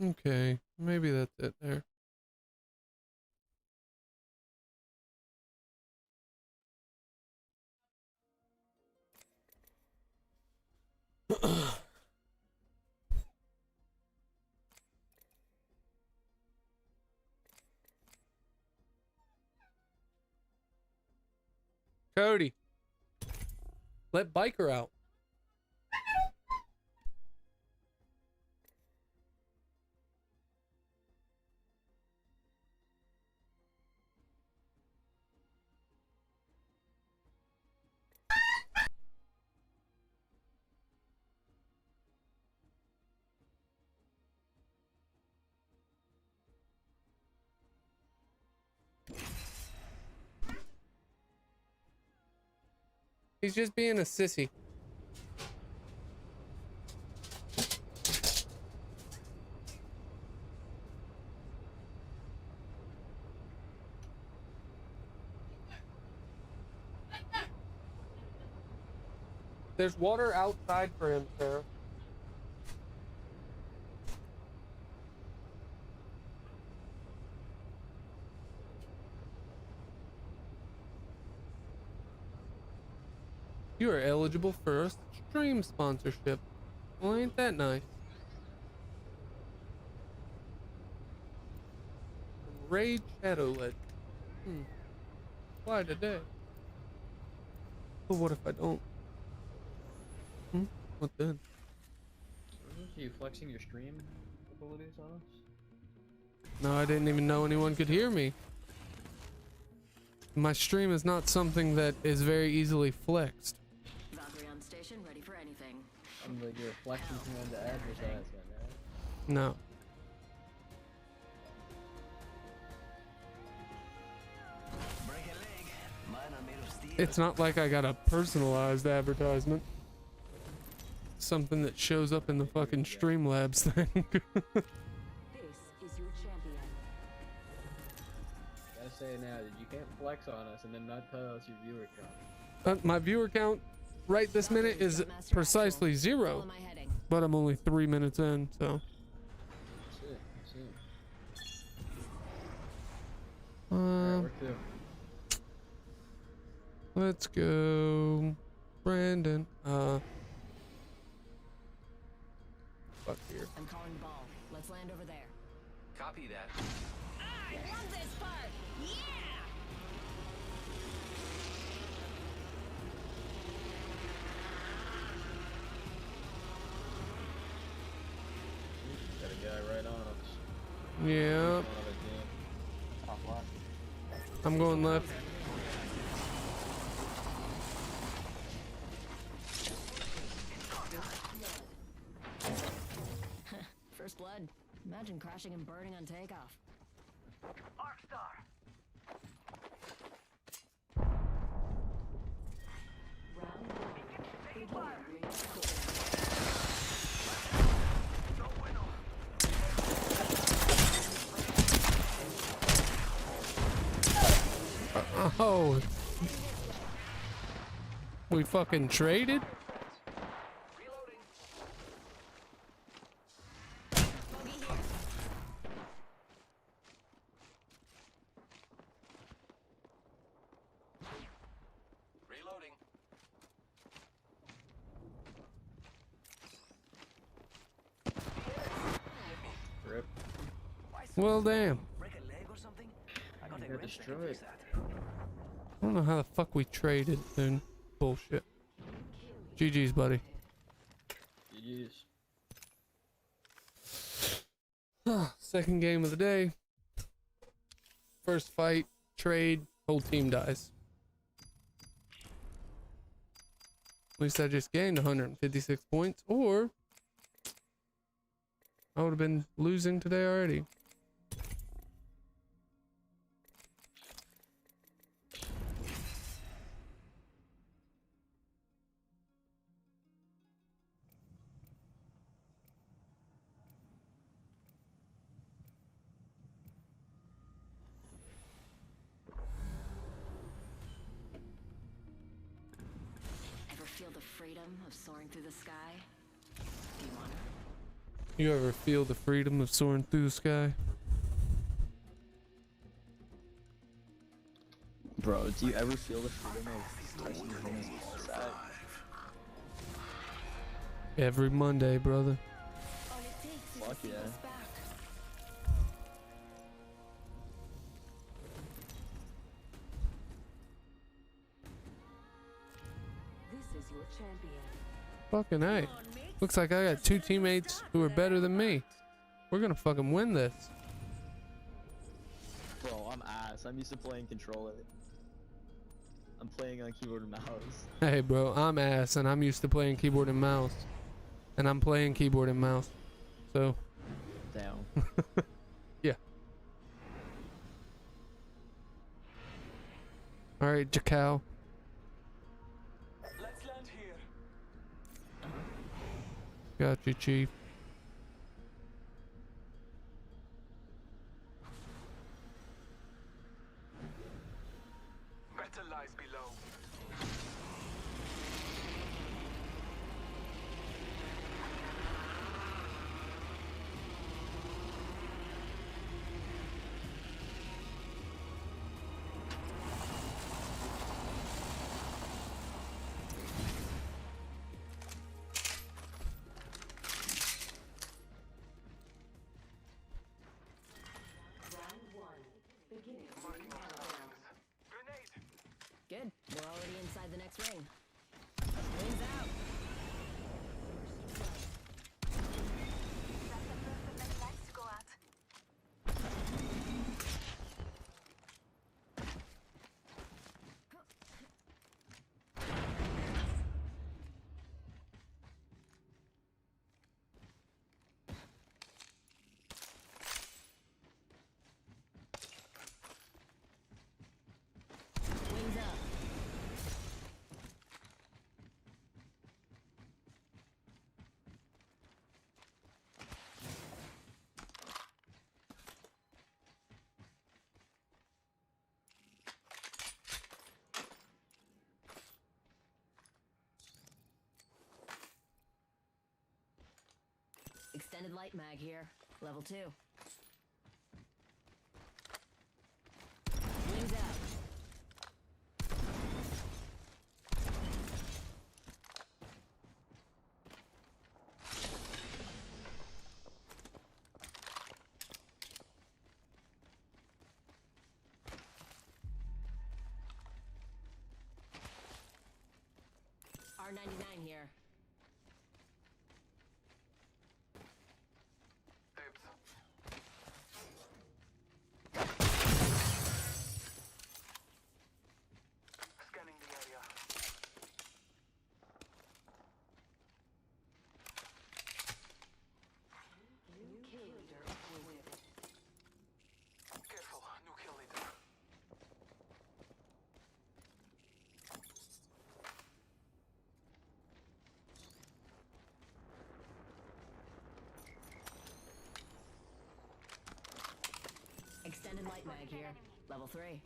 Okay, maybe that's it there. Cody, let Biker out. He's just being a sissy. There's water outside for him, Sarah. You are eligible for a stream sponsorship. Well, ain't that nice? Raid Shadow Legend. Why today? But what if I don't? What then? Are you flexing your stream abilities on us? No, I didn't even know anyone could hear me. My stream is not something that is very easily flexed. Valkyrie on station, ready for anything. I'm like you're flexing someone to advertisement, right? No. It's not like I got a personalized advertisement. Something that shows up in the fucking Streamlabs thing. This is your champion. Gotta say it now that you can't flex on us and then not tell us your viewer count. My viewer count right this minute is precisely 0, but I'm only 3 minutes in, so. That's it. Alright, let's go, Brandon. Fuck here. I'm calling the ball. Let's land over there. Copy that. I love this part. Yeah. Got a guy right on us. Yeah. Top left. I'm going left. First blood. Imagine crashing and burning on takeoff. Arcstar. Oh. We fucking traded? Well, damn. I got destroyed. I don't know how the fuck we traded then. Bullshit. GG's, buddy. GG's. Second game of the day. First fight, trade, whole team dies. At least I just gained 156 points, or I would have been losing today already. Ever feel the freedom of soaring through the sky? Do you wanna? You ever feel the freedom of soaring through the sky? Bro, do you ever feel the freedom of touching your nose ballsack? Every Monday, brother. All it takes is Fuck to see yeah. us back. This is your champion. Fucking A. Looks like I got two teammates who are better than me. We're gonna fucking win this. Bro, I'm ass. I'm used to playing controller. I'm playing on keyboard and mouse. Hey, bro, I'm ass and I'm used to playing keyboard and mouse. And I'm playing keyboard and mouse. So, Damn. yeah. Alright, Jacal. Let's land here. Got you, Chief. Better lies below. Round one. Beginning Marking ring our countdown. surroundings. Grenade. Good. We're already inside the next ring. Wings out. Wings up. Extended light mag here. Level 2. Wings out. R99 here. Dibs. Scanning the area. New kill leader appointed. Careful, new kill leader. Extended light mag here. Level 3.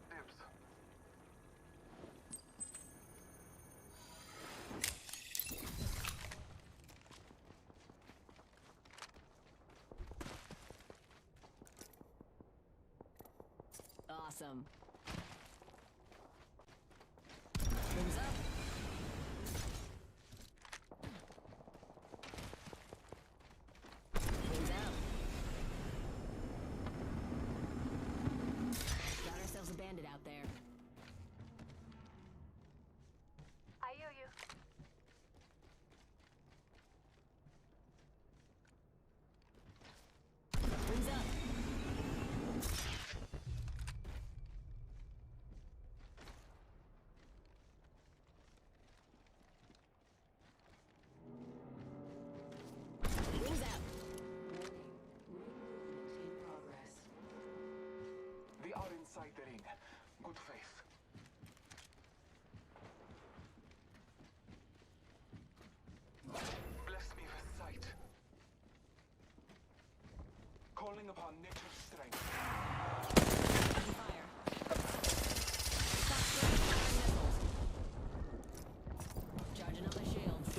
Dibs. Awesome. Wings up. Wings out. Got ourselves a bandit out there. I hear you. Wings up. Wings out. Movement in progress. We are inside the ring. Good faith. Bless me with sight. Calling upon nature's strength. Taking fire. Stop spraying fire missiles. Charging up my shields.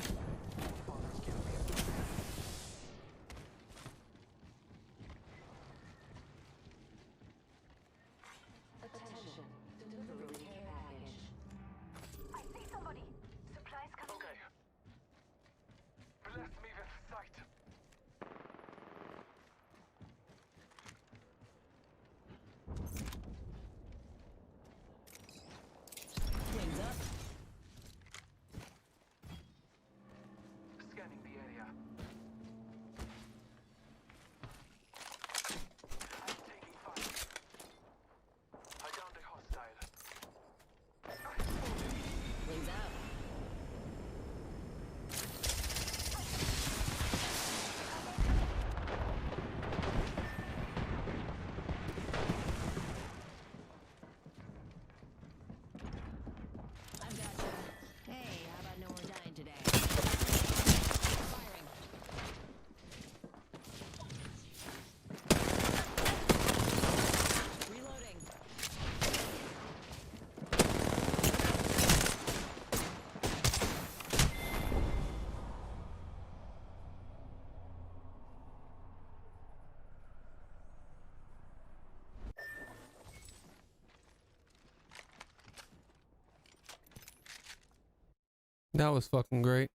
That was fucking great.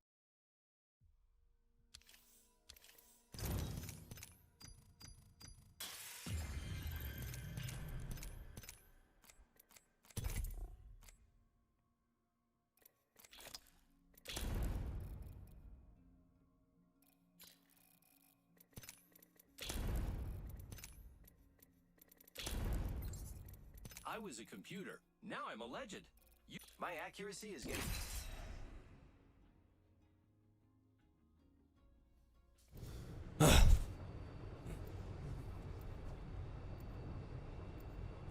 I was a computer. Now I'm a legend. My accuracy is getting...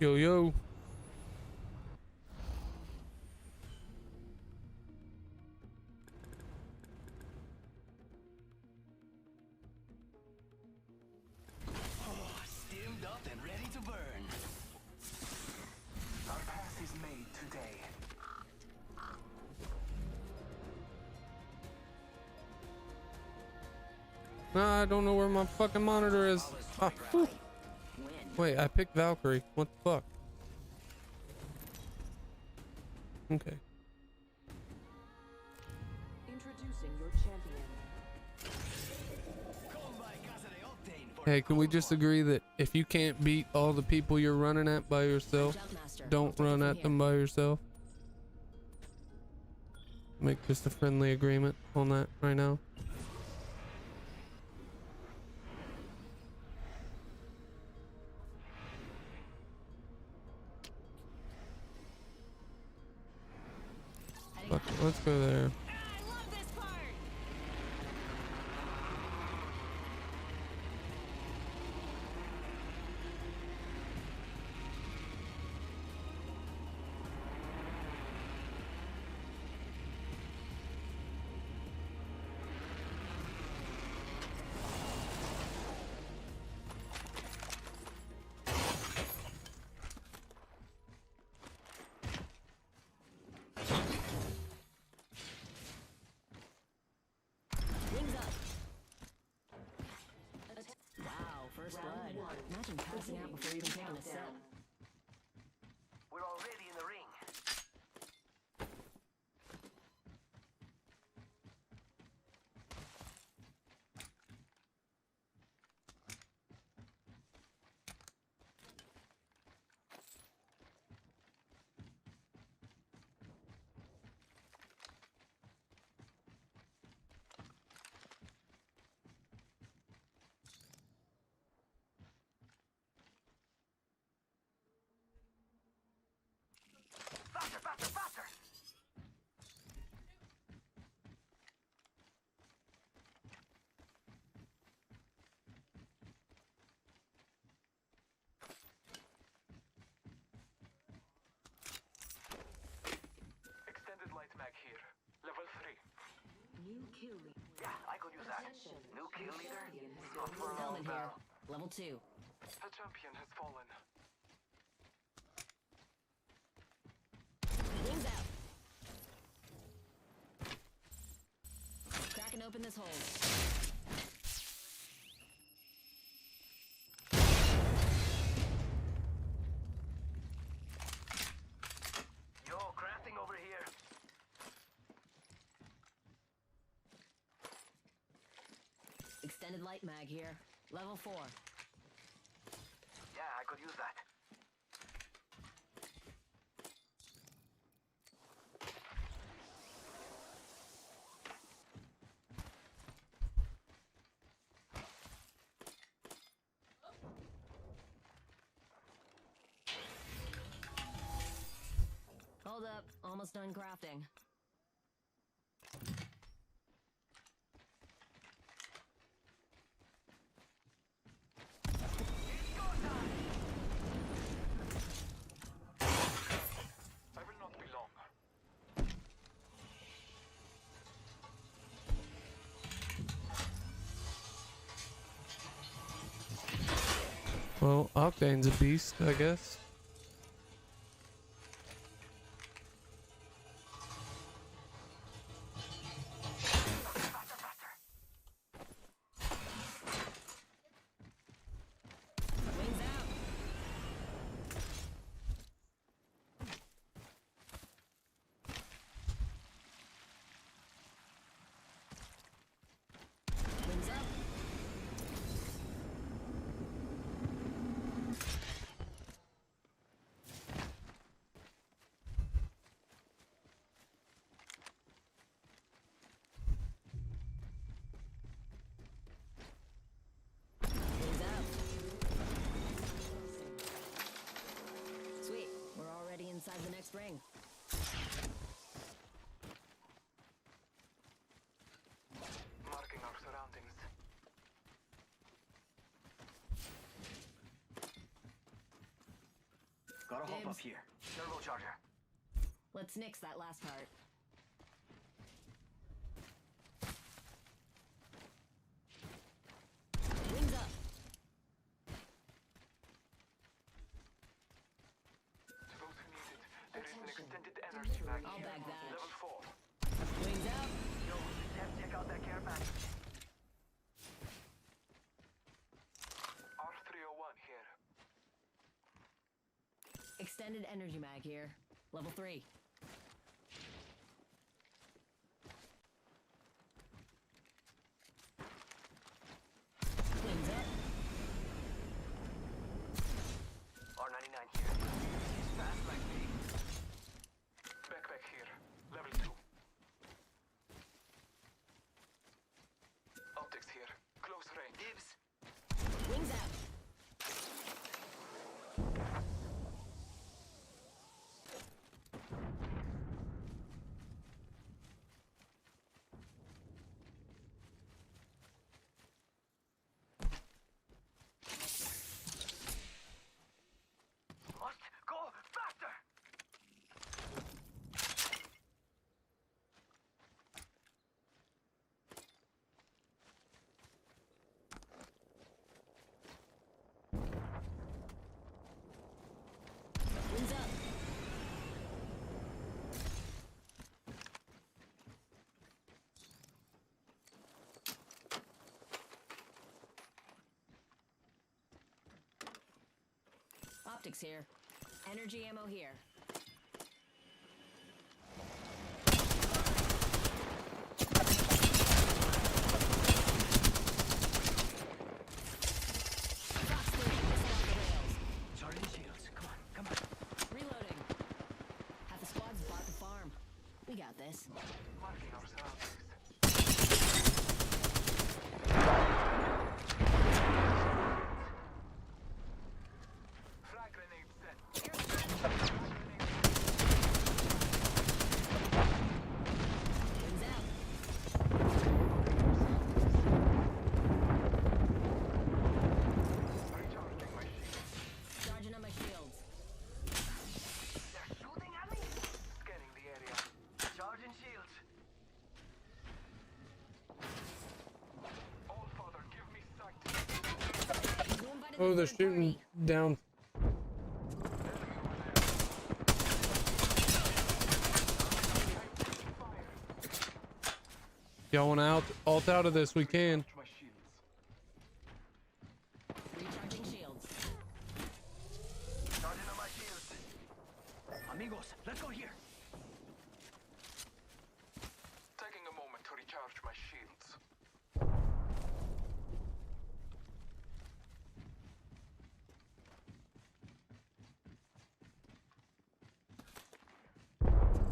Yo, yo. Steamed up and ready to burn. Our path is made today. Nah, I don't know where my fucking monitor is. Ah, whew. Wait, I picked Valkyrie. What the fuck? Okay. Introducing your champion. Hey, can we just agree that if you can't beat all the people you're running at by yourself, don't run at them by yourself? Make just a friendly agreement on that right now. Fuck it, let's go there. I love this part. Wings up. Wow, first blood. Imagine passing out before even taking a sip. We're already in the ring. Faster, faster, faster! Extended light mag here. Level 3. New kill leader. Yeah, I could use that. Attention. New kill Your leader? champion has Not been for a long Helmet here. barrel. Level 2. A champion has fallen. Wings out. Cracking open this hole. Yo, crafting over here. Extended light mag here. Level 4. Yeah, I could use that. Hold up. Almost done crafting. I will not be long. Well, Octane's a beast, I guess. Wings out. ring. Marking our surroundings. Gotta hop up Dibs. here. Turbocharger. Let's nix that last part. Wings up. To those who need it, there is an extended energy bag I'll here. bag that. Level 4. Wings out. Yo, Steph, check out that care package. R301 here. Extended energy mag here. Level 3. Wings up. R99 here. Fast like me. Backpack here. Level 2. Optics here. Close range. Dibs. Wings out. Must go faster. Wings up. Optics here. Energy ammo here. Fox 3, missile off the rails. Charging shields. Come on, come on. Reloading. Half the squad's bought the farm. We got this. Marking our surroundings. Frag grenade set. Wings out. Recharging my shield. Charging on my shields. They're shooting at me. Scanning the area. Charging shields. All father, give me sight. Who invited Oh, the they're third shooting party? down. Y'all want to alt out of this? We can. My shields. Recharging shields. Charging on my shields. Amigos, let's go here. Taking a moment to recharge my shields.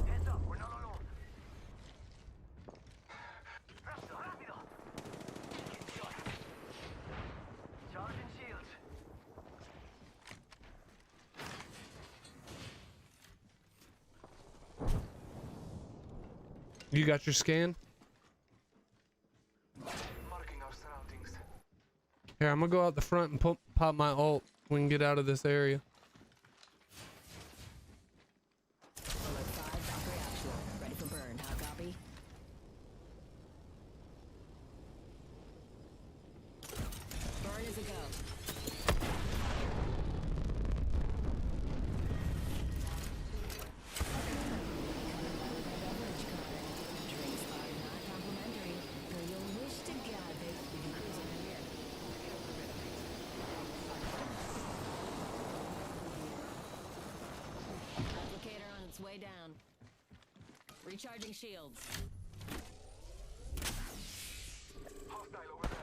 Heads up, we're not alone. Rápido, rápido. Charging shields. You got your scan? Marking our surroundings. Here, I'm gonna go out the front and pop my ult. We can get out of this area. Alert 5, Valkyrie actual. Ready for burn. How copy? Burn is a go. Drinks are not complimentary, though you'll wish to God that you can cruise over here. Applicator on its way down. Recharging shields. Hostile over there.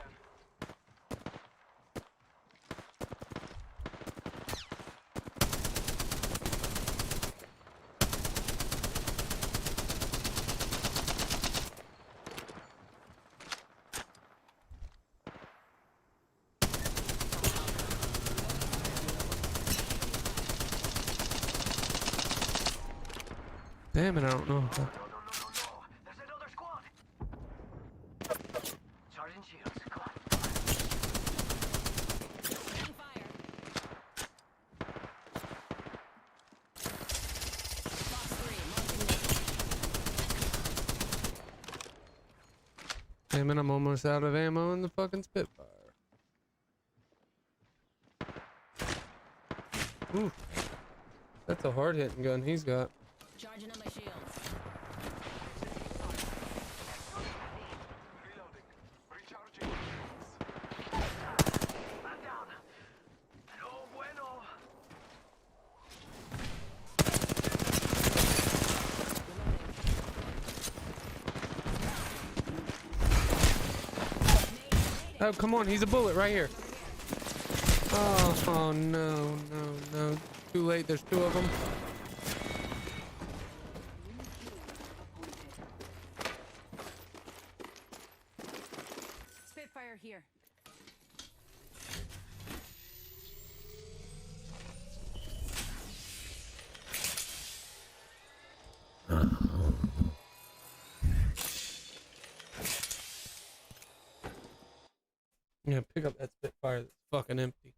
Damn it, I don't know. No. There's another squad. Charging shields. Come on. Taking fire. Box 3, marking me. Damn it, I'm almost out of ammo in the fucking Spitfire. Ooh. That's a hard hitting gun he's got. Charging on my shields. Reloading. Recharging. Man down. No bueno. Oh, come on, he's a bullet right here. Oh, no. Too late, there's two of them. Spitfire here. Yeah, pick up that Spitfire that's fucking empty.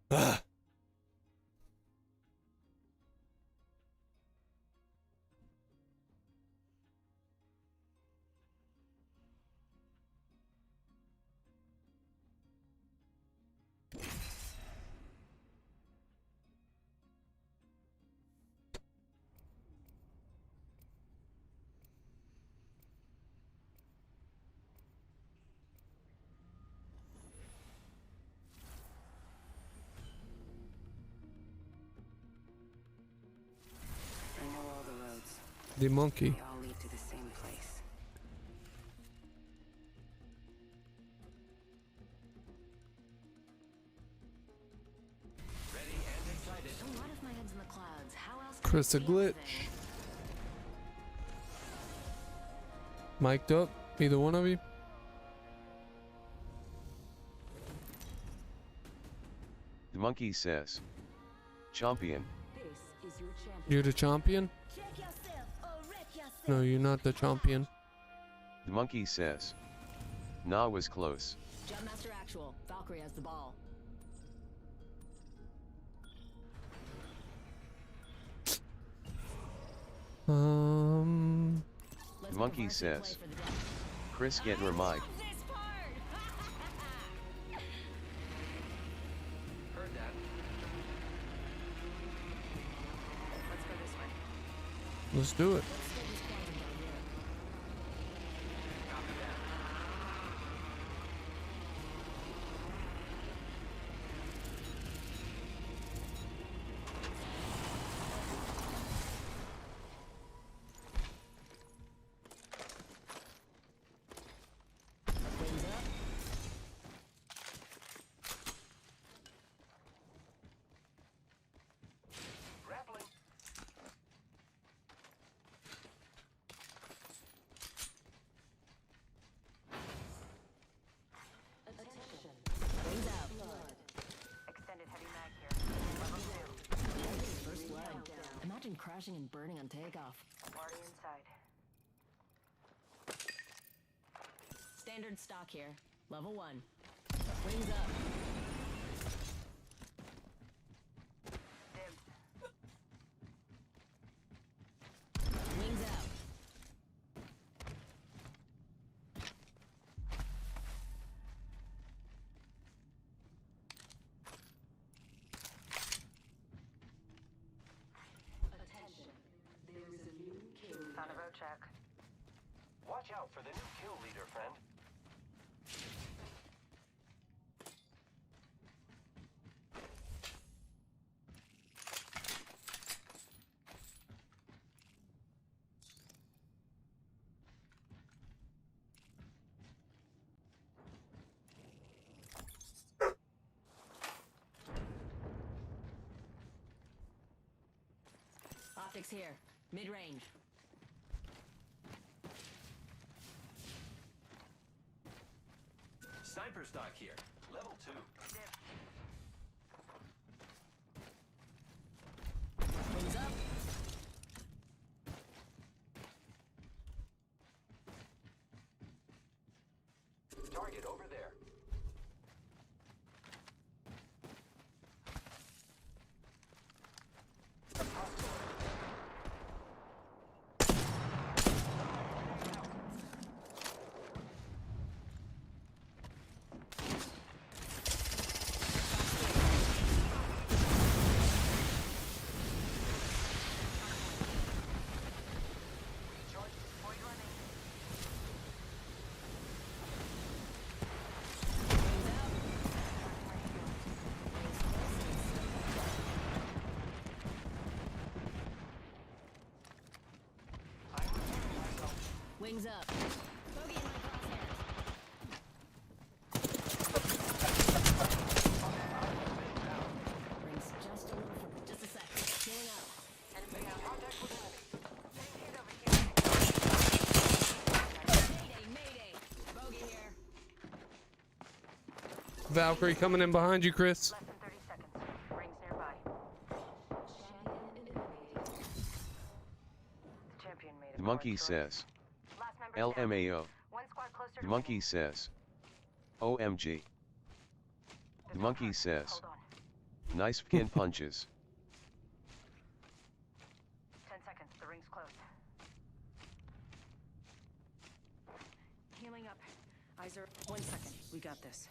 Ah. I know all the roads. The monkey. They all lead to the same place. Ready and excited. So what if my head's in the clouds? How else can Chris I a see glitch. anything? Mic'd up, either one of you. The monkey says, Champion. This is your champion. You're the champion? Check yourself or wreck yourself. No, you're not the champion. The monkey says, Nah was close. Jumpmaster actual. Valkyrie has the ball. Let's The make a monkey varsity play says, for the death. Chris get her mic. This part. Heard that. Let's go this way. Let's do it. Let's get this quantum down here. Copy that. Wings up. Grappling. Attention. Wings out. Extended heavy mag here. Level 2. First blood. Imagine crashing and burning on takeoff. Already inside. Standard stock here. Level 1. Wings up. Dibs. Wings out. Attention. There is a new kill. Found a road check. Watch out for the new kill leader, friend. Optics here. Mid-range. Sniper stock here. Level 2. Wings up. Target over there. Wings up. Bogey in my crosshairs. Rings just a little further. Just a sec. Healing up. Enemy down. Contact with enemy. Taking hit over here. Mayday, mayday. Bogey here. Valkyrie coming in behind you, Chris. Less than 30 seconds. Rings nearby. The champion made it. The monkey says. Last member down. LMAO. One squad closer The to monkey winning. says. OMG. The monkey says. Hold on. Nice skin punches. 10 seconds. The ring's closed. Healing up. Eyes are. 1 second. We got this.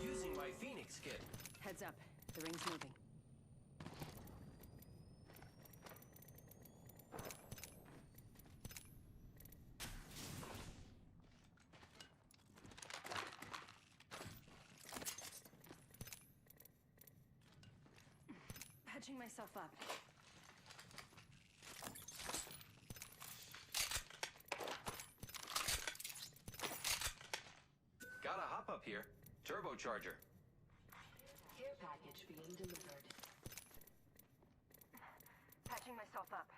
Using my Phoenix kit. Heads up. The ring's moving. Patching myself up. Gotta hop up here. Turbocharger. Care package being delivered. Patching myself up.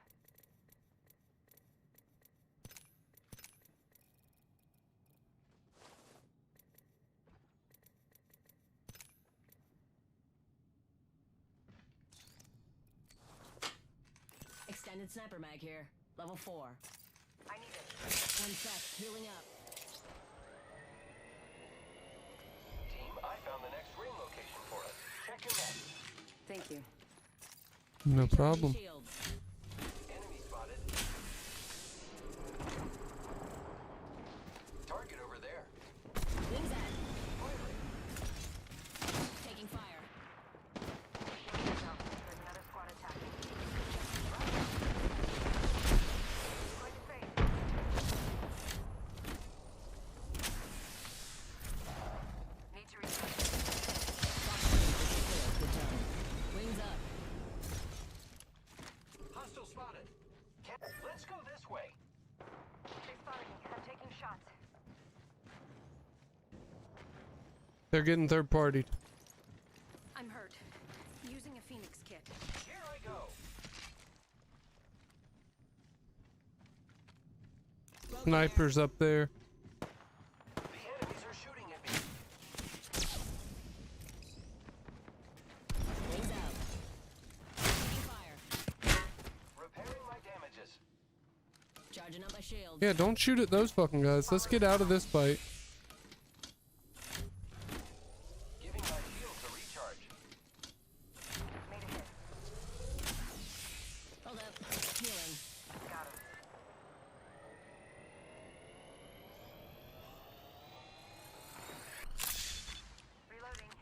Extended sniper mag here. Level 4. I need it. 1 sec. Healing up. Team, I found the next ring location for us. Check your map. Thank you. No problem. Shields. Enemy spotted. Target over there. Wings out. Taking fire. There's another squad attacking. Going to face. Need to reset. Good job. Wings up. Hostile spotted. Let's go this way. They spotted me. I'm taking shots. They're getting third partied. I'm hurt. Using a Phoenix kit. Here I go. Snipers up there. The enemies are shooting at me. Wings out. Taking fire. Repairing my damages. Charging up my shield. Yeah, don't shoot at those fucking guys. Let's get out of this fight. Giving my shields a recharge. Made a hit. Hold up. Healing. Got him. Reloading.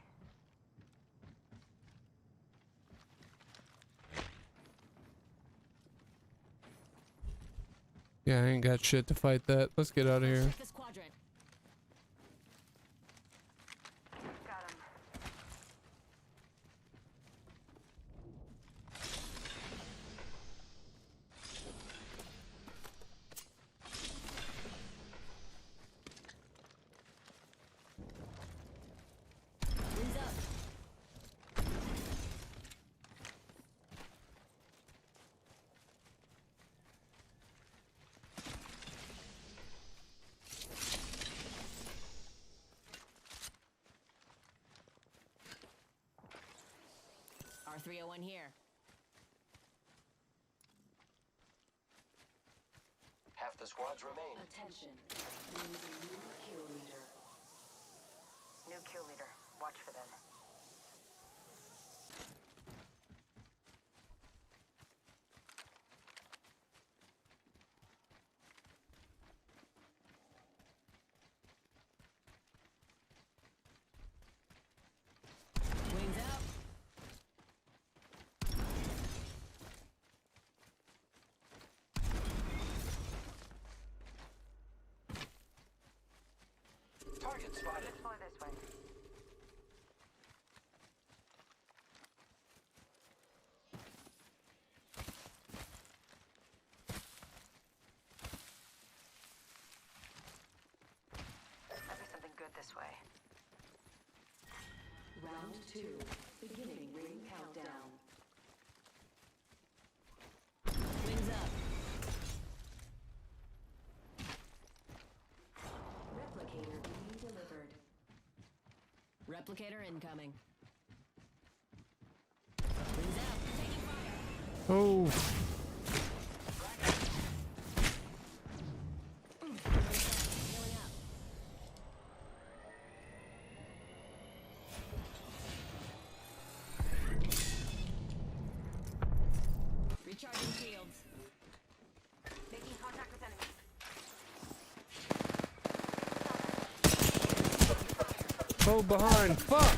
Yeah, I ain't got shit to fight that. Let's get out of here. Check this quadrant. Got him. R301 here. Half the squads remain. Attention. There is a new kill leader. New kill leader. Watch for them. Wings out. Target spotted. Deploy this way. Might be something good this way. Round 2. Beginning ring countdown. Wings up. Replicator being delivered. Replicator incoming. Wings out. Taking fire. Oh, Healing up. Recharging shields. Making contact with enemies. oh, behind. Fuck.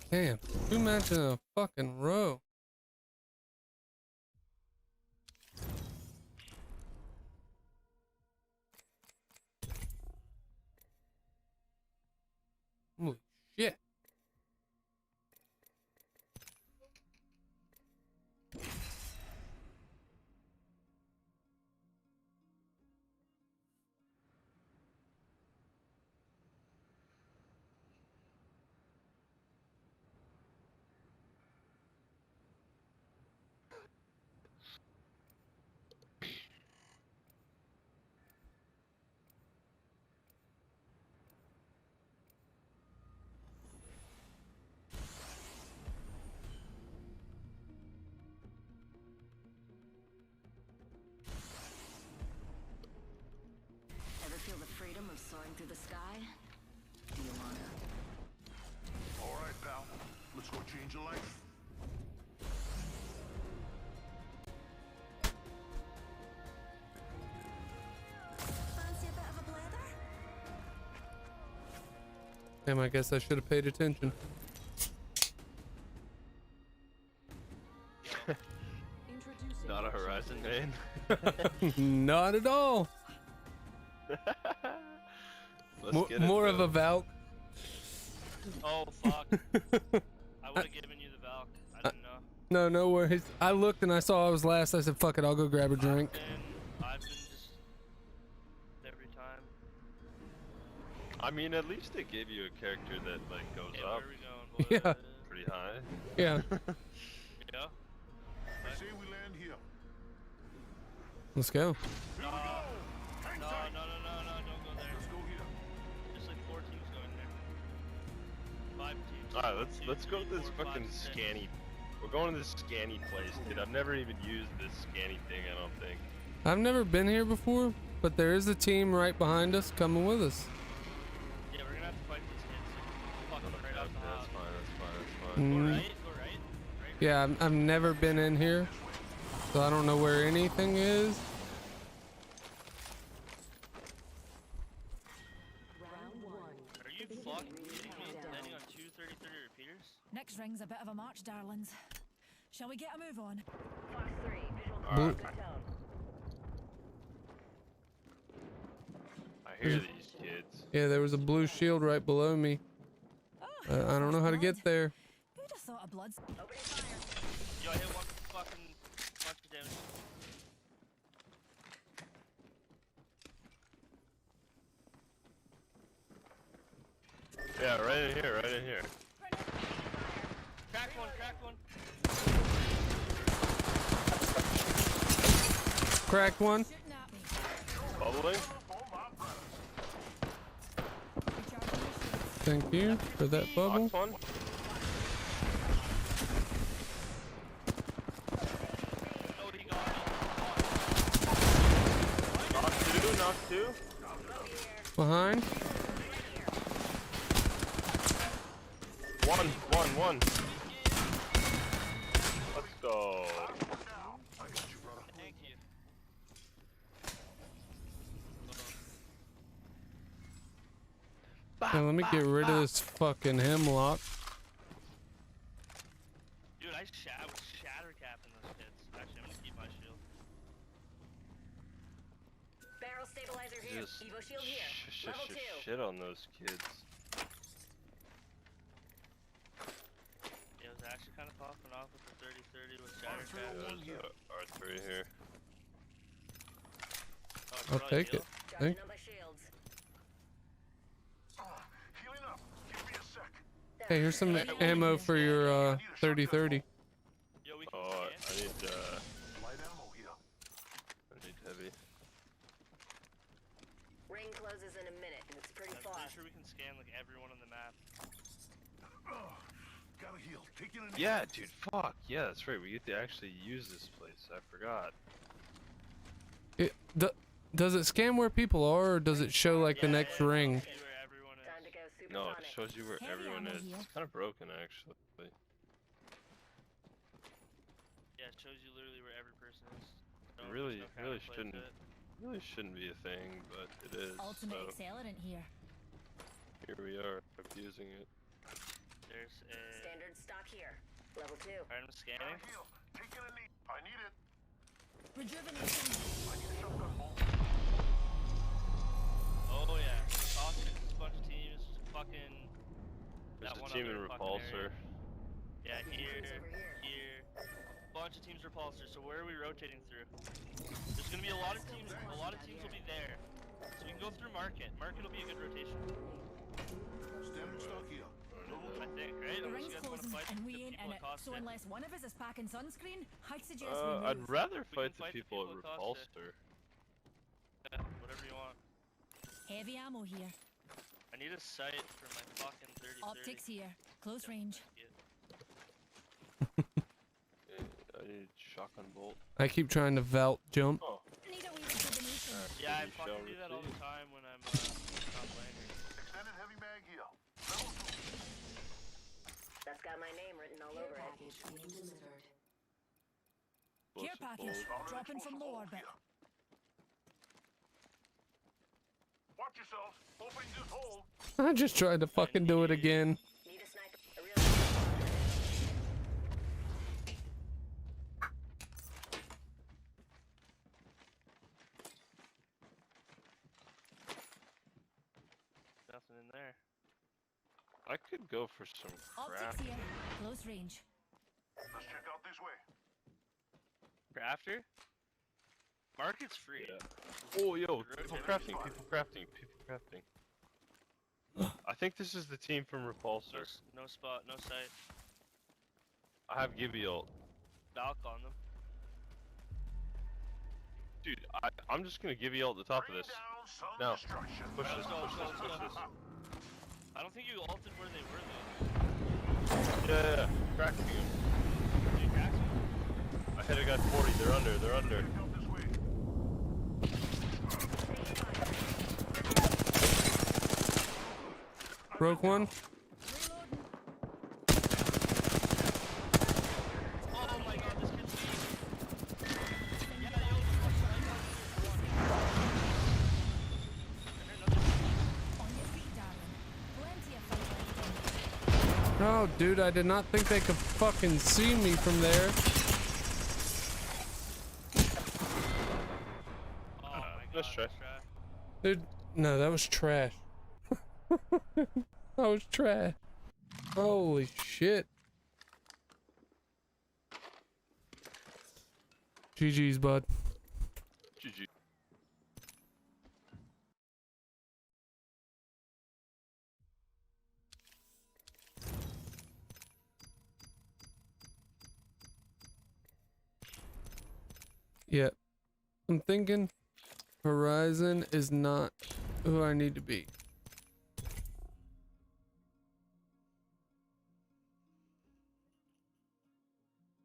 Damn, 2 matches in a fucking row. Holy shit. Ever feel the freedom of soaring through the sky? Do you wanna? All right, pal. Let's go change a life. Fancy a bit of a blather? Damn, I guess I should have paid attention. Introducing Not a Horizon main. Not at all. Let's get it, More of bro. a Valk. Oh fuck. I would have given you the Valk. I didn't know. No worries. I looked and I saw I was last. I said, fuck it, I'll go grab a drink. I've been just every time. I mean, at least they gave you a character that like goes Yeah, up where are we going, boys? Yeah. pretty high. Yeah. Yeah. I say we land here. Let's go. Here we go. Hang No, tight. no, don't go there. Let's go here. There's like 4 teams going there. 5 teams. All right, 1, let's 2, go to 3, this 4, 5, fucking 6. scanny. We're going to this scanny place, dude. I've never even used this scanny thing. I don't think. I've never been here before, but there is a team right behind us coming with us. Yeah, we're gonna have to fight these kids. Fucking right out the That's house. fine. That's fine. Mm. Go right. Right. Yeah, I've never been in here, so I don't know where anything is. round 1. Are you fucking kidding me? Landing on 233 repeaters? Next ring's a bit of a march, darlings. Shall we get a move on? Fox 3, visual Blue- on tone. I hear these kids. Yeah, there was a blue shield right below me. I don't know how to get there. Who'd have thought a blood's opening fire. Yo, I hit one fucking bunch of damage. Yeah, right in here, right in here. Crack one, crack one. Cracked one. Shooting at me. Bubbling. Recharging my shields. Thank you for that bubble. Knocked one. Oh, he got me. Knock two. Behind. One. Let's go. Thank you. Now let me get rid of this fucking hemlock. Dude, I was shatter capping those kids. Actually, I'm gonna keep my shield. Barrel stabilizer here. Just Evo shield here. Level 2. shit on those kids. Yeah, I was actually kind of popping off with the 30-30 with shatter R3 cap. one here. R3 here. Oh, it's I'll probably take heal. it. Charging on my shields. Healing up. Give me a sec. Hey, here's some ammo for your 30-30. Yo, we can Oh, I scan. need Light ammo here. heavy. Ring closes in a minute, and it's pretty I'm far. pretty sure we can scan like everyone on the map. Gotta heal. Taking a knee. Yeah, dude, fuck. Yeah, that's right. We get to actually use this place. I forgot. Does it scan where people are, or does it show like the next Yeah, ring? see where everyone is. Time to go supersonic. No, it shows you where Heavy everyone ammo is. here. It's kind of broken, actually. Yeah, it shows you literally where every person is. So Really- there's no really counterplay shouldn't. to it. Really shouldn't be a thing, but it is. Ultimate So accelerant here. here we are, abusing it. There's a. Standard stock here. Level 2. Alright, I'm scanning. Gotta heal. Taking a knee. I need it. Rejuvenation. I need a shotgun bolt. Oh yeah. Toxic, a bunch of teams. Fucking. There's That a one team in other fucking Repulsor. Yeah, here, over here. here. Bunch of teams repulsor. So where are we rotating through? There's gonna be a lot of teams. A lot of teams will be there. So we can go through market. Market will be a good rotation. Standard stock here. I think, right? The Unless ring's you guys wanna closing, fight and the we ain't people in at it. So Costa. unless one of us is packing sunscreen, I'd suggest we move. I'd rather We fight can the fight the people at people at Costa. Repulsor. Yeah, whatever you want. Heavy ammo here. I need a sight for my fucking 30-30. Optics here. Close range. I need shotgun bolt. I keep trying to vault jump. Oh, Need a wee rejuvenation. Yeah, I You shall fucking do that all the receive. time when I'm not playing here. Extended heavy mag here. Level 2. That's got my name written all Care over it. package being delivered. Care explosive package. bolt. Dropping from low orbit. Watch yourself. Opening this hole. I just tried to fucking do it again. Need a sniper. A real Nothing in there. I could go for some crap. Optics here. Close range. Let's check out this way. Crafter? Market's free. Yeah. Oh, yo, people crafting, people crafting, people crafting. I think this is the team from Repulsor. No spot, no sight. I have Gibby ult. Valk on them. Dude, I'm just gonna Gibby ult the top of Bring this. down some No. destruction. Push Let's this, go, push let's this, go, push let's this. go. I don't think you ulted where they were though. Yeah, cracking him. Did you crack them? I hit a guy 40, they're under, they're under. Out this way. Broke one. Oh my god, this kid's weak. Yeah, On your feet, darling. Plenty of fight left in you. No, dude, I did not think they could fucking see me from there. Oh my god. Let's try. Dude, no, that was trash. That was trash. Holy shit. GG's, bud. GG. Yeah. I'm thinking Horizon is not who I need to be.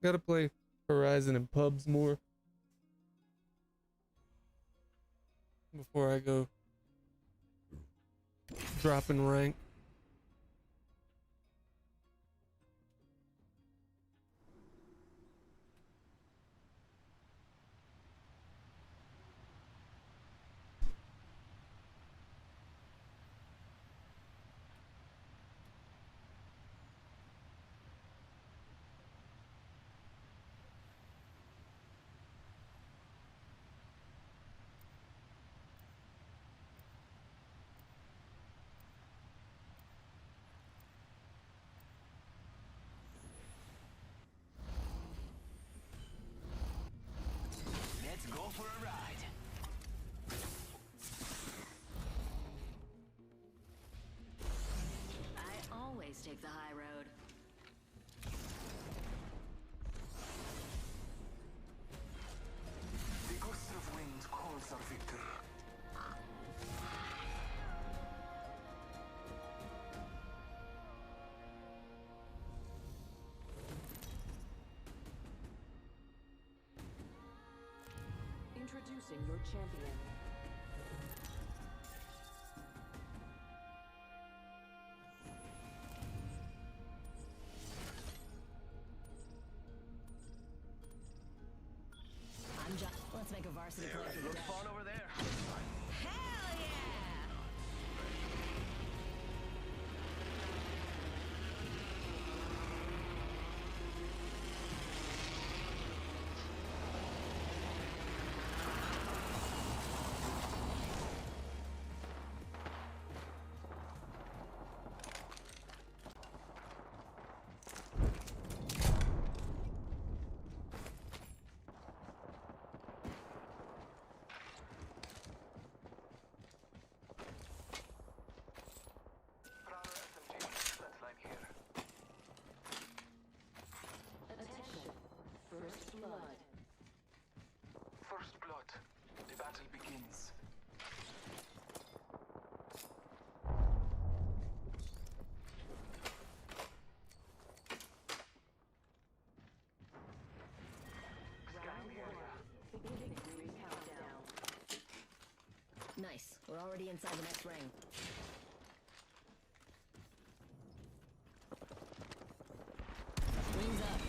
Gotta play Horizon in pubs more before I go dropping rank. Let's go for a ride. I always take the high road. The gust of wind calls our victory. Introducing your champion. I'm just. Let's make a varsity play for the Looks death. fun over there. Hell yeah! Prowler SMG, flatline here. Attention. First blood. First blood. The battle begins. Scanning the area. Victory countdown. Nice. We're already inside the next ring. Wings up.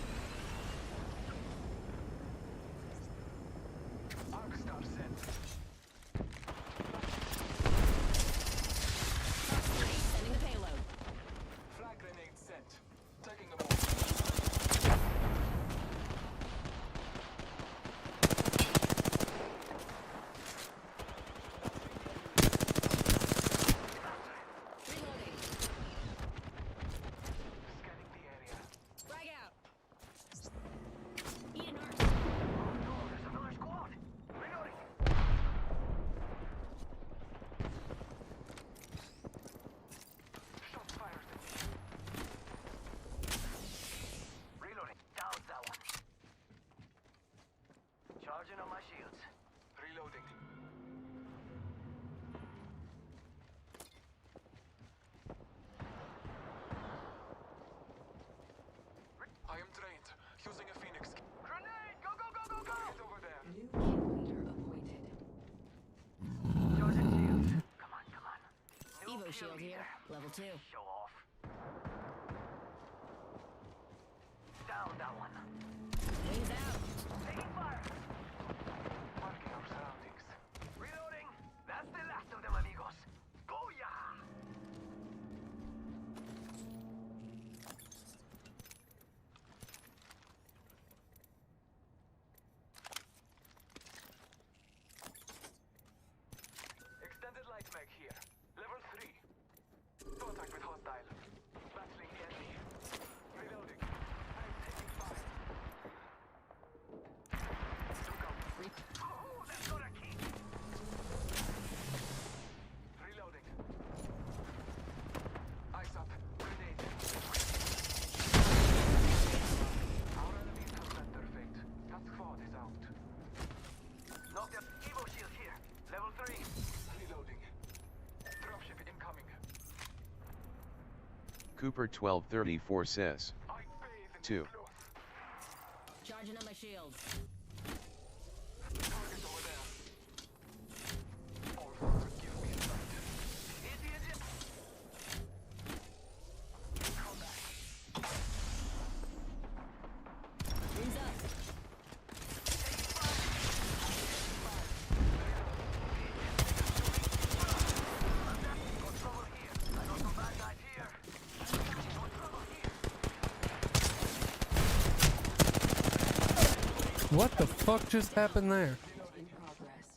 Arcstar sent. Sending the payload. Flag grenade sent. Taking them all. Reloading. Scanning the area. Frag out. Eat an arc. No, there's another squad. Reloading. Shots fired. Reloading. Down that one. Charging on my shields. Reloading. I am trained. Using a Phoenix. Grenade! Go, go, go, go, go! Get over there. New kill leader appointed. Charging shields. Come on, come on. New Evo kill shield leader. here. Level 2. Show off. Down that one. Wings out. Taking fire. Marking our surroundings. Reloading. That's the last of them, amigos. Gooooo! Extended light mag here. Level 3. Contact with hostile. Cooper 1234 says. 2. Charging on my shields. Wings up. What the fuck just happened there? In progress.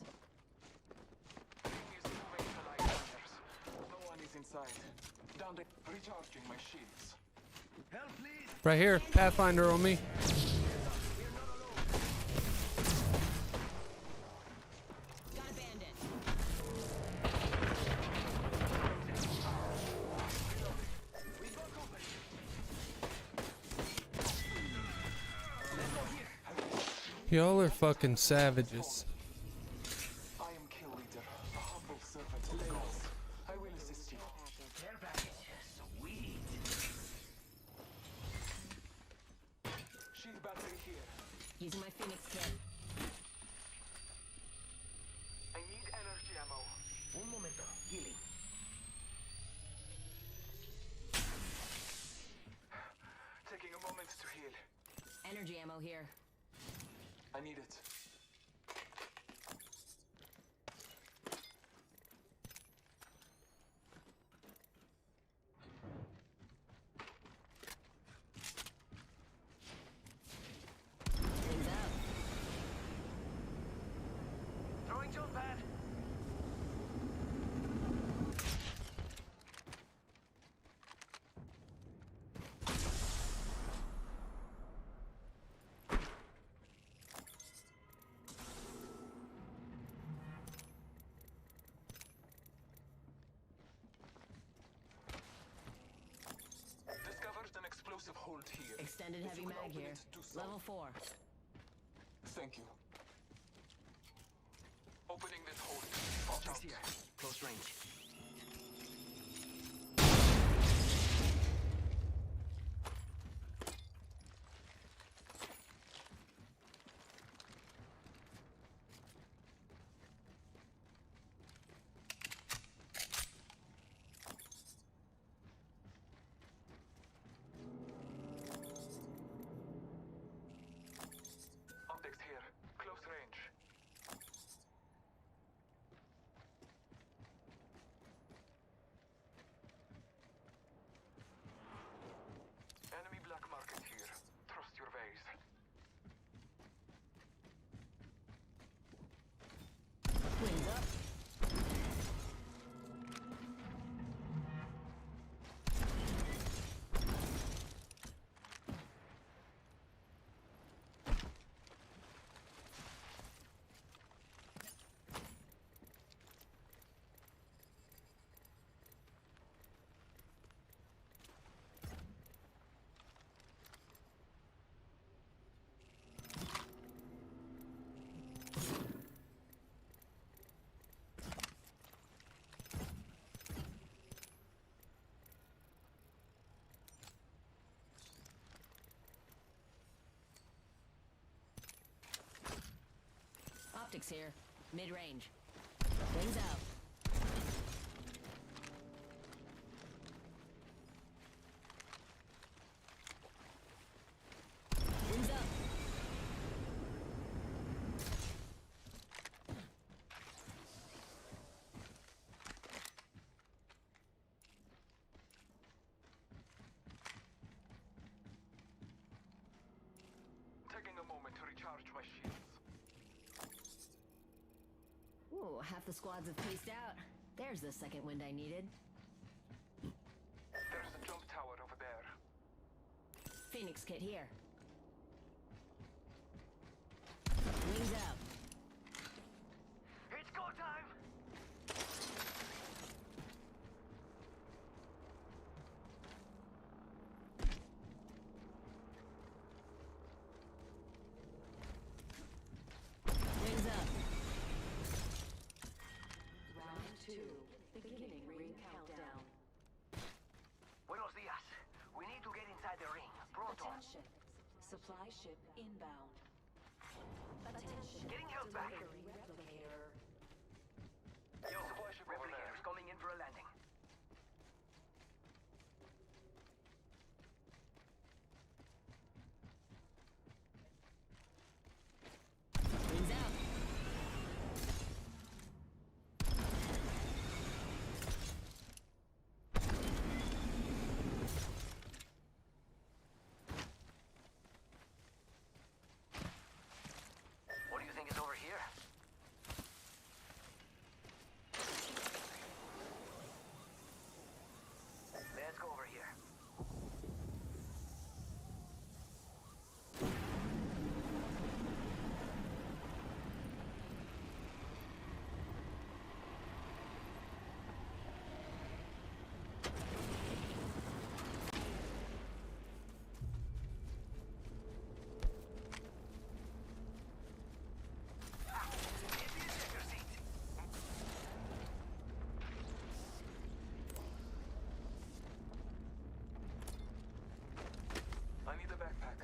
No one is inside. Down there, recharging my shields. Right here, Pathfinder on me. Got a bandit. Y'all are fucking savages. I am kill leader, a humble servant of the gods. I will assist you. Shield battery here. Using my Phoenix kit. I need energy ammo. Un momento. Healing. Taking a moment to heal. Energy ammo here. I need it. Wings out. Throwing jump pad. Discovered an explosive hold here. Extended If heavy you could mag open here. it, do so. Level 4. Thank you. Opening this hold. Watch out. Here. Close range. Optics here. Close range. Enemy black market here. Trust your ways. Wings up. Optics here. Mid-range. Wings out. Wings up. Taking a moment to recharge my shields. Ooh, half the squads have pieced out. There's the second wind I needed. There's a jump tower over there. Phoenix kit here. Wings out. It's go time. Wings up. Round 2. Beginning ring countdown. Buenos días. ship inbound. Attention. Getting held back. Replicator. Yo, supply ship replicators coming in for a landing. Wings out. What do you think is over here? Let's go over here. I need a backpack.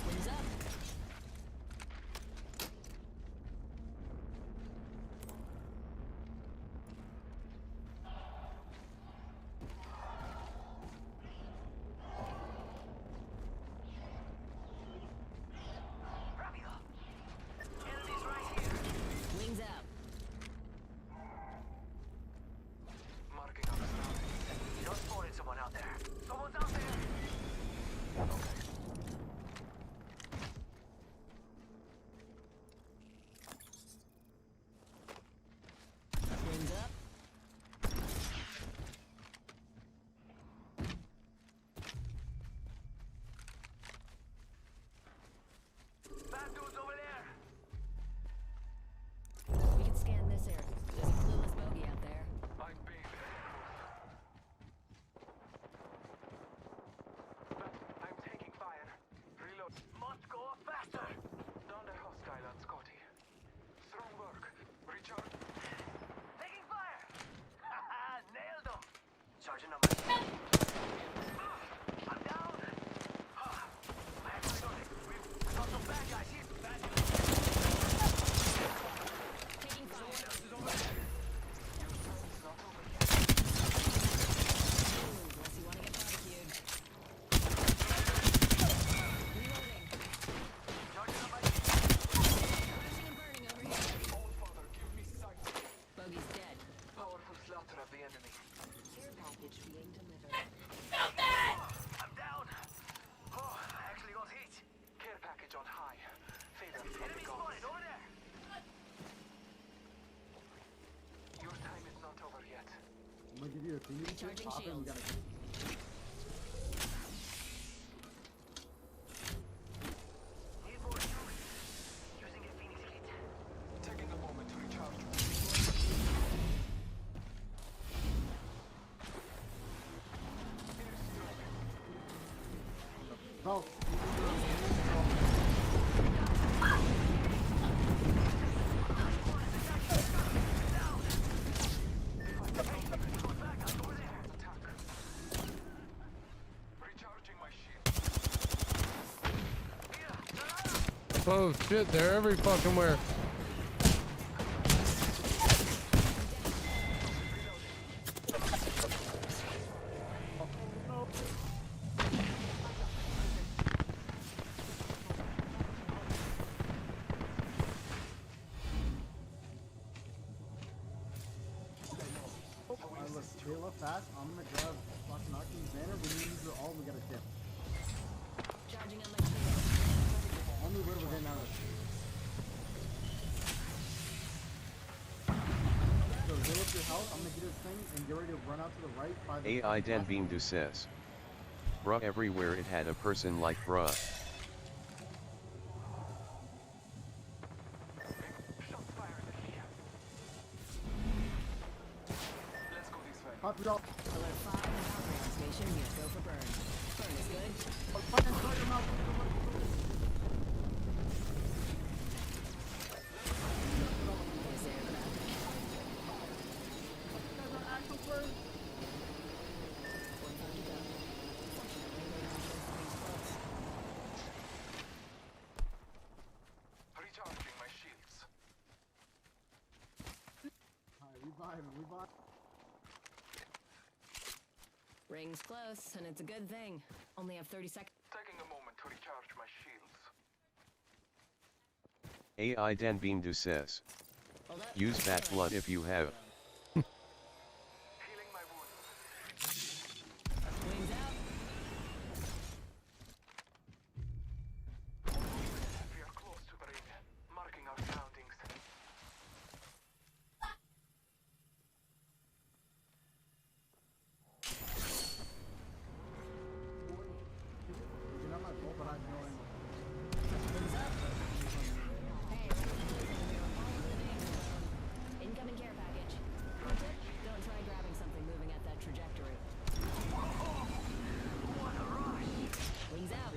Wings up. Rápido. Enemies right here. Wings out. Marking out the surroundings. You don't spotted someone out there. Someone's out there. Wings up. Bad dudes over there. We can scan this area. There's a clueless bogey out there. I'm being I'm taking fire. Reload. Must go faster. Down the hostile on Scotty. Strong work. Recharge. Taking fire. Haha, nailed them. Sergeant number. I'm down. I actually got it. We got some bad guys here. Bad guys. Taking fire. Someone else is over there. Your turn is not over yet. Ooh, unless you want to get barbecued. Reloading. Sergeant number. Crashing and burning over here. Old father, give me sight. Bogey's dead. Powerful slaughter of the enemy. Care package being delivered. I'm down. Oh, I actually got hit. Care package on high. Favor from the Enemy gods. spotted over there. Your time is not over yet. I'm gonna give you a thing. Recharging shields. Need more troops. Using a Phoenix kit. Taking a moment to recharge. Oh. Recharging my shield. Oh shit, they're every fucking where. Alright, look, tail up fast. I'm gonna grab fucking Arcane's banner. We need to use it all. We gotta dip. Charging on my shield. Only way we're getting out of this. So heal up your health. I'm gonna get this thing and get ready to run out to the right by the AI Den Beam Du says. Bruh, everywhere it had a person like bruh. Shots fired at me. Let's go this way. Pop it up. Alert 5 and outbound station. We go for burn. Burn is good. Fucking start your mouth. Is there that? One time to go. Fortunately, we're not Ring's close, and it's a good thing. Only have 30 seconds. Taking a moment to recharge my shields. AI Den Beam Du says. Hold up. Use that blood if you have. Healing my wounds. Wings out. We are close to the ring. Marking our surroundings. Wings up. Hey, incoming care package. Pro tip, don't try grabbing something moving at that trajectory. Wings out.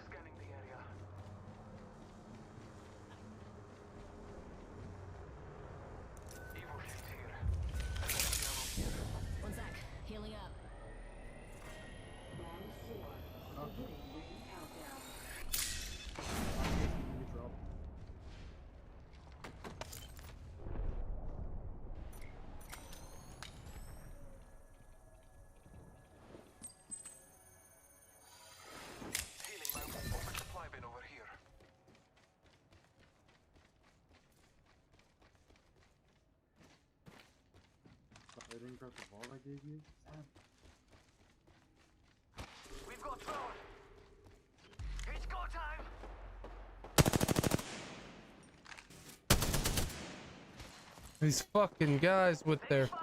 Scanning the area. Evo shield here. One sec. Healing up. Healing my open supply bin over here. We've got drone. It's go time. These fucking guys with their Fire.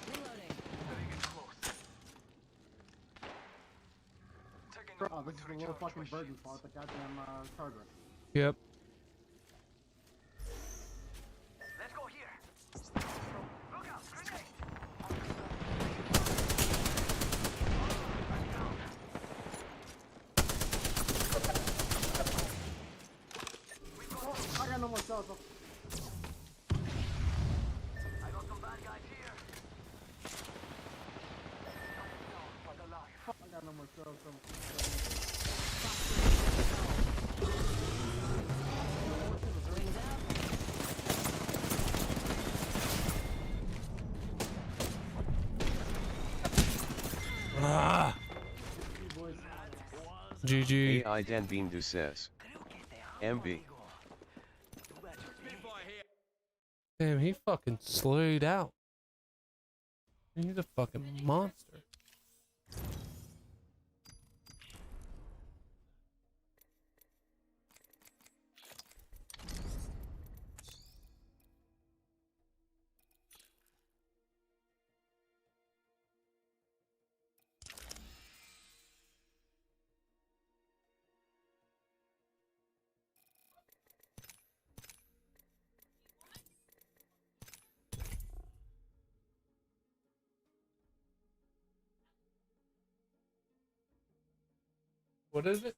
Reloading. Taking a Oh, moment this is to the little recharge fucking my burden shields. spot, the goddamn charger. yep. Let's go here. Look out, grenade. Oh, I got no more cells. I got some bad guys here. I got no more cells. Wings out. Ah. GG. AI Den Beam Du says. MB. Damn, he fucking slayed out. He's a fucking monster. What is it?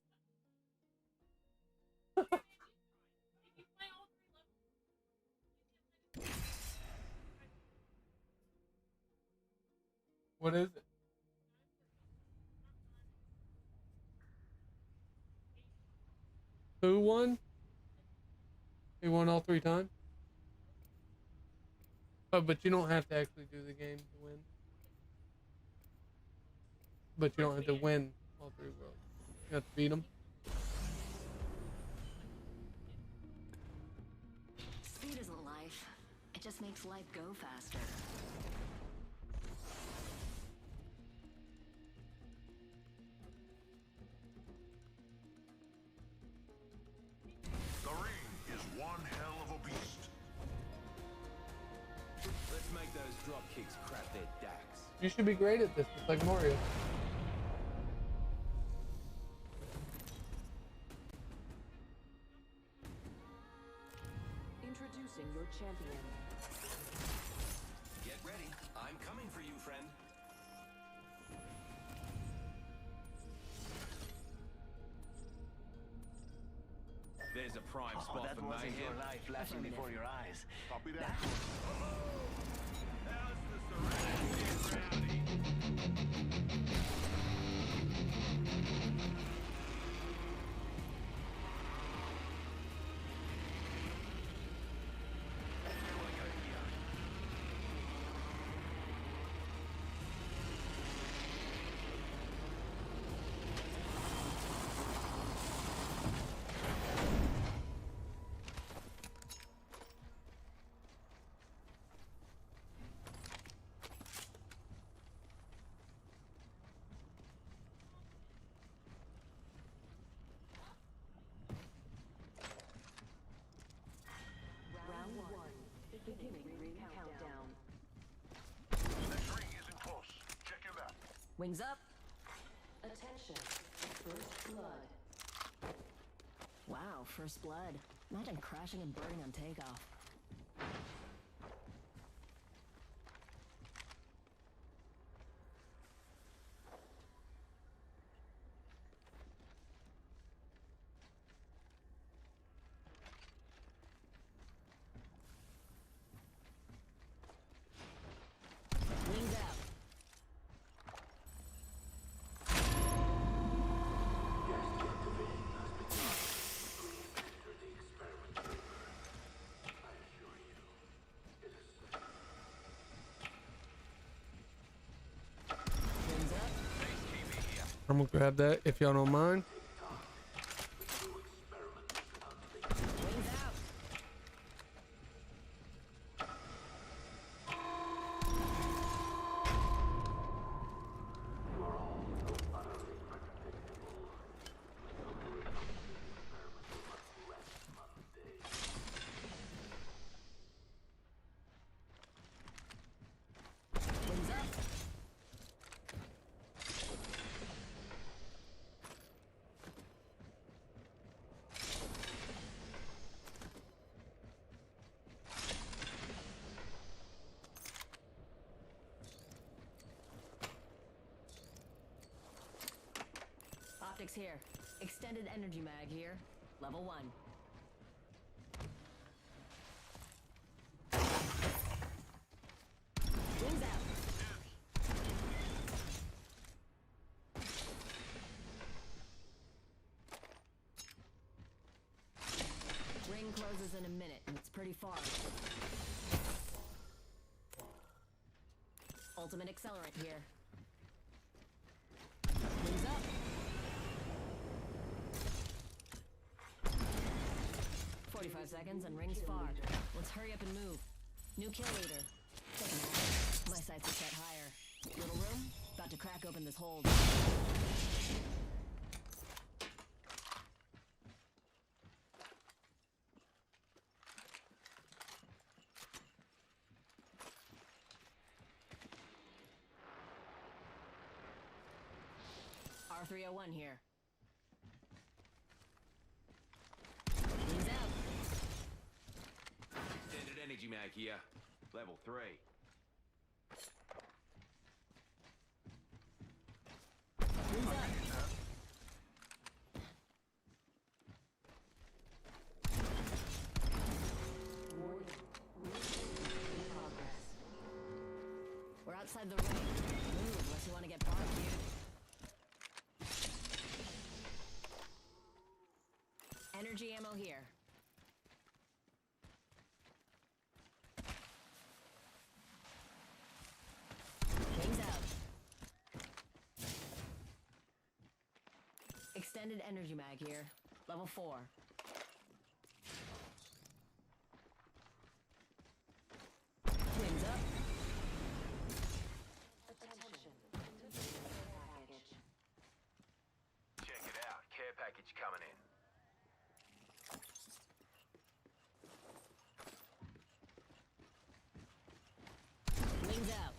What is it? Who won? He won all 3 times? Oh, but you don't have to actually do the game to win. But you don't have to win all 3 worlds. You have to beat them. Speed isn't life. It just makes life go faster. The ring is one hell of a beast. Let's make those drop kicks crap their dacks. You should be great at this, just like Mario. champion. Get ready. I'm coming for you, friend. There's a prime spot that for wasn't mayhem. your life flashing before your eyes. Copy that. How's the serenity rowdy? Round 1. Beginning ring countdown. Next ring isn't close. Check your map. Wings up. Attention. First blood. Wow, first blood. Imagine crashing and burning on takeoff. Wings out. Wings up. I'm gonna grab that if y'all don't mind. Wings out. Wings up. Optics here. Extended energy mag here. Level 1. Wings out. Ring closes in a minute, and it's pretty far. Ultimate accelerant here. Wings up. "45 seconds and rings far. Let's hurry up and move. New kill leader. Doesn't matter. My sights are set higher. Little room? About to crack open this hold. R301 here. Wings out. Extended energy mag here. Level 3. Wings up. Warning. In progress. We're outside the ring. Move unless you want to get barbecued. Energy ammo here. Wings out. Extended energy mag here. Level 4. Wings up. Attention. Package. Check it out. Care package coming in. Wings out.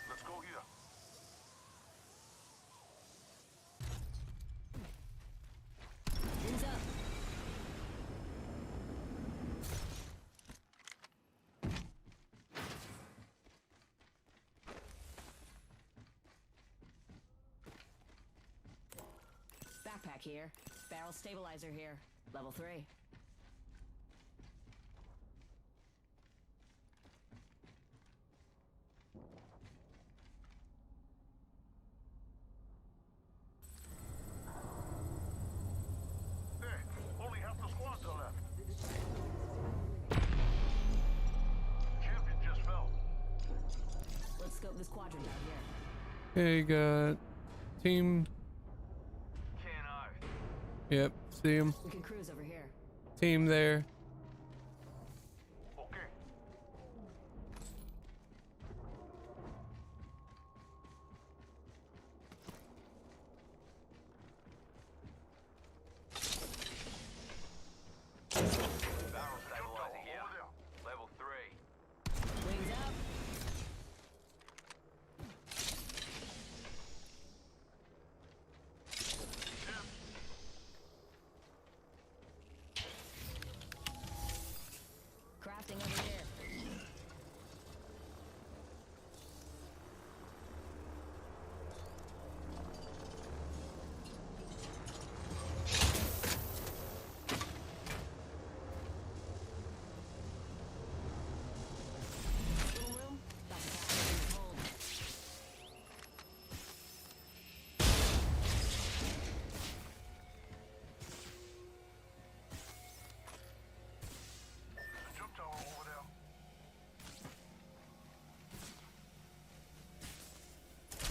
Let's go here. Backpack here. Barrel stabilizer here. Level 3. Hey, only half the squads are left. Champion just fell. Let's scope this quadrant out here. Okay, got team. Yep, see him. We can cruise over here. Team there. Okay. Barrel stabilizer here. Level 3. Wings up. Crafting over here. Little room. About to pass in the hold. Jump tower over there.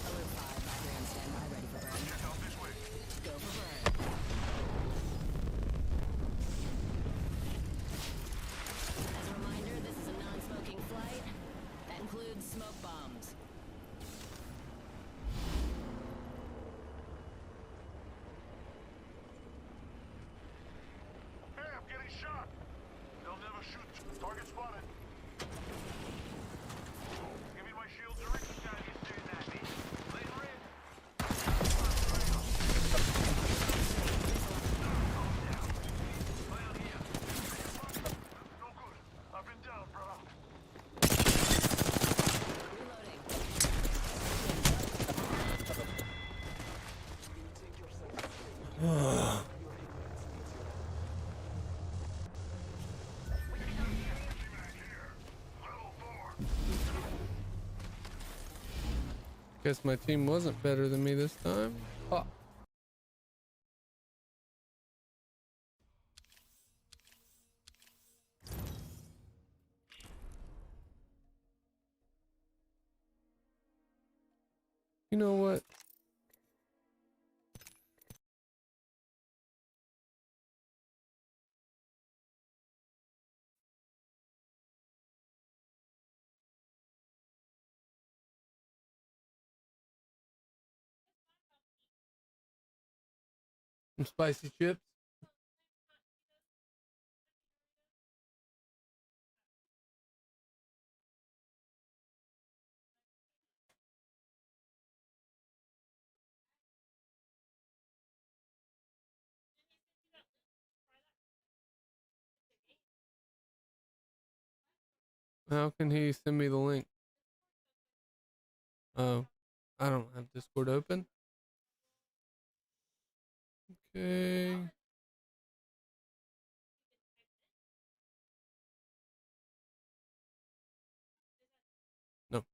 Alert 5, battery on standby, ready for burn. Check out this way. Go for burn. As a reminder, this is a non-smoking flight. That includes smoke bombs. Hey, I'm getting shot. They'll never shoot. Target spotted. Give me my shield to reach. Guy is staring at me. Later in. No good. I've been down, brother. Reloading. Level 4. Guess my team wasn't better than me this time. Oh. You know what? Some spicy chips. How can he send me the link? Oh, I don't have Discord open. Okay. No.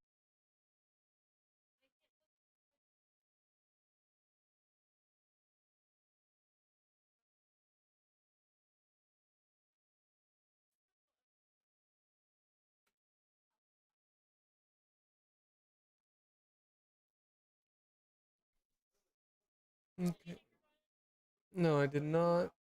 Okay. No, I did not.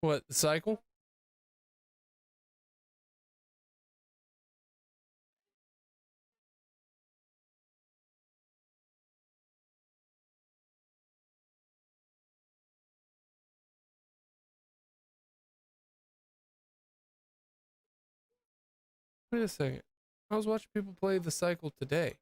What, the cycle? Wait a second. I was watching people play the cycle today.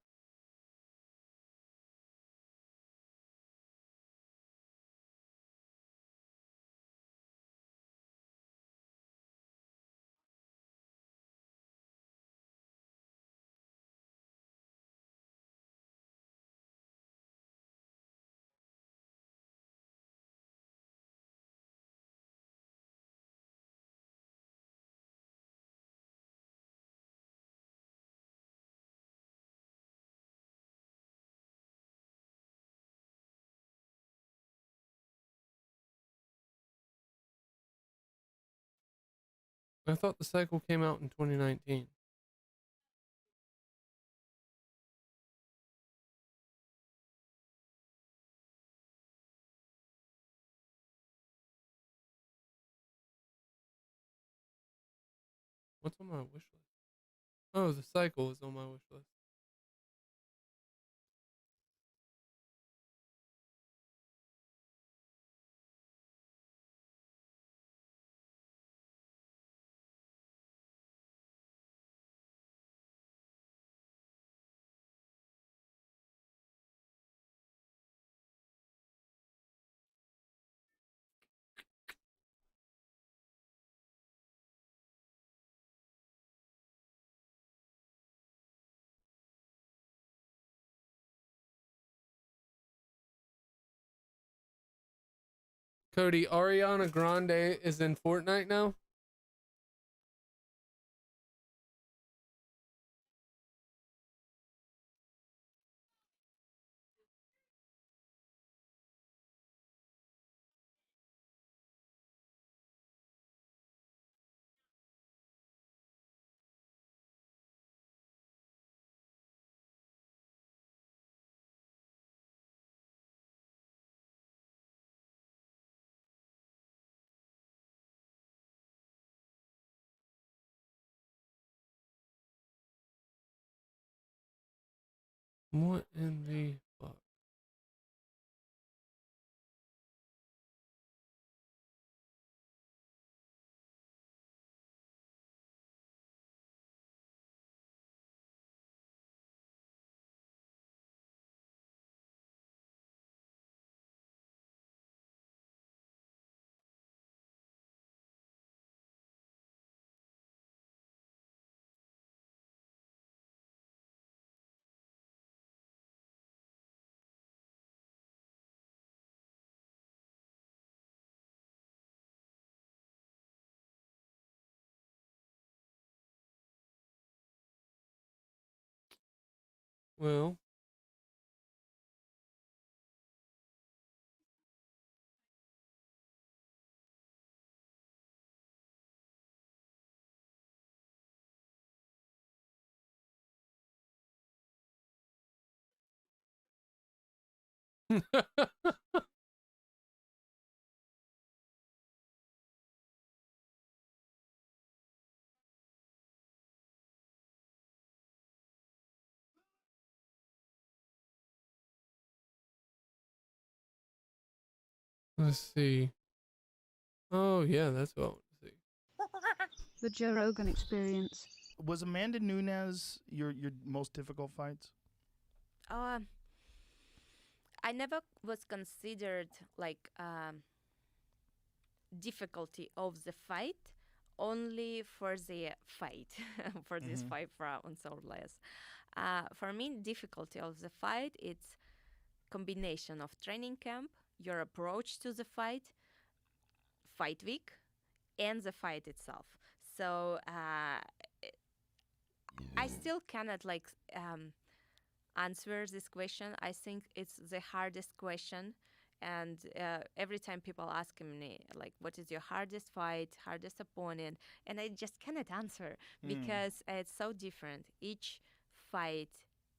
I thought the cycle came out in 2019. What's on my wish list? Oh, the cycle is on my wish list. Cody, Ariana Grande is in Fortnite now? What in the fuck? Well, let's see. Oh, yeah, that's what I want to see. The Joe Rogan Experience. Was Amanda Nunes your most difficult fights? I never was considered like difficulty of the fight, only for the fight, for these 5 rounds or less. For me, difficulty of the fight, it's combination of training camp, your approach to the fight week, and the fight itself. So I still cannot like answer this question. I think it's the hardest question, and every time people ask me like, what is your hardest fight, hardest opponent, and I just cannot answer because it's so different. Each fight,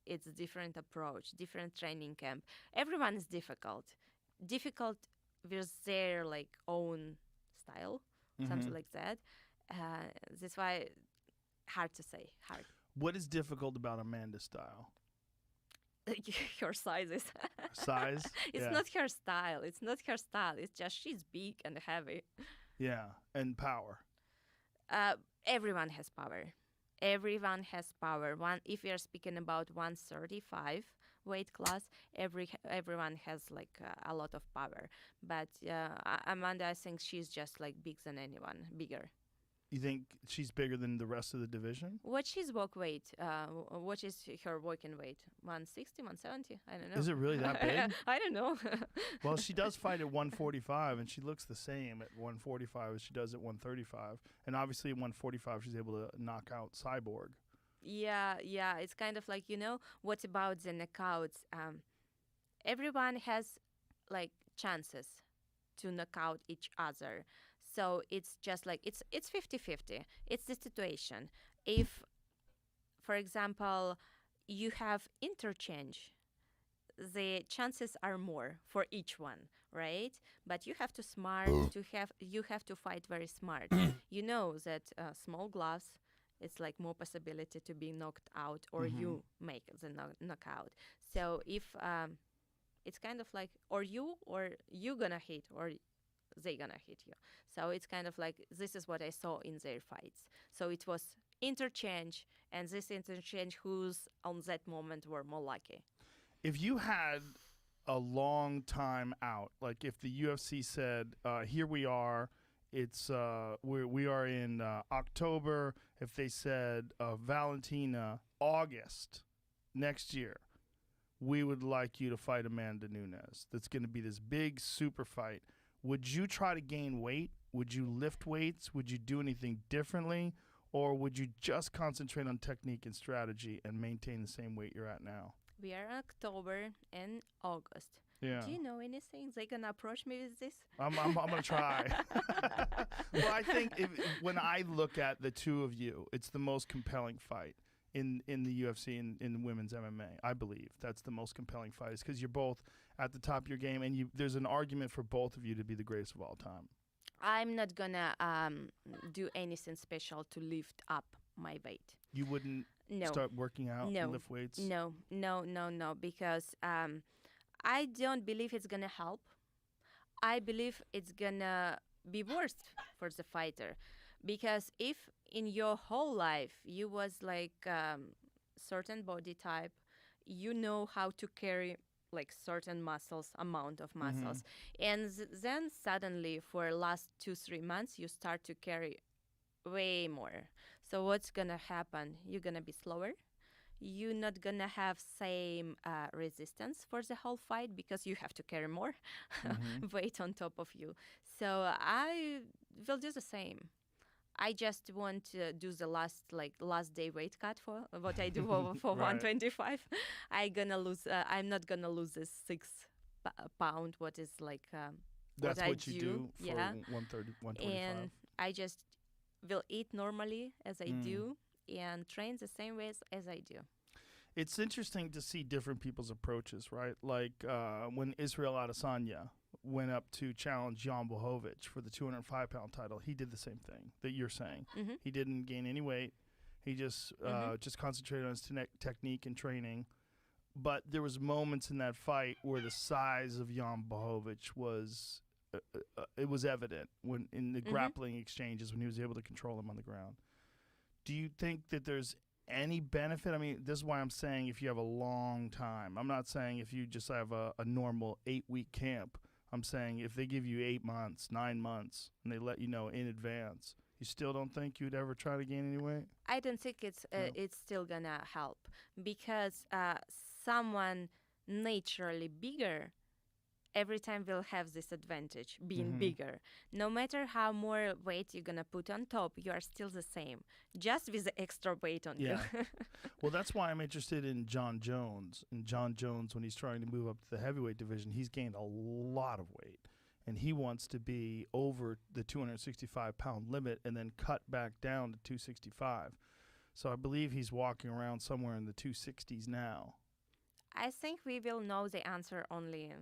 it's a different approach, different training camp. Everyone is difficult with their like own style, something like that. That's why hard to say. Hard. What is difficult about Amanda's style? Her size is Size? It's not her style. It's not her style. It's just she's big and heavy. Yeah, and power. Everyone has power. Everyone has power. If we are speaking about 135 weight class, everyone has like a lot of power. But Amanda, I think she's just like bigger than anyone, bigger. You think she's bigger than the rest of the division? What is walk weight? What is her walking weight? 160, 170? I don't know. Is it really that big? I don't know. Well, she does fight at 145, and she looks the same at 145 as she does at 135. And obviously at 145, she's able to knock out Cyborg. Yeah. It's kind of like, what about the knockouts? Everyone has like chances to knock out each other. So it's just like it's 50-50. It's the situation. If, for example, you have interchange, the chances are more for each one, right? But you have to you have to fight very smart. You know that small gloves, it's like more possibility to be knocked out, or you make the knockout. So if it's kind of like or you gonna hit, or they gonna hit you. So it's kind of like, this is what I saw in their fights. So it was interchange, and this interchange who's on that moment were more lucky. If you had a long time out, like if the UFC said, here we are, it's we are in October. If they said Valentina, August next year, we would like you to fight Amanda Nunes. That's going to be this big super fight. Would you try to gain weight? Would you lift weights? Would you do anything differently? Or would you just concentrate on technique and strategy and maintain the same weight you're at now? We are in October and August. Yeah. Do you know anything? They gonna approach me with this? I'm gonna try. Well, I think when I look at the two of you, it's the most compelling fight in the UFC and in women's MMA. I believe that's the most compelling fight, is because you're both at the top of your game, and there's an argument for both of you to be the greatest of all time. I'm not gonna do anything special to lift up my weight. You wouldn't No. start working out and lift weights? No, because I don't believe it's gonna help. I believe it's gonna be worse for the fighter, because if in your whole life you was like certain body type, you know how to carry like certain amount of muscles, and then suddenly for last 2-3 months you start to carry way more. So what's gonna happen? You're gonna be slower. You're not gonna have same resistance for the whole fight, because you have to carry more weight on top of you. So I will do the same. I just want to do the last day weight cut for what I do for Right. 125. I'm not gonna lose this 6 pound. What is like That's what I what you do for yeah. 130, 125. And I just will eat normally as I do, and train the same ways as I do. It's interesting to see different people's approaches, right? Like when Israel Adesanya went up to challenge Jan Blachowicz for the 205-pound title, he did the same thing that you're saying. He didn't gain any weight. He just concentrated on his technique and training. But there was moments in that fight where the size of Jan Blachowicz was it was evident when in the grappling exchanges, when he was able to control him on the ground. Do you think that there's any benefit? I mean, this is why I'm saying if you have a long time. I'm not saying if you just have a normal 8-week camp. I'm saying if they give you 8 months, 9 months, and they let you know in advance, you still don't think you'd ever try to gain any weight? I don't think it's still gonna help, because someone naturally bigger every time will have this advantage, being bigger. No matter how more weight you're gonna put on top, you are still the same, just with the extra weight on you. Well, that's why I'm interested in John Jones. And John Jones, when he's trying to move up to the heavyweight division, he's gained a lot of weight. And he wants to be over the 265-pound limit and then cut back down to 265. So I believe he's walking around somewhere in the 260s now. I think we will know the answer only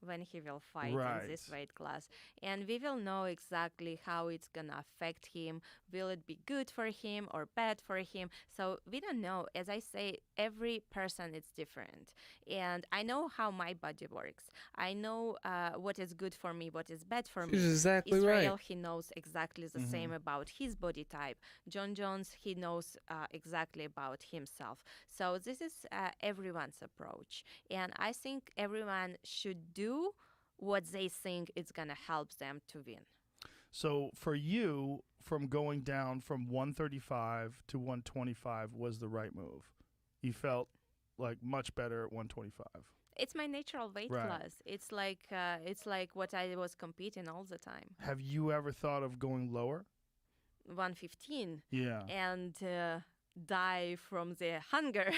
when he will fight Right. in this weight class. And we will know exactly how it's gonna affect him. Will it be good for him or bad for him? So we don't know. As I say, every person is different. And I know how my body works. I know what is good for me, what is bad for She's me. exactly Israel, right. he knows exactly the same about his body type. John Jones, he knows exactly about himself. So this is everyone's approach. And I think everyone should do what they think is going to help them to win. So for you, from going down from 135 to 125 was the right move. You felt like much better at 125. It's my natural weight Right. class. It's like what I was competing all the time. Have you ever thought of going lower? 115. Yeah. And die from the hunger.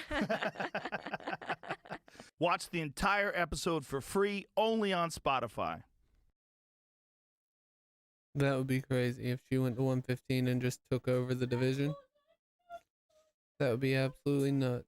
Watch the entire episode for free only on Spotify. That would be crazy if she went to 115 and just took over the division. That would be absolutely nuts.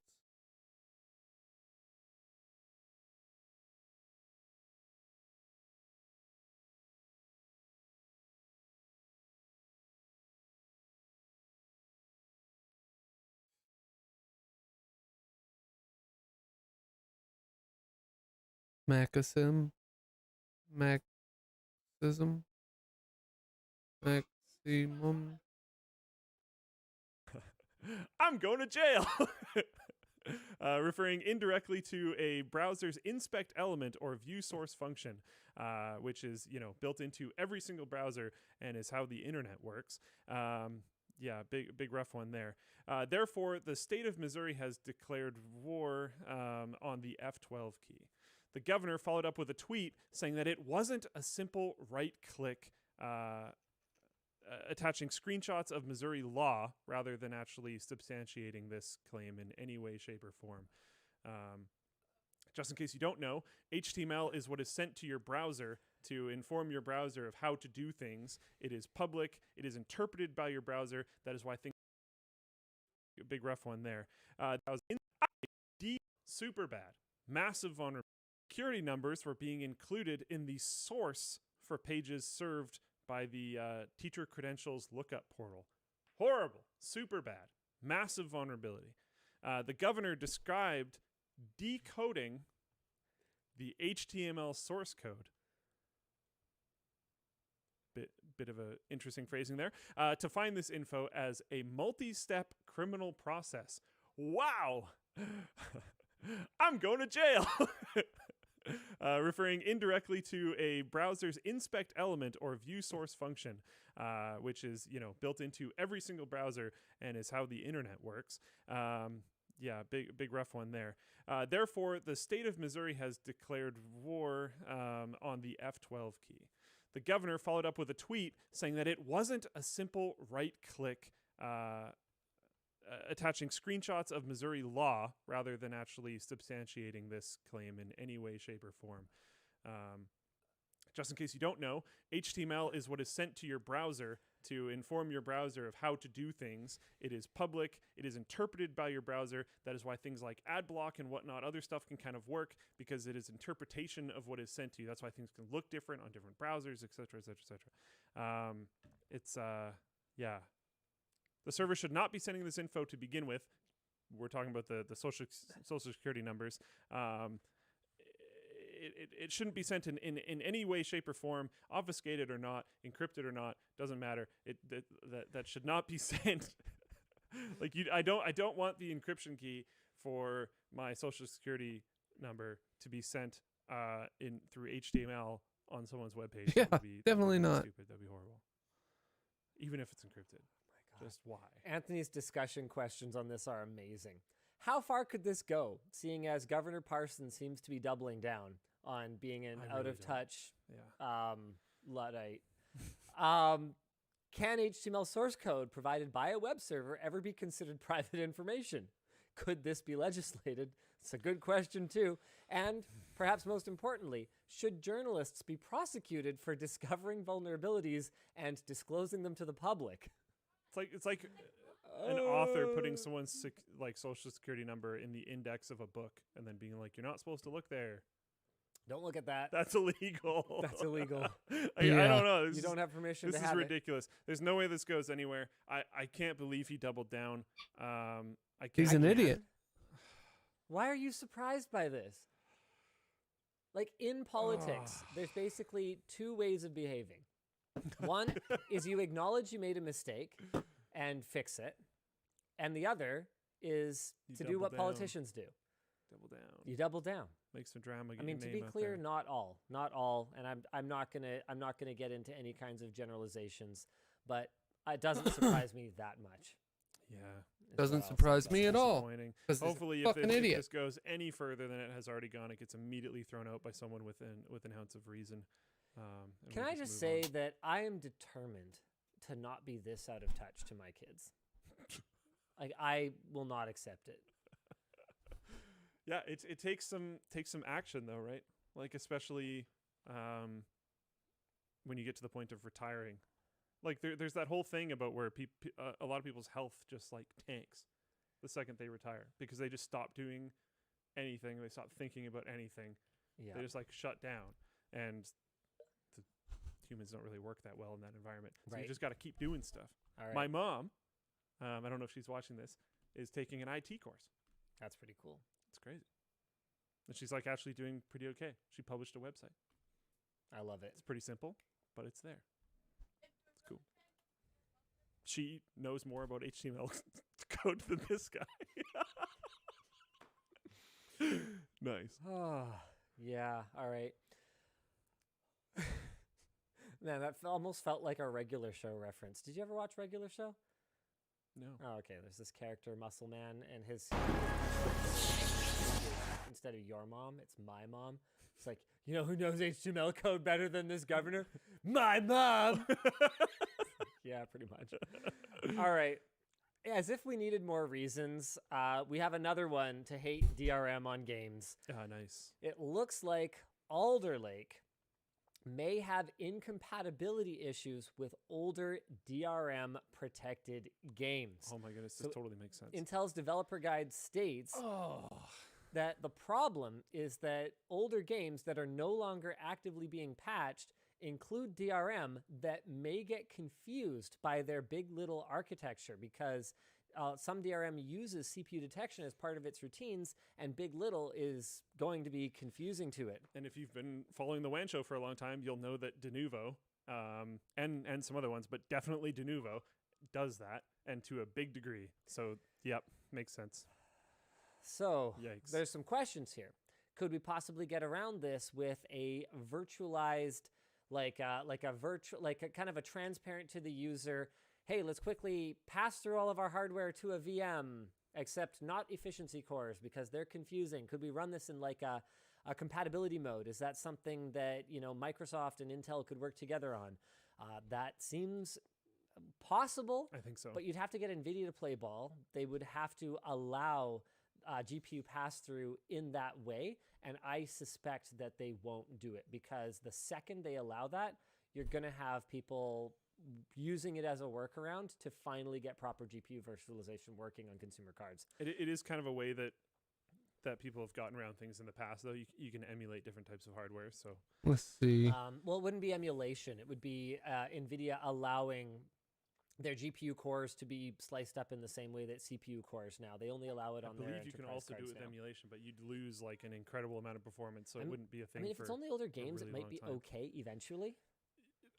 Maxism. Maximum. I'm going to jail. Referring indirectly to a browser's inspect element or view source function, which is, built into every single browser and is how the internet works. Yeah, big rough one there. Therefore, the state of Missouri has declared war on the F12 key. The governor followed up with a tweet saying that it wasn't a simple right-click attaching screenshots of Missouri law rather than actually substantiating this claim in any way, shape, or form. Just in case you don't know, HTML is what is sent to your browser to inform your browser of how to do things. It is public. It is interpreted by your browser. That is why things... A big rough one there. That was super bad. Massive vulnerability. Security numbers were being included in the source for pages served by the teacher credentials lookup portal. Horrible. Super bad. Massive vulnerability. The governor described decoding the HTML source code. Bit of a interesting phrasing there. To find this info as a multi-step criminal process. Wow! I'm going to jail! Referring indirectly to a browser's inspect element or view source function, which is, built into every single browser and is how the internet works. Yeah, big rough one there. Therefore, the state of Missouri has declared war on the F12 key. The governor followed up with a tweet saying that it wasn't a simple right-click attaching screenshots of Missouri law rather than actually substantiating this claim in any way, shape, or form. Just in case you don't know, HTML is what is sent to your browser to inform your browser of how to do things. It is public. It is interpreted by your browser. That is why things like ad block and whatnot, other stuff can kind of work because it is interpretation of what is sent to you. That's why things can look different on different browsers, etc., etc., etc. Yeah. The server should not be sending this info to begin with. We're talking about the social security numbers. It shouldn't be sent in any way, shape, or form, obfuscated or not, encrypted or not, doesn't matter. That should not be sent. I don't want the encryption key for my social security number to be sent through HTML on someone's webpage. Yeah, definitely not. Stupid. That'd be horrible. Even if it's encrypted. Just why? Anthony's discussion questions on this are amazing. How far could this go, seeing as Governor Parsons seems to be doubling down on being an out-of-touch Luddite? Can HTML source code provided by a web server ever be considered private information? Could this be legislated? It's a good question, too. And perhaps most importantly, should journalists be prosecuted for discovering vulnerabilities and disclosing them to the public? It's like an author putting someone's social security number in the index of a book and then being like, you're not supposed to look there. Don't look at that. That's illegal. That's illegal. I Yeah. don't know. You don't have permission This to is have it. ridiculous. There's no way this goes anywhere. I can't believe he doubled down. I can't. He's an idiot. Why are you surprised by this? Like in politics, there's basically two ways of behaving. One is you acknowledge you made a mistake and fix it. And the other is You to do double what down. politicians do. Double down. You double down. Make some drama. I Get mean, your to be name out clear, there. not all, and I'm not gonna get into any kinds of generalizations, but it doesn't surprise me that much. Yeah. is Doesn't what I'll say surprise about me it. at all. Disappointing. 'Cause he's a Hopefully, fucking if idiot. this goes any further than it has already gone, it gets immediately thrown out by someone with an ounce of reason. And Can we I just move say on. that I am determined to not be this out of touch to my kids. Like I will not accept it. Yeah, it takes some action though, right? Like especially when you get to the point of retiring. Like there's that whole thing about where a lot of people's health just like tanks the second they retire because they just stop doing anything. They stop thinking about anything. Yeah. They just like shut down, and the humans don't really work that well in that environment. So Right. you just got to keep doing stuff. All right. My mom, I don't know if she's watching this, is taking an IT course. That's pretty cool. It's crazy. And she's like actually doing pretty okay. She published a website. I love it. It's pretty simple, but it's there. It's cool. She knows more about HTML code than this guy. Nice. Oh, yeah. All right. Man, that almost felt like a regular show reference. Did you ever watch Regular Show? No. Oh, okay. There's this character, Muscle Man, and his instead of your mom, it's my mom. It's like, you know who knows HTML code better than this governor? My mom. Yeah, pretty much. All right. As if we needed more reasons, we have another one to hate DRM on games. Ah, nice. It looks like Alder Lake may have incompatibility issues with older DRM protected games. Oh my goodness, So this totally makes sense. Intel's developer guide states that the problem is that older games that are no longer actively being patched include DRM that may get confused by their big little architecture because some DRM uses CPU detection as part of its routines, and big little is going to be confusing to it. And if you've been following the WAN show for a long time, you'll know that Denuvo, and some other ones, but definitely Denuvo, does that, and to a big degree. So, yep, makes sense. So, Yikes. there's some questions here. Could we possibly get around this with a virtualized, like a kind of a transparent to the user, hey, let's quickly pass through all of our hardware to a VM, except not efficiency cores because they're confusing. Could we run this in like a compatibility mode? Is that something that, you know, Microsoft and Intel could work together on? That seems possible. I think so. But you'd have to get NVIDIA to play ball. They would have to allow GPU pass-through in that way, and I suspect that they won't do it because the second they allow that, you're going to have people using it as a workaround to finally get proper GPU virtualization working on consumer cards. It is kind of a way that people have gotten around things in the past, though. You can emulate different types of hardware, so... Let's see. Well, it wouldn't be emulation. It would be NVIDIA allowing their GPU cores to be sliced up in the same way that CPU cores now. They only allow it on their I believe you can enterprise also do it cards with now. emulation, but you'd lose like an incredible amount of performance, so it wouldn't be a thing. I mean, if for it's only older a games, really it might long be time. okay eventually.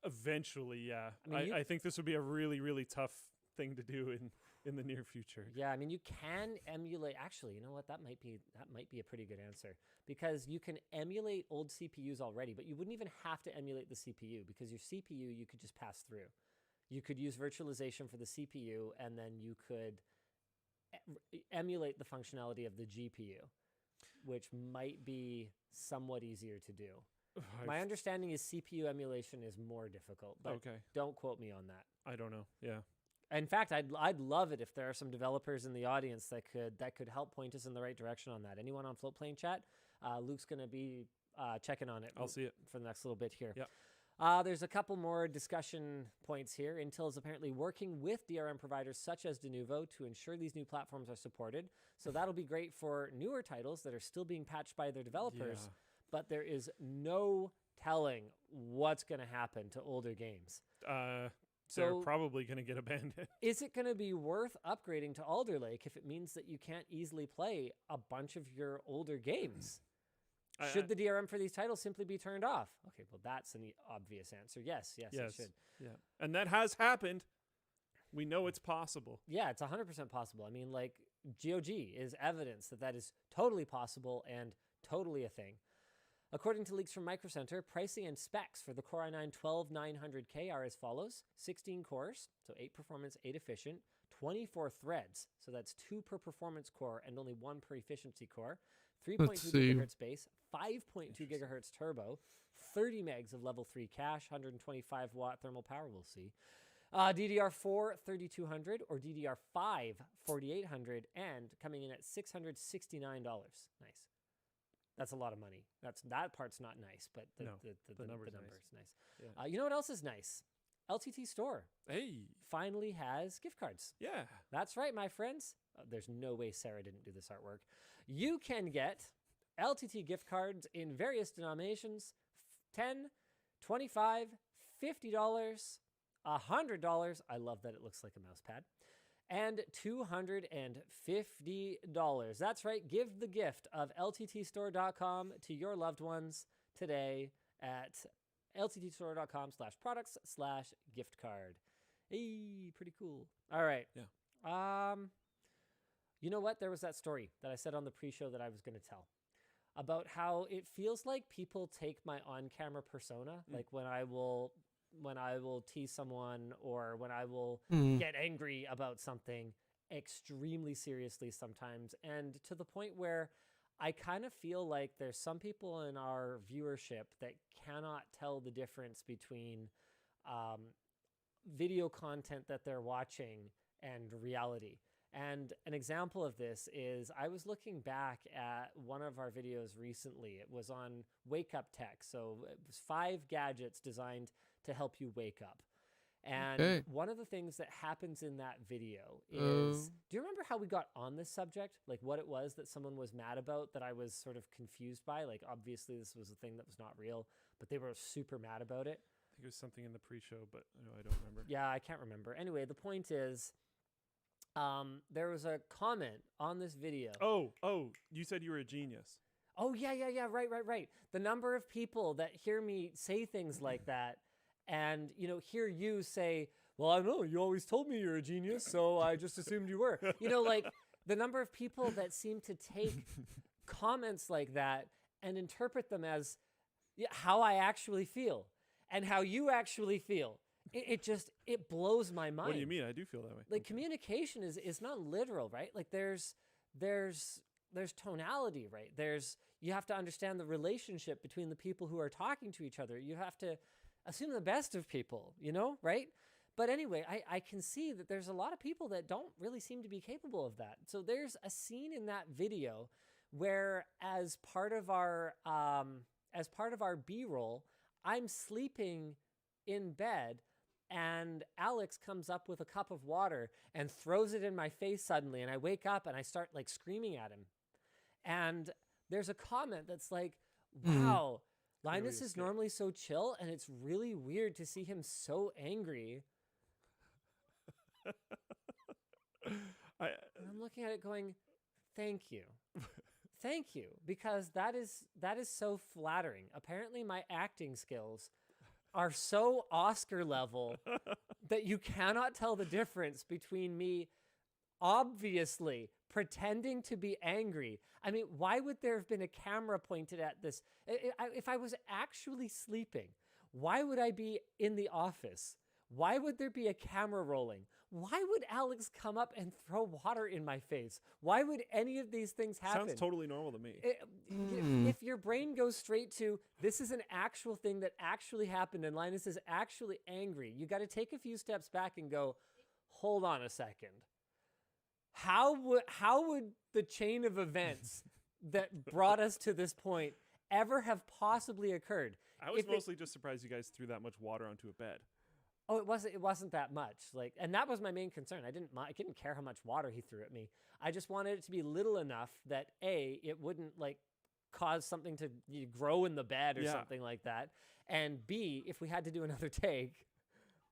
Eventually, yeah. I mean, I think this would be a really, really tough thing to do in the near future. Yeah, I mean, you can emulate. Actually, you know what? That might be a pretty good answer because you can emulate old CPUs already, but you wouldn't even have to emulate the CPU because your CPU you could just pass through. You could use virtualization for the CPU, and then you could emulate the functionality of the GPU, which might be somewhat easier to do. My understanding is CPU emulation is more difficult, but Okay. don't quote me on that. I don't know. Yeah. In fact, I'd love it if there are some developers in the audience that could help point us in the right direction on that. Anyone on Floatplane chat? Luke's going to be checking on it. I'll see it for the next little bit here. Yep. There's a couple more discussion points here. Intel is apparently working with DRM providers such as Denuvo to ensure these new platforms are supported. So that'll be great for newer titles that are still being patched by their developers. Yeah. but there is no telling what's going to happen to older games. They're So- probably going to get abandoned. Is it going to be worth upgrading to Alder Lake if it means that you can't easily play a bunch of your older games? Should the DRM for these titles simply be turned off? Okay, well, that's an obvious answer. Yes, it should. Yeah. And that has happened. We know it's possible. Yeah, it's 100% possible. I mean, like, GOG is evidence that that is totally possible and totally a thing. According to leaks from Micro Center, pricing and specs for the Core i9 12900K are as follows. 16 cores, so 8 performance, 8 efficient, 24 threads, so that's 2 per performance core and only 1 per efficiency core, 3.2 gigahertz base, 5.2 gigahertz turbo, 30 megs of level 3 cache, 125 watt thermal power, we'll see. DDR4 3200 or DDR5 4800 and coming in at $669. Nice. That's a lot of money. That part's not nice, but the number's nice. Yeah. You know what else is nice? LTT Store. Hey. Finally has gift cards. Yeah. That's right, my friends. There's no way Sarah didn't do this artwork. You can get LTT gift cards in various denominations, $10, $25, $50, $100. I love that it looks like a mouse pad. And $250. That's right. Give the gift of lttstore.com to your loved ones today at lttstore.com/products/gift card. Hey, pretty cool. All right. Yeah. You know what? There was that story that I said on the pre-show that I was going to tell about how it feels like people take my on-camera persona, like when I will tease someone or when I will get angry about something extremely seriously sometimes, and to the point where I kind of feel like there's some people in our viewership that cannot tell the difference between video content that they're watching and reality. And an example of this is I was looking back at one of our videos recently. It was on Wake Up Tech. So it was 5 gadgets designed to help you wake up. And one of the things that happens in that video is, do you remember how we got on this subject? Like what it was that someone was mad about that I was sort of confused by? Like obviously this was a thing that was not real, but they were super mad about it. I think it was something in the pre-show, but no, I don't remember. Yeah, I can't remember. Anyway, the point is, there was a comment on this video. Oh, you said you were a genius. Oh, yeah, right. The number of people that hear me say things like that and, hear you say, well, I don't know, you always told me you're a genius, so I just assumed you were. Like the number of people that seem to take comments like that and interpret them as how I actually feel and how you actually feel. It blows my mind. What do you mean? I do feel that way. Like communication is not literal, right? Like there's tonality, right? You have to understand the relationship between the people who are talking to each other. You have to assume the best of people, right? But anyway, I can see that there's a lot of people that don't really seem to be capable of that. So there's a scene in that video where as part of our B-roll, I'm sleeping in bed and Alex comes up with a cup of water and throws it in my face suddenly, and I wake up and I start like screaming at him. And there's a comment that's like, wow, Linus is normally so chill and it's really weird to see him so angry. I'm looking at it going, thank you. Thank you, because that is so flattering. Apparently my acting skills are so Oscar level that you cannot tell the difference between me obviously pretending to be angry. I mean, why would there have been a camera pointed at this? If I was actually sleeping, why would I be in the office? Why would there be a camera rolling? Why would Alex come up and throw water in my face? Why would any of these things happen? Sounds totally normal to me. If your brain goes straight to, this is an actual thing that actually happened and Linus is actually angry, you got to take a few steps back and go, hold on a second. How would the chain of events that brought us to this point ever have possibly occurred? I was mostly just surprised you guys threw that much water onto a bed. Oh, it wasn't that much. And that was my main concern. I didn't care how much water he threw at me. I just wanted it to be little enough that A, it wouldn't cause something to grow in the bed or Yeah. something like that. And B, if we had to do another take,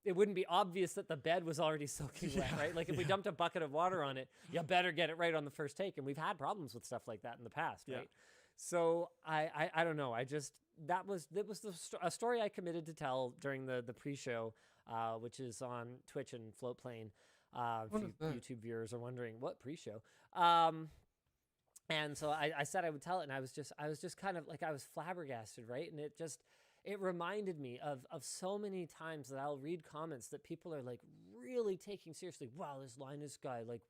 it wouldn't be obvious that the bed was already soaking wet, Yeah, right? Like if we dumped a bucket of water on it, you better get it right on the first take. And we've had problems with stuff like that in the past, Yeah. right? So I don't know. That was a story I committed to tell during the pre-show, which is on Twitch and Floatplane. If What is that? YouTube viewers are wondering what pre-show. And so I said I would tell it, and I was just kind of like, I was flabbergasted, right? And it reminded me of so many times that I'll read comments that people are like really taking seriously. Wow, this Linus guy, like,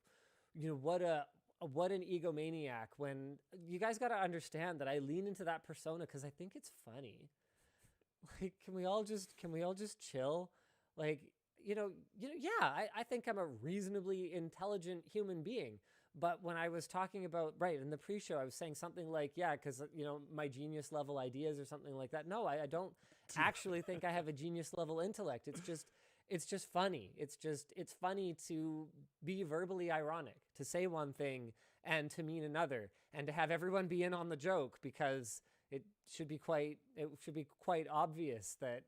what an egomaniac. When you guys got to understand that I lean into that persona because I think it's funny. Like, can we all just chill? Like, yeah, I think I'm a reasonably intelligent human being. But when I was talking about, right, in the pre-show, I was saying something like, yeah, because, my genius level ideas or something like that. No, I don't actually think I have a genius level intellect. It's just funny. It's funny to be verbally ironic, to say one thing and to mean another, and to have everyone be in on the joke, because it should be quite obvious that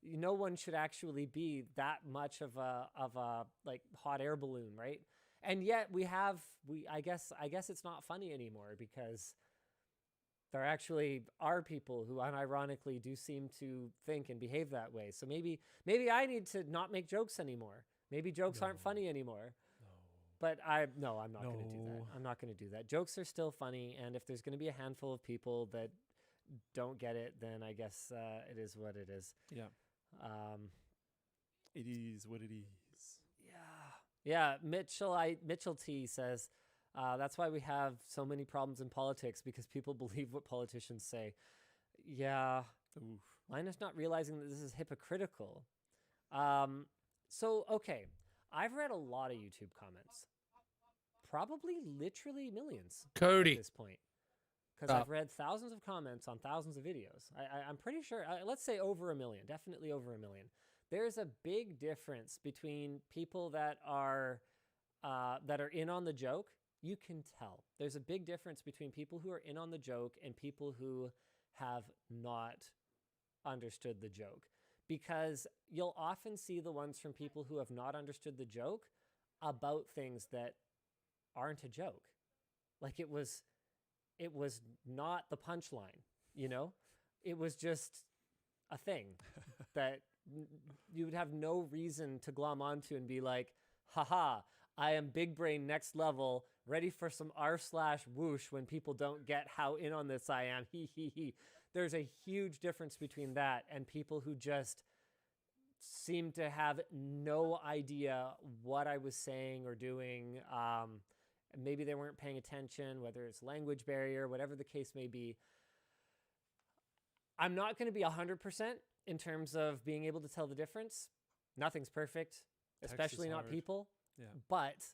no one should actually be that much of a like hot air balloon, right? And yet I guess it's not funny anymore, because there actually are people who unironically do seem to think and behave that way. So maybe I need to not make jokes anymore. Maybe jokes aren't funny anymore. But I'm not going to do that. I'm not going to do that. Jokes are still funny, and if there's going to be a handful of people that don't get it, then I guess it is what it is. Yeah. It is what it is. Yeah, Mitchell T says, that's why we have so many problems in politics, because people believe what politicians say. Yeah. Oof. Linus not realizing that this is hypocritical. So, okay, I've read a lot of YouTube comments. Probably literally millions Cody. at this point. Because I've read thousands of comments on thousands of videos. I'm pretty sure, let's say over 1 million, definitely over 1 million. There's a big difference between people that are in on the joke. You can tell. There's a big difference between people who are in on the joke and people who have not understood the joke. Because you'll often see the ones from people who have not understood the joke about things that aren't a joke. Like it was not the punchline, It was just a thing that you would have no reason to glom onto and be like, haha, I am big brain next level, ready for some r/whoosh when people don't get how in on this I am. He. There's a huge difference between that and people who just seem to have no idea what I was saying or doing. Maybe they weren't paying attention, whether it's language barrier, whatever the case may be. I'm not going to be 100% in terms of being able to tell the difference. Nothing's perfect, especially not people. Yeah. But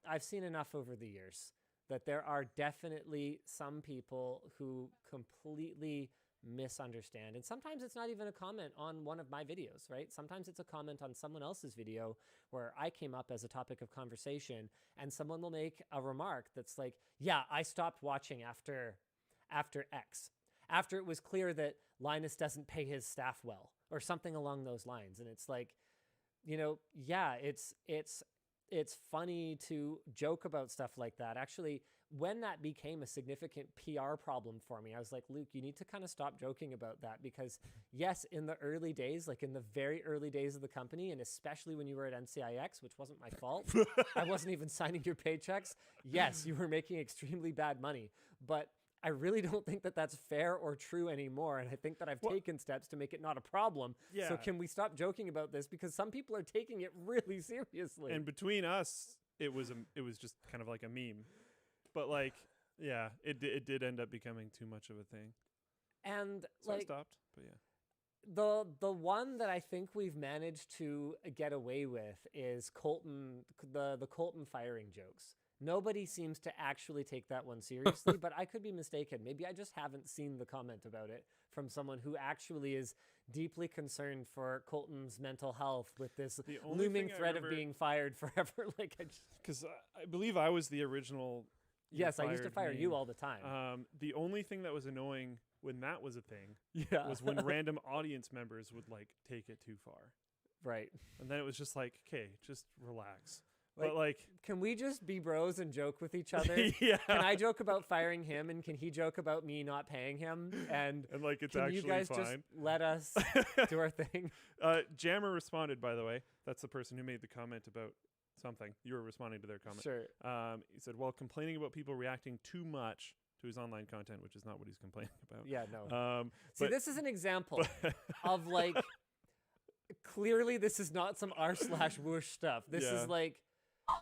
I've seen enough over the years that there are definitely some people who completely misunderstand. And sometimes it's not even a comment on one of my videos, right? Sometimes it's a comment on someone else's video where I came up as a topic of conversation, and someone will make a remark that's like, yeah, I stopped watching after X. After it was clear that Linus doesn't pay his staff well, or something along those lines. And it's like, yeah, it's funny to joke about stuff like that. Actually, when that became a significant PR problem for me, I was like, Luke, you need to kind of stop joking about that, because yes, in the early days, like in the very early days of the company, and especially when you were at NCIX, which wasn't my fault, I wasn't even signing your paychecks. Yes, you were making extremely bad money, but I really don't think that that's fair or true anymore. And I think that I've taken steps to make it not a problem. Yeah. So can we stop joking about this? Because some people are taking it really seriously. And between us, it was just kind of like a meme. But like, yeah, it did end up becoming too much of a thing. And so like, I stopped, but yeah. The one that I think we've managed to get away with is Colton, the Colton firing jokes. Nobody seems to actually take that one seriously, but I could be mistaken. Maybe I just haven't seen the comment about it from someone who actually is deeply concerned for Colton's mental health with this looming threat of being fired forever. Like, because I believe I was the original Yes, I used to fire fired you me. all the time. The only thing that was annoying when that was a thing Yeah. was when random audience members would like take it too far. Right. And then it was just like, okay, just relax. But like, can we just be bros and joke with each other? Yeah. Can I joke about firing him, and can he joke about me not paying him? And like, it's can actually you guys fine. just let us do our thing? Jammer responded, by the way. That's the person who made the comment about something. You were responding to their comment. Sure. He said, while complaining about people reacting too much to his online content, which is not what he's complaining about. Yeah, no. See, but this is an example of like, clearly this is not some r/whoosh stuff. This is like,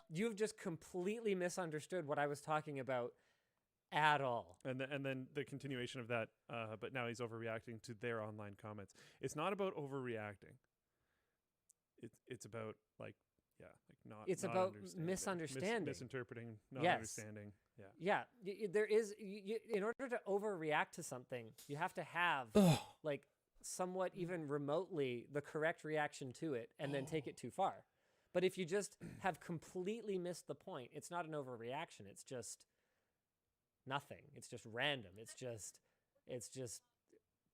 you've just completely misunderstood what I was talking about at all. And then the continuation of that, but now he's overreacting to their online comments. It's not about overreacting. It's about like, not. It's not about understanding. misunderstanding, misinterpreting, not Yes. understanding. Yeah. Yeah, there is. In order to overreact to something, you have to have like somewhat even remotely the correct reaction to it, and then take it too far. But if you just have completely missed the point, it's not an overreaction. It's just nothing. It's just random. It's just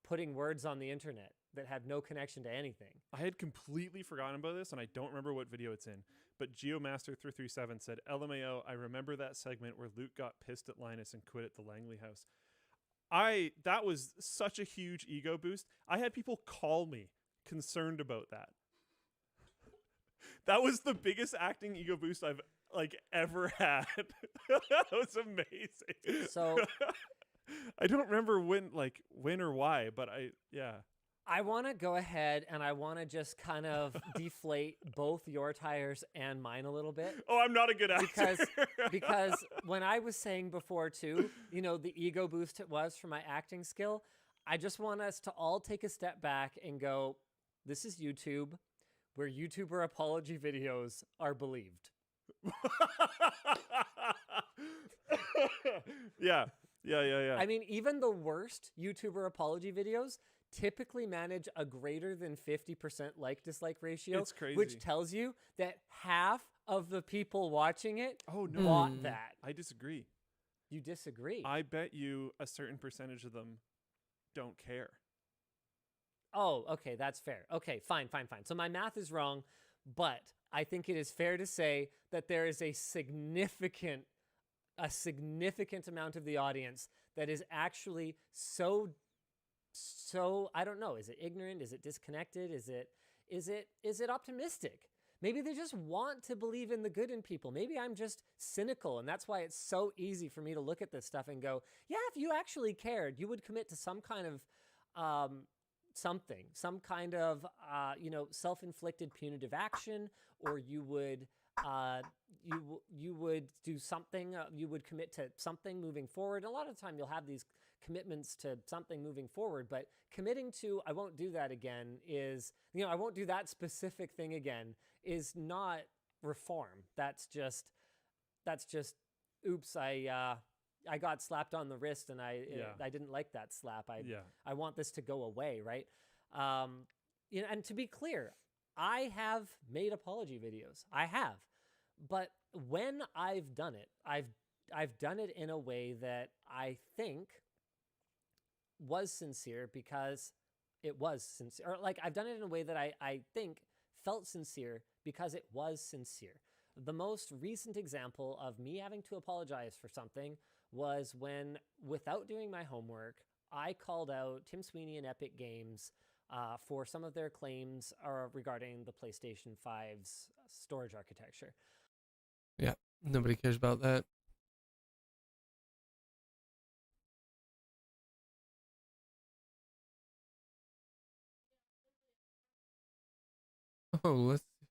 putting words on the internet that had no connection to anything. I had completely forgotten about this, and I don't remember what video it's in. But GeoMaster337 said, "LMAO, I remember that segment where Luke got pissed at Linus and quit at the Langley house." That was such a huge ego boost. I had people call me concerned about that. That was the biggest acting ego boost I've like ever had. That was amazing. So I don't remember when or why, but I want to go ahead and I want to just kind of deflate both your tires and mine a little bit. Oh, I'm not a good actor. Because when I was saying before too, the ego boost it was for my acting skill, I just want us to all take a step back and go, this is YouTube, where YouTuber apology videos are believed. Yeah. I mean, even the worst YouTuber apology videos typically manage a greater than 50% like-dislike ratio. It's crazy. Which tells you that half of the people watching it bought that. I disagree. You disagree? I bet you a certain percentage of them don't care. Oh, okay, that's fair. Okay, fine. So my math is wrong, but I think it is fair to say that there is a significant amount of the audience that is actually so I don't know, is it ignorant? Is it disconnected? Is it optimistic? Maybe they just want to believe in the good in people. Maybe I'm just cynical, and that's why it's so easy for me to look at this stuff and go, yeah, if you actually cared, you would commit to some kind of some kind of self-inflicted punitive action, or you would you would do something, you would commit to something moving forward. A lot of the time you'll have these commitments to something moving forward, but committing to I won't do that again is, I won't do that specific thing again is not reform. That's just oops, I got slapped on the wrist and I didn't like that slap. I want this to go away, right? And to be clear, I have made apology videos. I have. But when I've done it, I've done it in a way that I think was sincere because it was sincere. Or like I've done it in a way that I think felt sincere because it was sincere. The most recent example of me having to apologize for something was when, without doing my homework, I called out Tim Sweeney and Epic Games for some of their claims regarding the PlayStation 5's storage architecture. Yeah, nobody cares about that. Oh, let's see.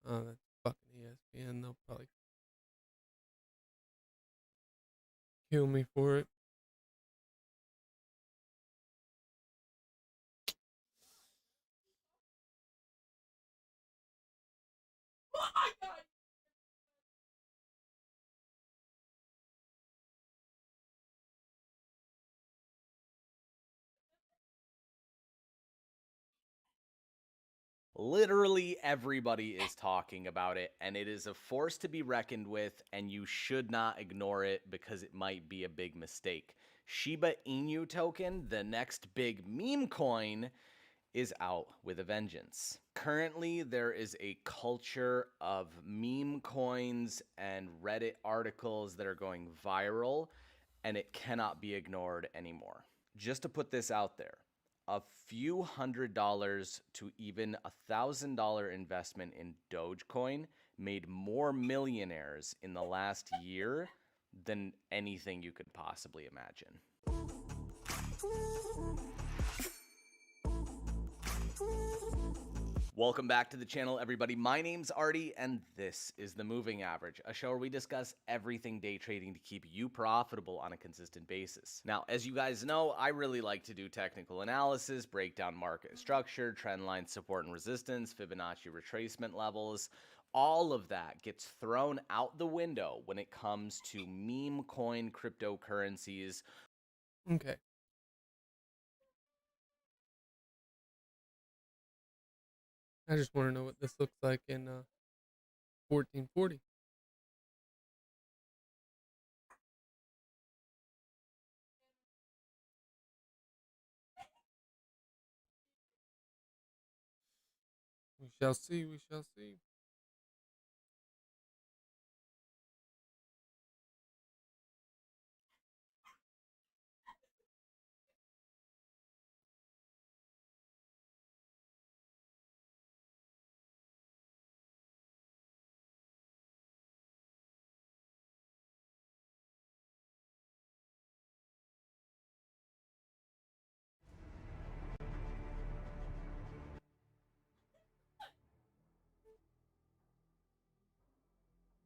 Oh, that's fucking ESPN. They'll probably kill me for it. Oh my God! Literally everybody is talking about it, and it is a force to be reckoned with, and you should not ignore it because it might be a big mistake. Shiba Inu token, the next big meme coin, is out with a vengeance. Currently, there is a culture of meme coins and Reddit articles that are going viral, and it cannot be ignored anymore. Just to put this out there, a few $100 to even $1,000 investment in Dogecoin made more millionaires in the last year than anything you could possibly imagine. Welcome back to the channel, everybody. My name's Artie, and this is The Moving Average, a show where we discuss everything day trading to keep you profitable on a consistent basis. Now, as you guys know, I really like to do technical analysis, break down market structure, trend line support and resistance, Fibonacci retracement levels. All of that gets thrown out the window when it comes to meme coin cryptocurrencies. Okay. I just want to know what this looks like in 1440. We shall see, we shall see.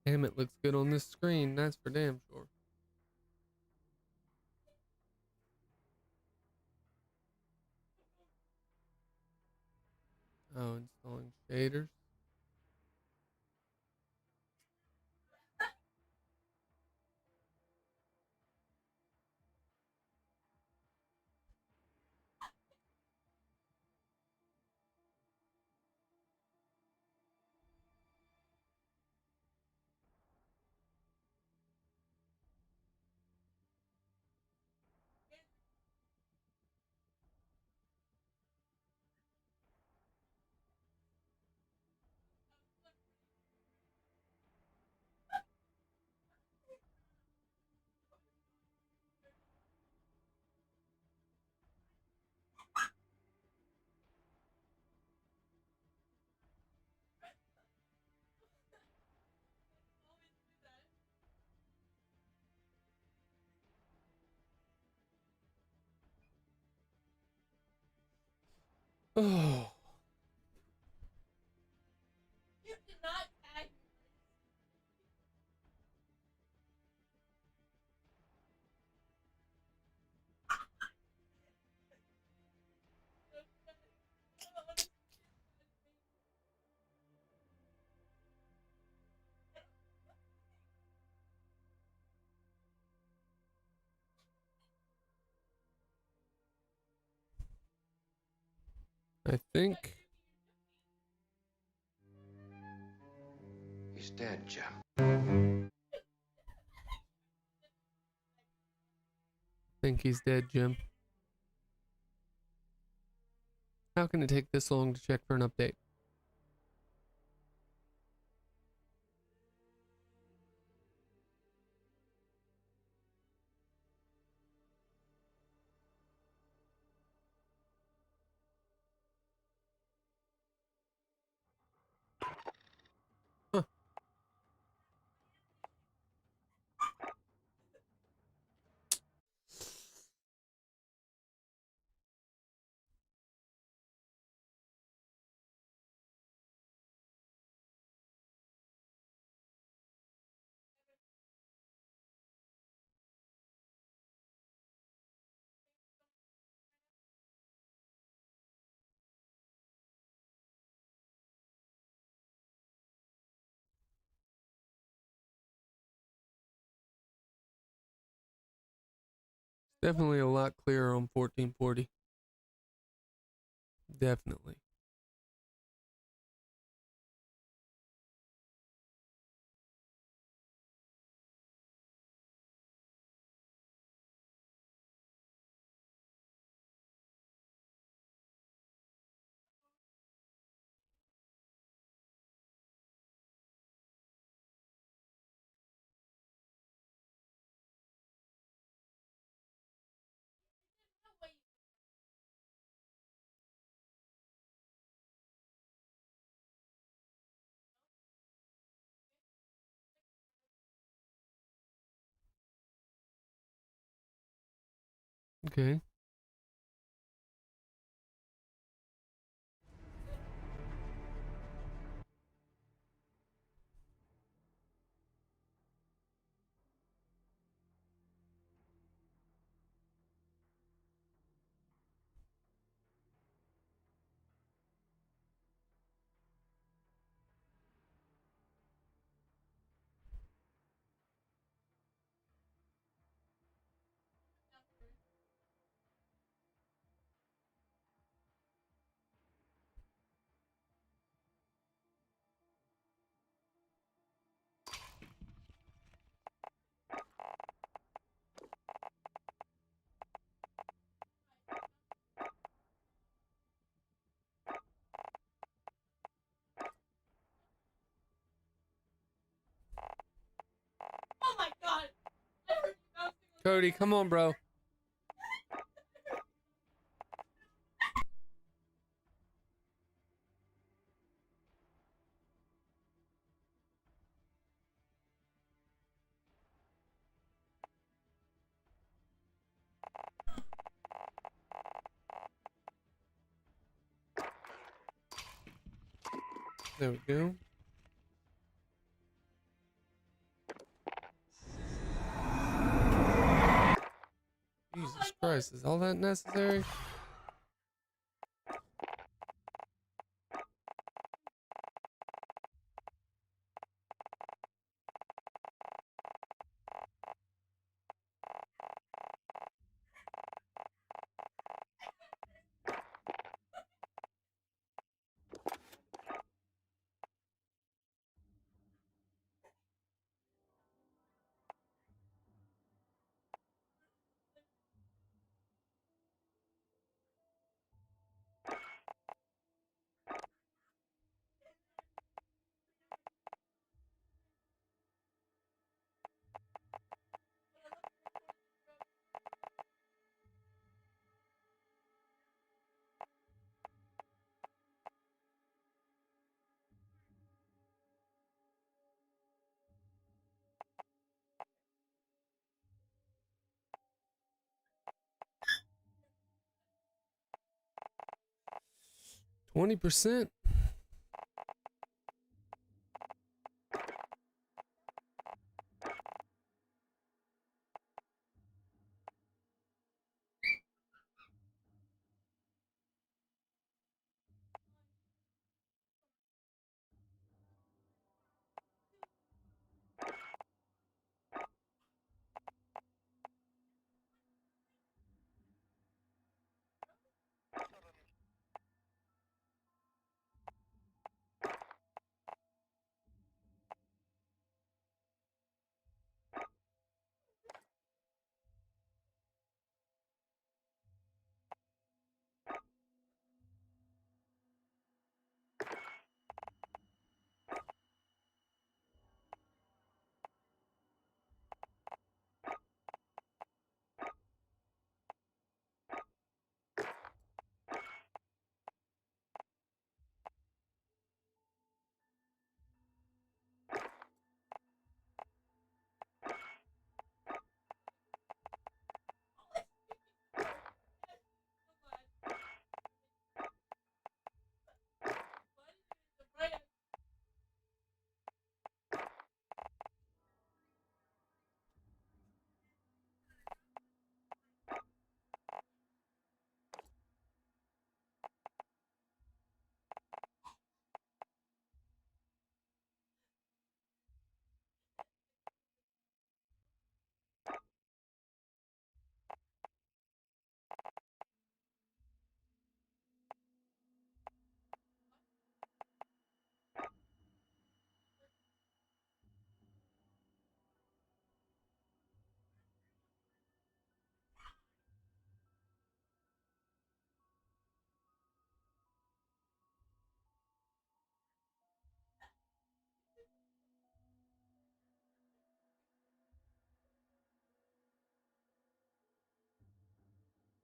Damn, it looks good on this screen, that's for damn sure. Oh, installing shaders. Oh. You did not tag me. I think He's dead, Jim. he's dead, Jim. How can it take this long to check for an update? Huh. Definitely a lot clearer on 1440. Definitely. Okay. Oh my god! I heard you bouncing. Cody, come on, bro. There we go. Jesus Christ, is all that necessary? %.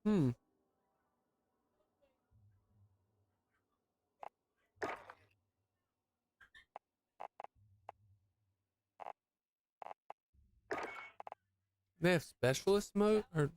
Hmm. They have specialist mode or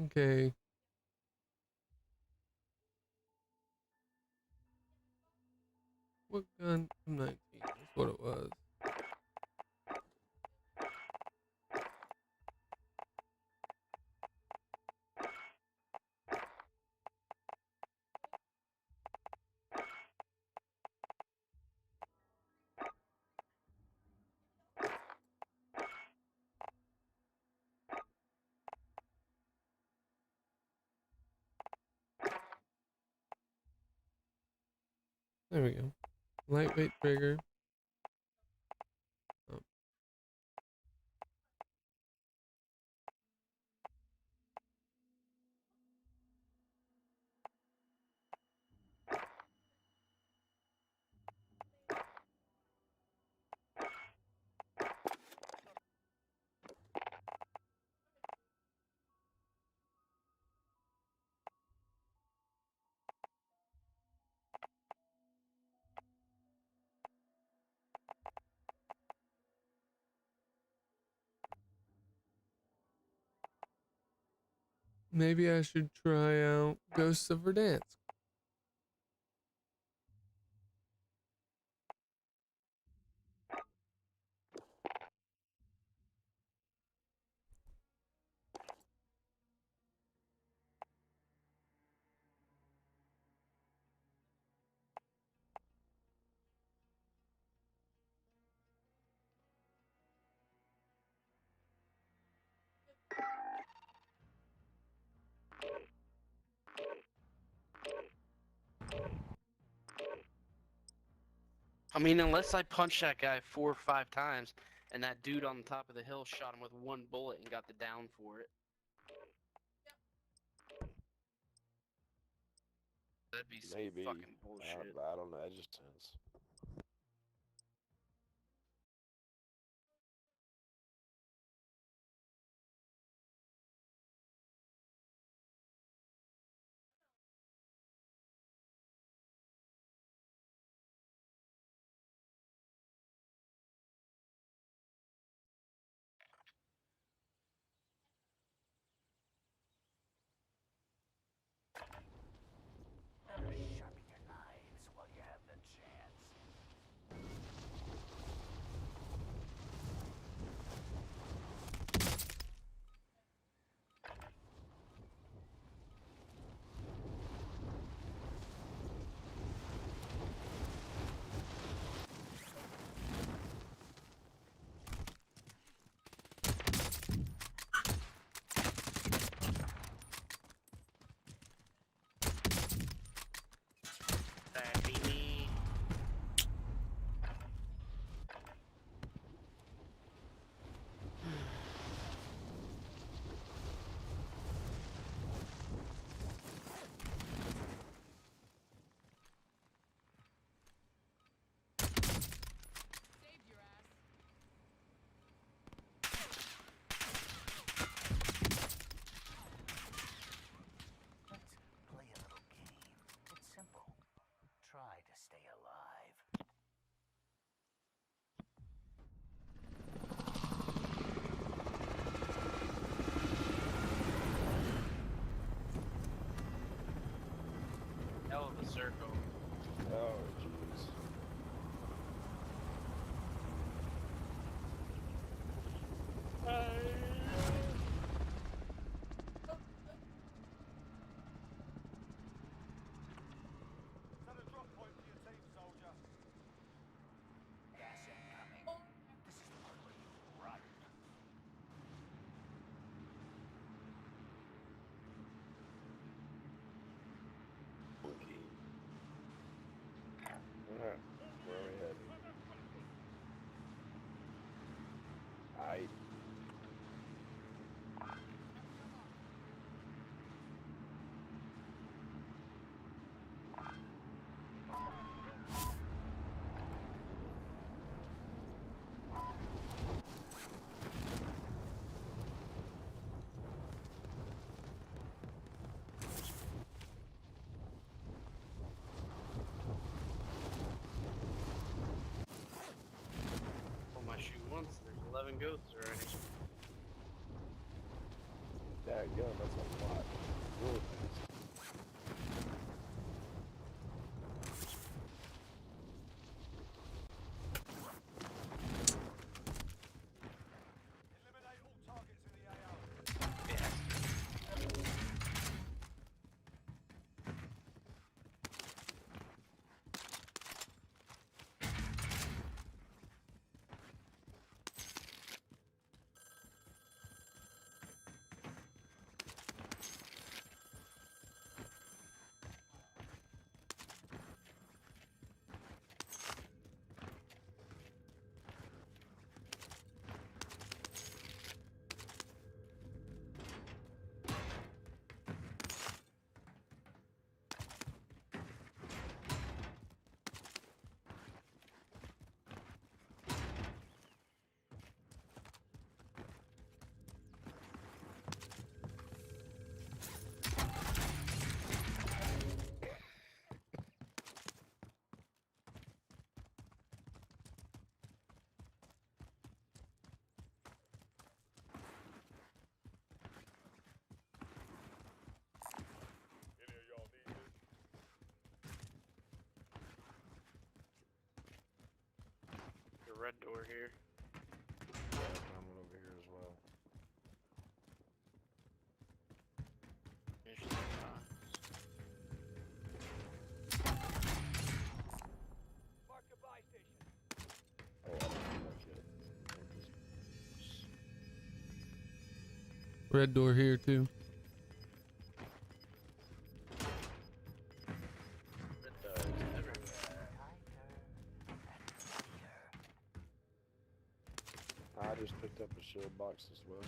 Okay. What gun? M19. That's what it was. There we go. Lightweight trigger. Oh. Maybe I should try out Ghosts of Verdansk. I mean, unless I punched that guy 4 or 5 times, and that dude on the top of the hill shot him with 1 bullet and got the down for it. That'd be some Maybe. fucking bullshit. I don't know. That just sounds. Sharpen your knives while you have the chance. That'd be me. Let's play a little game. It's simple. Try to stay alive. Hell of a circle. Oh, jeez. Set a drop point for your team, soldier. Gas incoming. This is the part where you run. Okay. Alright. Where are we heading? Aight. On my shoot once, there's 11 ghosts already. Damn. that gun, that's a lot. Really fast. The red door here. Yeah, I'm over here as well. Mark the buy station. Oh, I don't like it. Red door here too. I just picked up a shield box as well.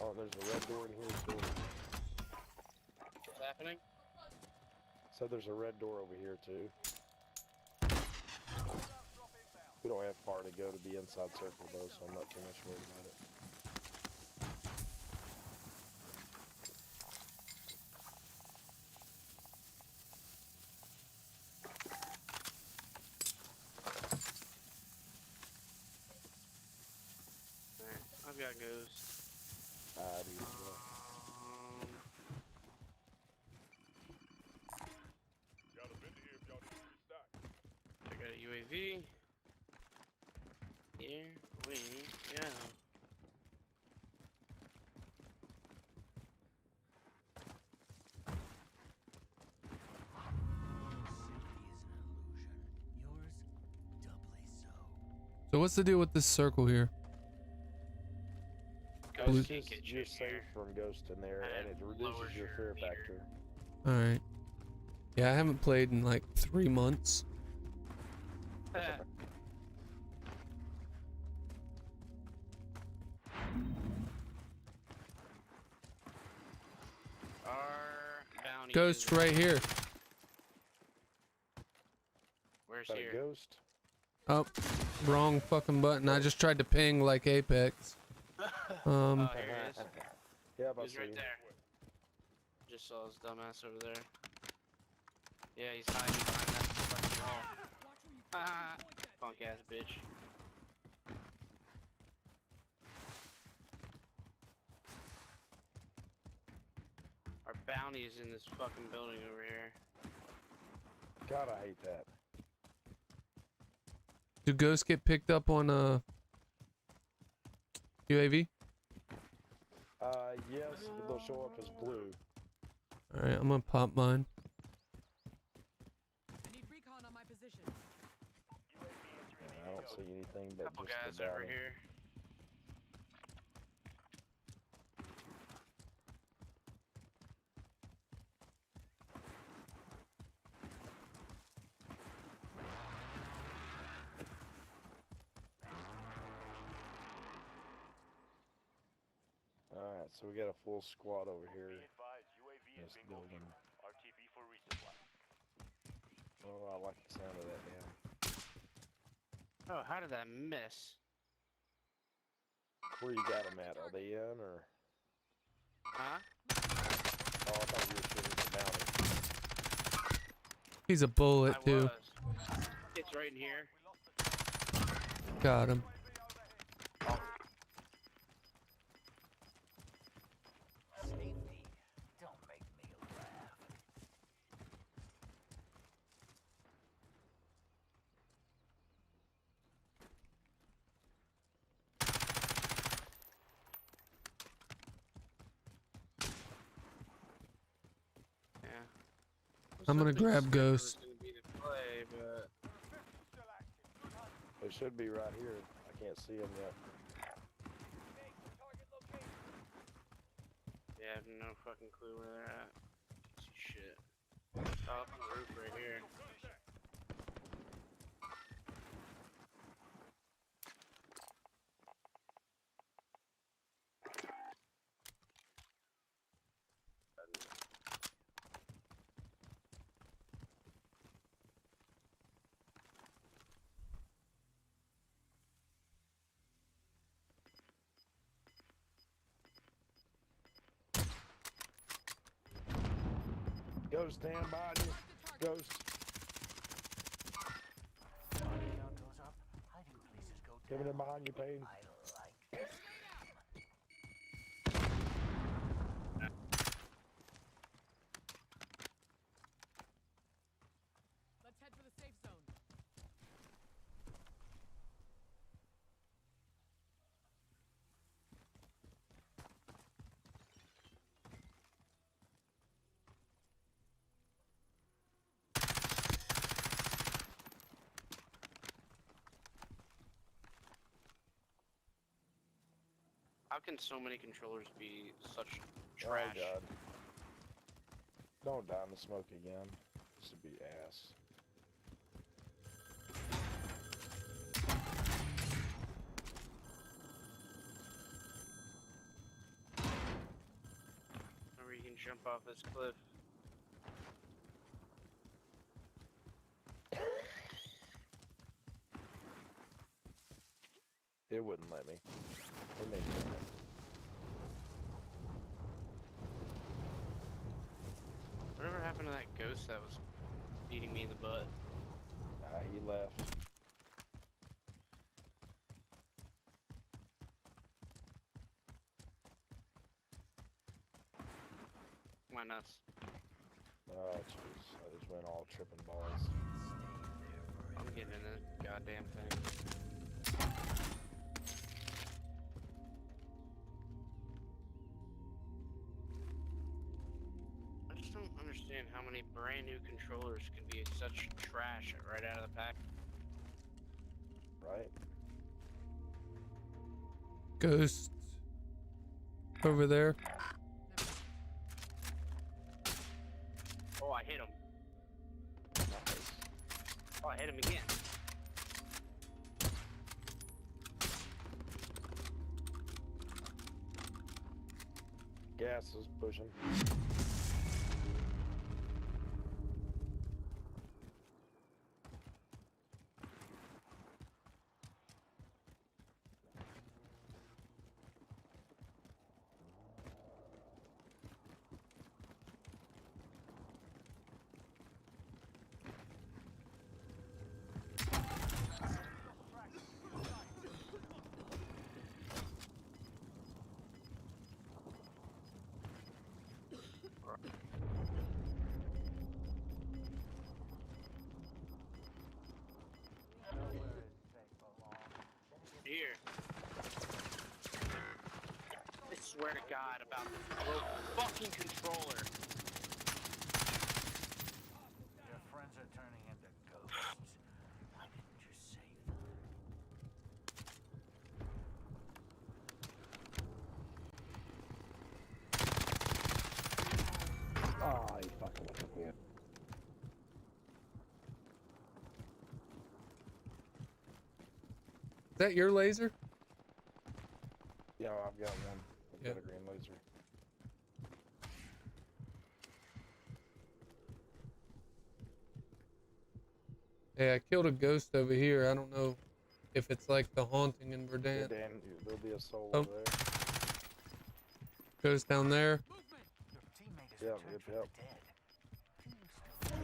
Oh, there's a red door in here too. What's happening? So there's a red door over here too. We don't have far to go to the inside circle though, so I'm not too much worried about it. Alright, I've got ghost. I do as well. I got a UAV. Here we go. So what's the deal with this circle here? Ghost can't get you You're safe from ghost in there, and it reduces your fear factor. Alright. Yeah, I haven't played in like 3 months. Our bounty. Ghost right here. Where's Got a here? ghost? Oh, wrong fucking button. I just tried to ping like Apex. Oh, here he is. Yeah, but He's right there. Just saw his dumbass over there. Yeah, he's hiding behind that fucking wall. Ah, punk ass bitch. Our bounty is in this fucking building over here. God, I hate that. Do ghosts get picked up on UAV? Yes, but they'll show up as blue. Alright, I'm gonna pop mine. I need recon on my position. I don't see anything but Couple just guys the over bounty. here. Alright, so we got a full squad over here. This building. RTB for resupply. Oh, I like the sound of that now. Oh, how did that miss? Where you got them at? Are they in or? Huh? Oh, I thought you were He's a bullet too. It's right in here. Got him. Safety. Don't make me laugh. Yeah. I'm gonna grab Ghost. They should be right here. I can't see them yet. Yeah, I have no fucking clue where they're at. See shit. Oh, up on the roof right here. Ghost, stand by you. Ghost. Giving it behind you, Payne. Let's head for the safe zone. How can so many controllers be such trash? Oh god. Don't die in the smoke again. This would be ass. Or you can jump off this cliff. It wouldn't let me. It made me mad. Whatever happened to that ghost that was beating me in the butt? He left. Why nuts? Oh jeez, I just went all tripping balls. I'm getting in this goddamn thing. I just don't understand how many brand new controllers can be such trash right out of the pack. Right? Ghost. Over there. Oh, I hit him. Oh, I hit him again. Gas is pushing. Here. I swear to God about this broke fucking controller. Your friends are turning into ghosts. Why didn't you save them? Oh, you fucking with me. Is that your laser? Yeah, I've got one. I've Yeah. got a green laser. Hey, I killed a ghost over here. I don't know if it's like the haunting in Yeah, Verdant. Dan, there'll be a soul Oh. over there. Ghost down there. Your teammate is Yep, returned yep, from yep. the dead. Do you still trust him?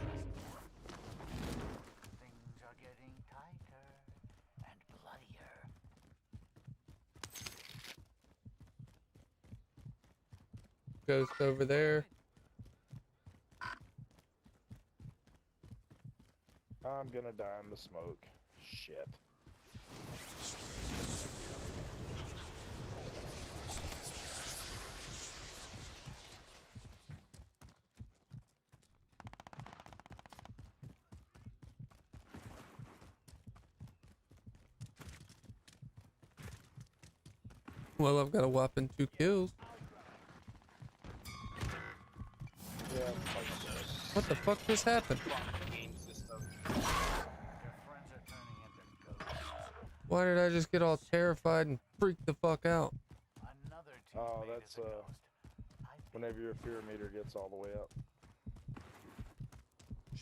ghost over there. I'm gonna die in the smoke. Shit. Well, I've got a whopping 2 kills. Yeah. What the fuck just happened? Why did I just get all terrified and freak the fuck out? Oh, that's whenever your fear meter gets all the way up.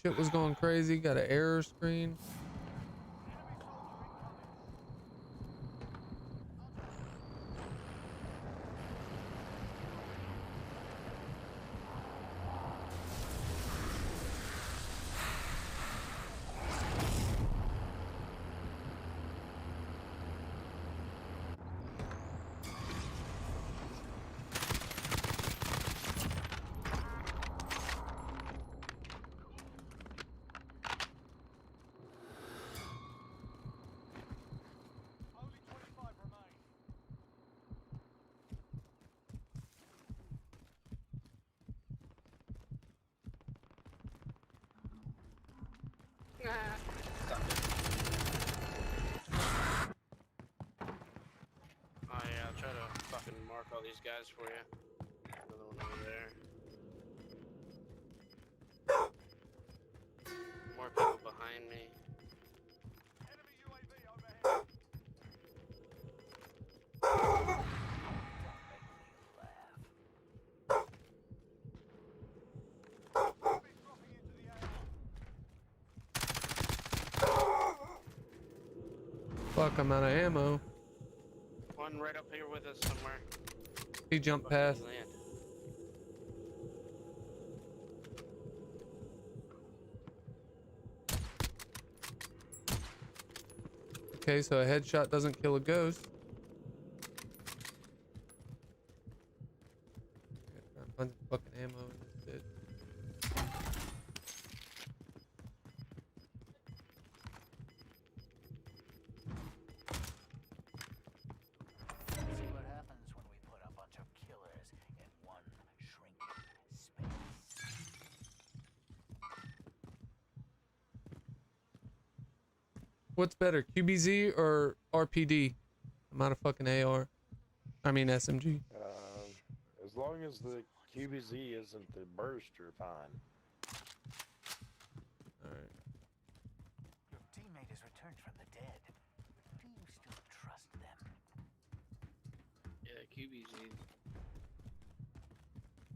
Shit was going crazy. Got an error screen. Oh yeah, I'll try to fucking mark all these guys for you. Another one over there. More people behind me. Fuck, I'm out of ammo. One right up here with us somewhere. He jumped past. Land. Okay, so a headshot doesn't kill a ghost. Gotta find some fucking ammo in this bit. See what happens when we put a bunch of killers in one shrinking space. What's better, QBZ or RPD? I'm out of fucking AR. I mean SMG. As long as the QBZ isn't the burst, you're fine. Alright. Your teammate has returned from the dead. Do you still trust them? Yeah, QBZ.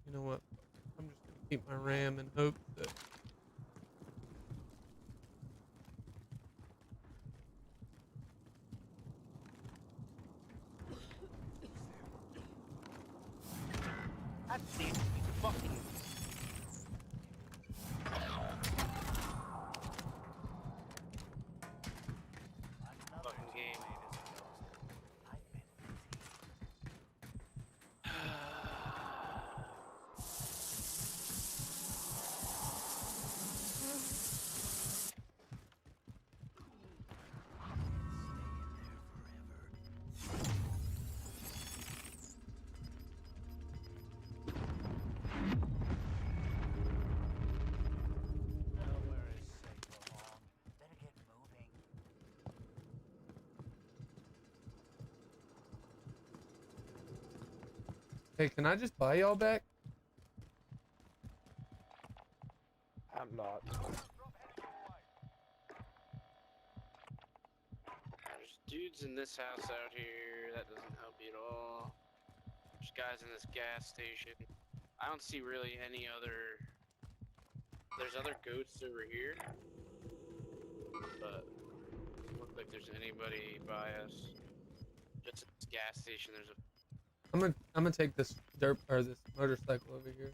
You know what? I'm just gonna keep my RAM and hope that. God damn it, you fucking. Fucking game. Nowhere is safe for long. Better get moving. Hey, can I just buy y'all back? I'm not. There's dudes in this house out here. That doesn't help you at all. There's guys in this gas station. I don't see really any other. There's other ghosts over here, but doesn't look like there's anybody by us. Just at this gas station. There's a. I'm gonna take this dirt or this motorcycle over here.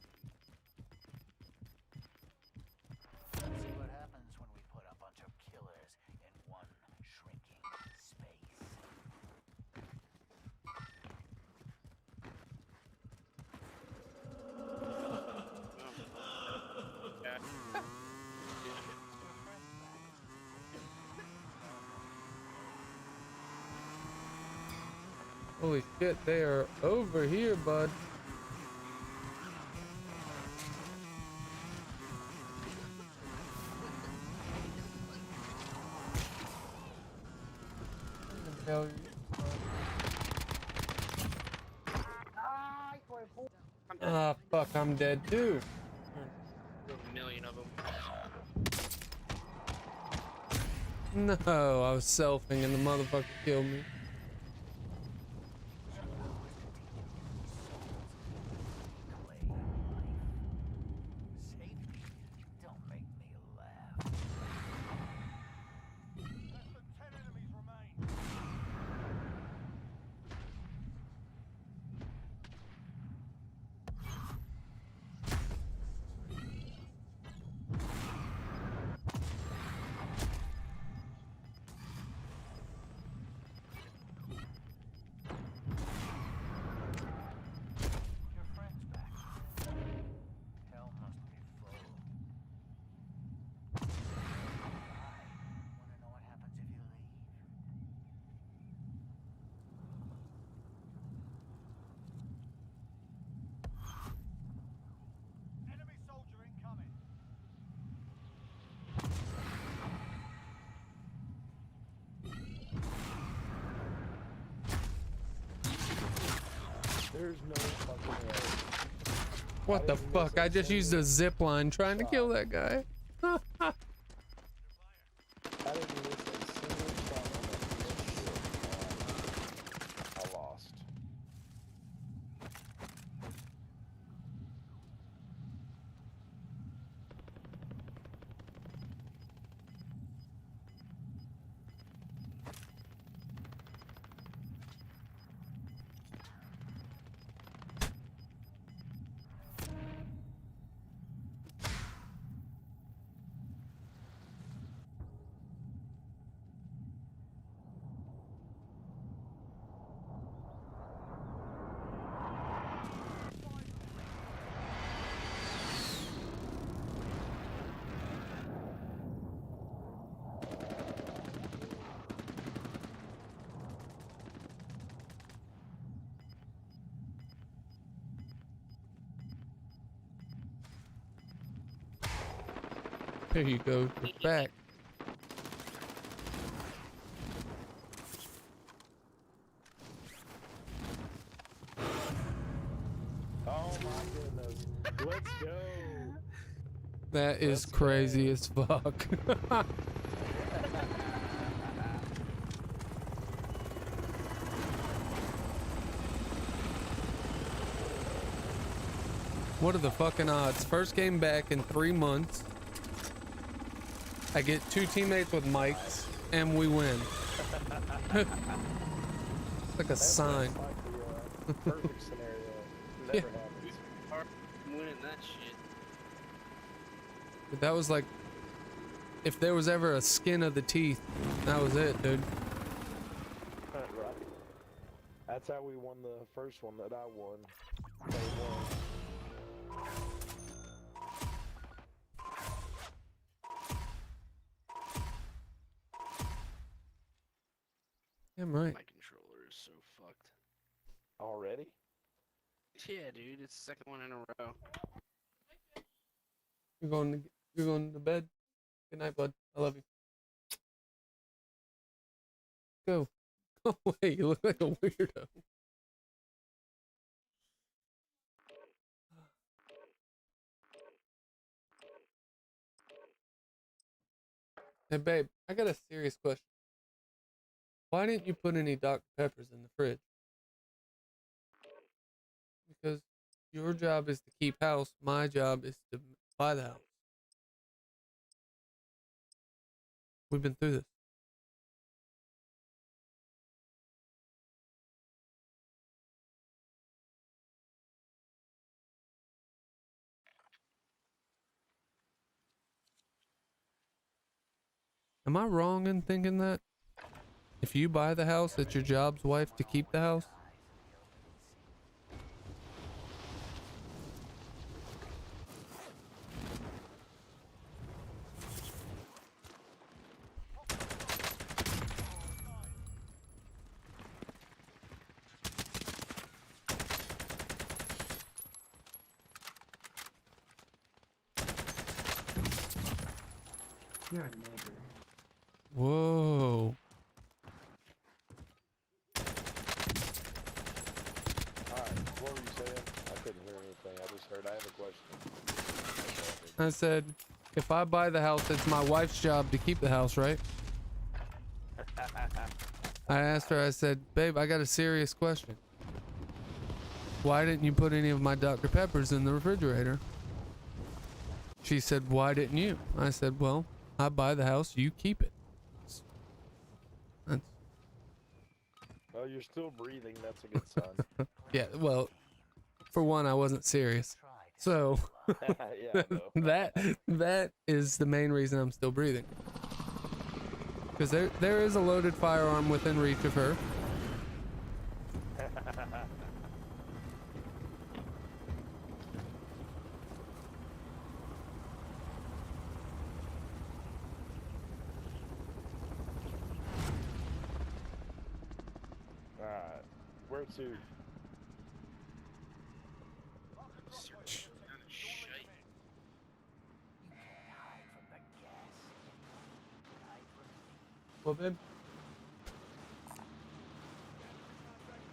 Let's see what happens when we put a bunch of killers in one shrinking space. Holy shit, they are over here, bud. Hell ah, fuck, I'm dead too. A million of them. No, I was selfing and the motherfucker killed me. There's no fucking way. What the fuck? I just used a zip line trying to kill that guy. I didn't miss a single shot on that piece of shit. I lost. There you go. You're back. Oh my goodness. Let's go. That is crazy as fuck. What are the fucking odds? First game back in 3 months. I get 2 teammates with mics, and we win. It's like a sign. Like the perfect scenario. Never happens. I'm winning that shit. But that was like, if there was ever a skin of the teeth, that was it, dude. Right. That's how we won the first one that I won. They won. Damn right. My controller is so fucked. Already? Yeah, dude, it's the second one in a row. You're going to bed. Good night, bud. I love you. Go. Go away. You look like a weirdo. Hey, babe, I got a serious question. Why didn't you put any Dr. Peppers in the fridge? Because your job is to keep house. My job is to buy the house. We've been through this. Am I wrong in thinking that? If you buy the house, it's your job's wife to keep the house? You're a neighbor. Whoa. Alright, what were you saying? I couldn't hear anything. I just heard I have a question. I said, if I buy the house, it's my wife's job to keep the house, right? I asked her, I said, babe, I got a serious question. Why didn't you put any of my Dr. Peppers in the refrigerator? She said, why didn't you? I said, well, I buy the house, you keep it. That's... Well, you're still breathing. That's a good sign. Yeah, well, for one, I wasn't serious. So Yeah, I know. that is the main reason I'm still breathing. Because there is a loaded firearm within reach of her. Alright, where to? Search. Shite. Well, babe.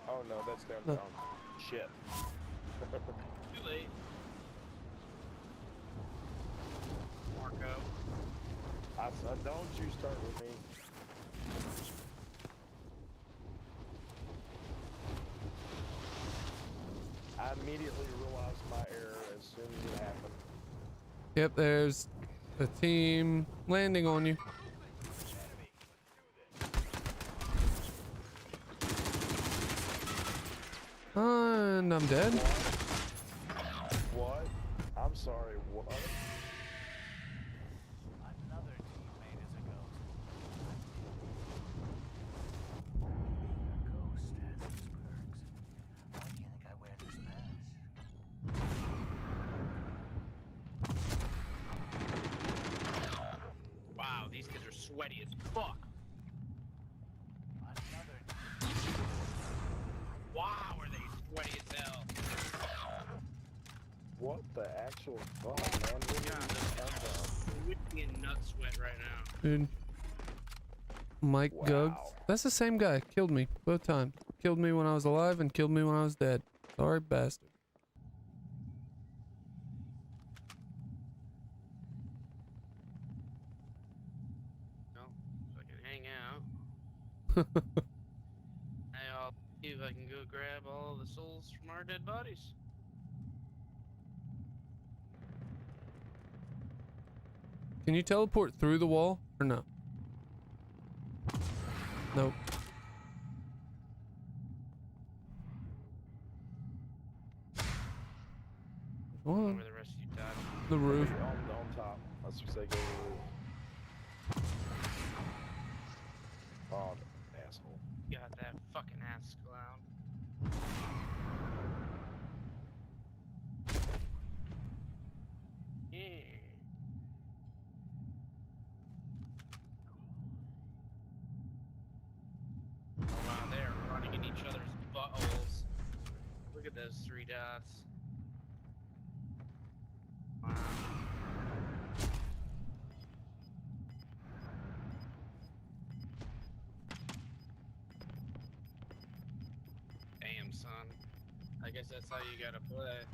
Oh no, that's downtown. Shit. Too late. Marco. I said, don't you start with me. I immediately realized my error as soon as it happened. Yep, there's a team landing on you. And I'm dead. What? I'm sorry, what? Another teammate is a ghost. A ghost has its perks. Why do you think I wear this mask? Wow, these kids are sweaty as fuck. Wow, are they sweaty as hell? What the actual fuck, man? Where did you come from? We're in nut sweat right now. Dude. Mike Guggs. That's the same guy. Killed me both times. Killed me when I was alive and killed me when I was dead. Sorry, bastard. No, so I can hang out. Hey, I'll see if I can go grab all the souls from our dead bodies. Can you teleport through the wall or no? Nope. One. Where the rest of you died. The roof. On top. Let's just say go to the roof. Oh, asshole. Got that fucking ass clown. Yeah. Oh, wow, they're running in each other's buttholes. Look at those 3 dots. Wow. Damn, son. I guess that's how you gotta play.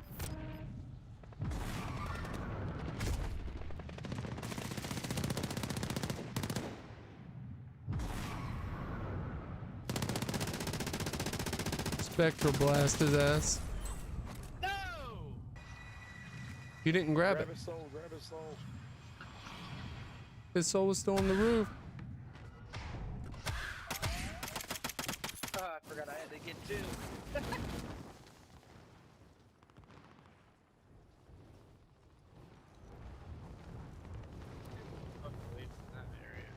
Spectral blast his ass. No! You didn't grab Grab it. his soul, grab his soul. His soul was still on the roof. Oh, I forgot I had to get 2. Fuck away from that area.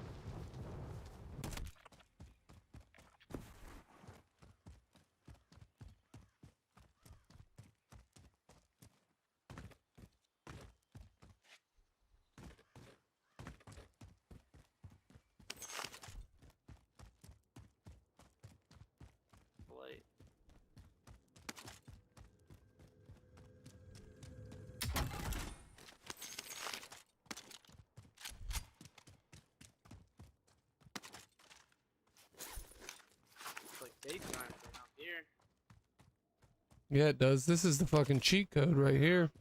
Light. Yeah, it does. This is the fucking cheat code right here.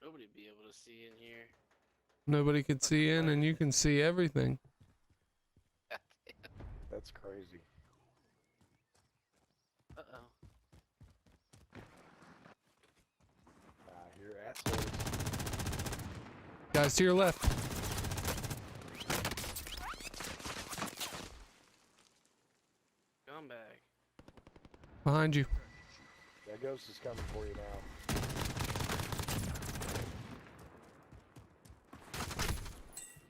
Nobody be able to see in here. Nobody could see in, and you can see everything. That's crazy. Uh-oh. I hear assholes. Guys to your left. Come back. Behind you. That ghost is coming for you now.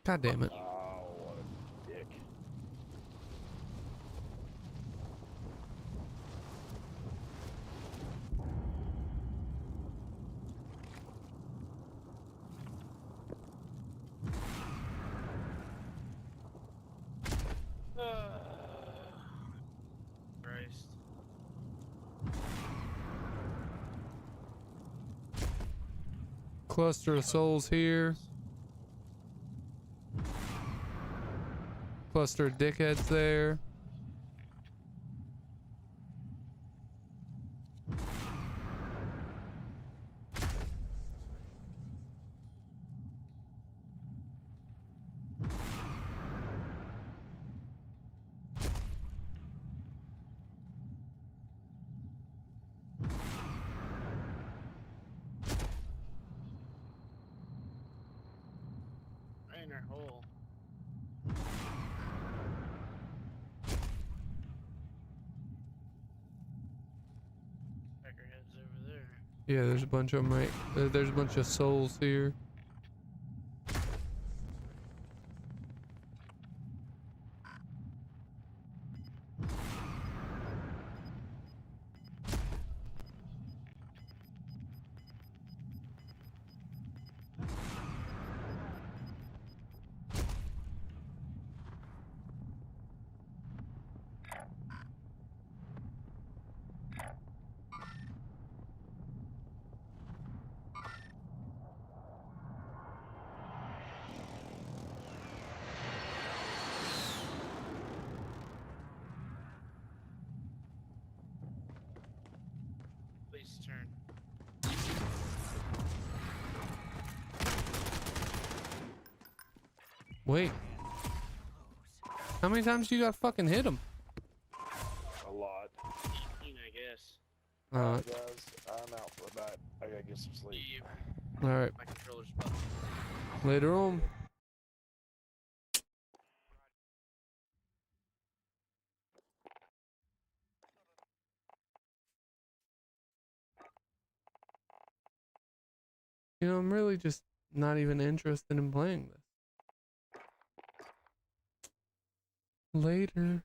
God damn it. Oh, what a dick. Christ. Cluster of souls here. Cluster of dickheads there. Right in our hole. Peckerhead's over there. Yeah, there's a bunch of them right. There's a bunch of souls here. Please turn. Wait. How many times do you got fucking hit him? A lot. 18, I guess. Alright. Guys, I'm out for the night. I gotta get some sleep. Alright. My controller's bugged. Later on. You know, I'm really just not even interested in playing this. Later.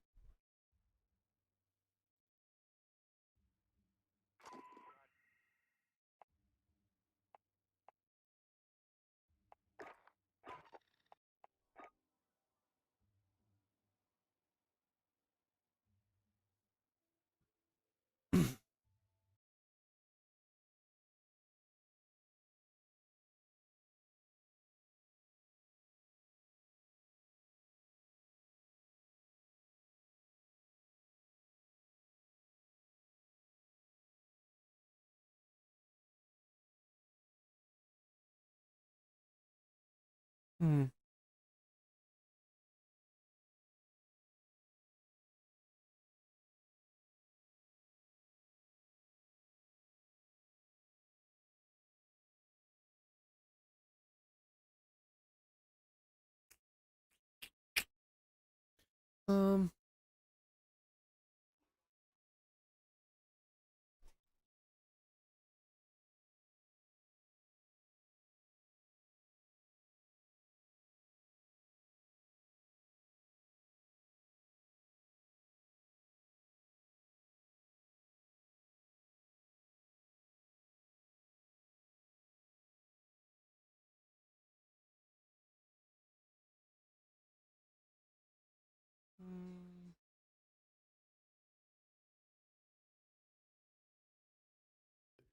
Hmm. Um.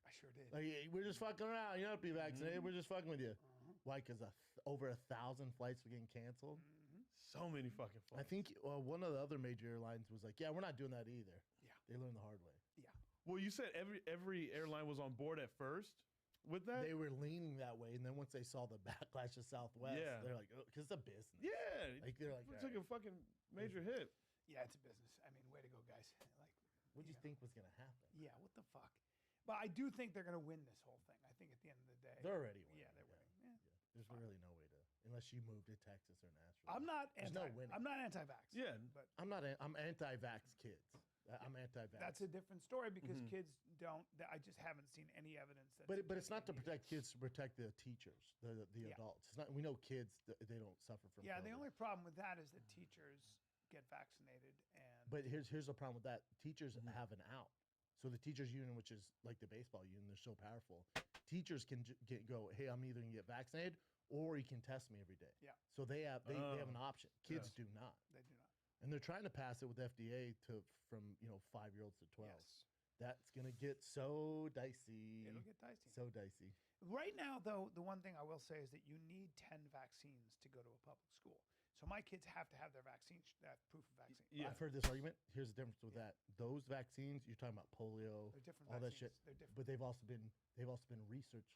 I sure did. Like, we're just fucking around. You don't have to be vaccinated. We're just fucking with you. Why? Because over 1,000 flights were getting canceled. So many fucking flights. I think one of the other major airlines was like, "Yeah, we're not doing that either." Yeah. They learned the hard way. Yeah. Well, you said every airline was on board at first with that. They were leaning that way, and then once they saw the backlash of Southwest, Yeah. they're like, because it's a business. Yeah, Like they're like, it took a fucking major hit. Yeah, it's a business. I mean, way to go, guys. Like, what do you think was gonna happen? yeah, what the fuck? But I do think they're gonna win this whole thing. I think at the end of the day, They're already winning. Yeah, they're winning. Yeah. There's really no way to, unless you move to Texas or Nashville. I'm not There's anti. no winning. I'm not anti-vax. Yeah, but I'm not. I'm anti-vax kids. I'm anti-vax. that's a different story because Mhm. kids don't. I just haven't seen any evidence that. But it's not to protect kids, to protect the teachers, the Yeah. adults. It's not. We know kids they don't suffer from. Yeah, COVID. the only problem with that is that teachers get vaccinated and. But here's the problem with that. Teachers have an out. So the teachers union, which is like the baseball union, they're so powerful. Teachers can go, hey, I'm either gonna get vaccinated or you can test me every day. Yeah. So they have an option. Kids Yes. do not. They do not. And they're trying to pass it with FDA from 5-year-olds to 12. Yes. That's gonna get so dicey. It'll get dicey. So dicey. Right now, though, the one thing I will say is that you need 10 vaccines to go to a public school. So my kids have to have their vaccine, that proof of vaccine. Yeah. I've heard this argument. Here's the difference with that. Those vaccines, you're talking about polio, They're different all that vaccines. shit. They're different. But they've also been researched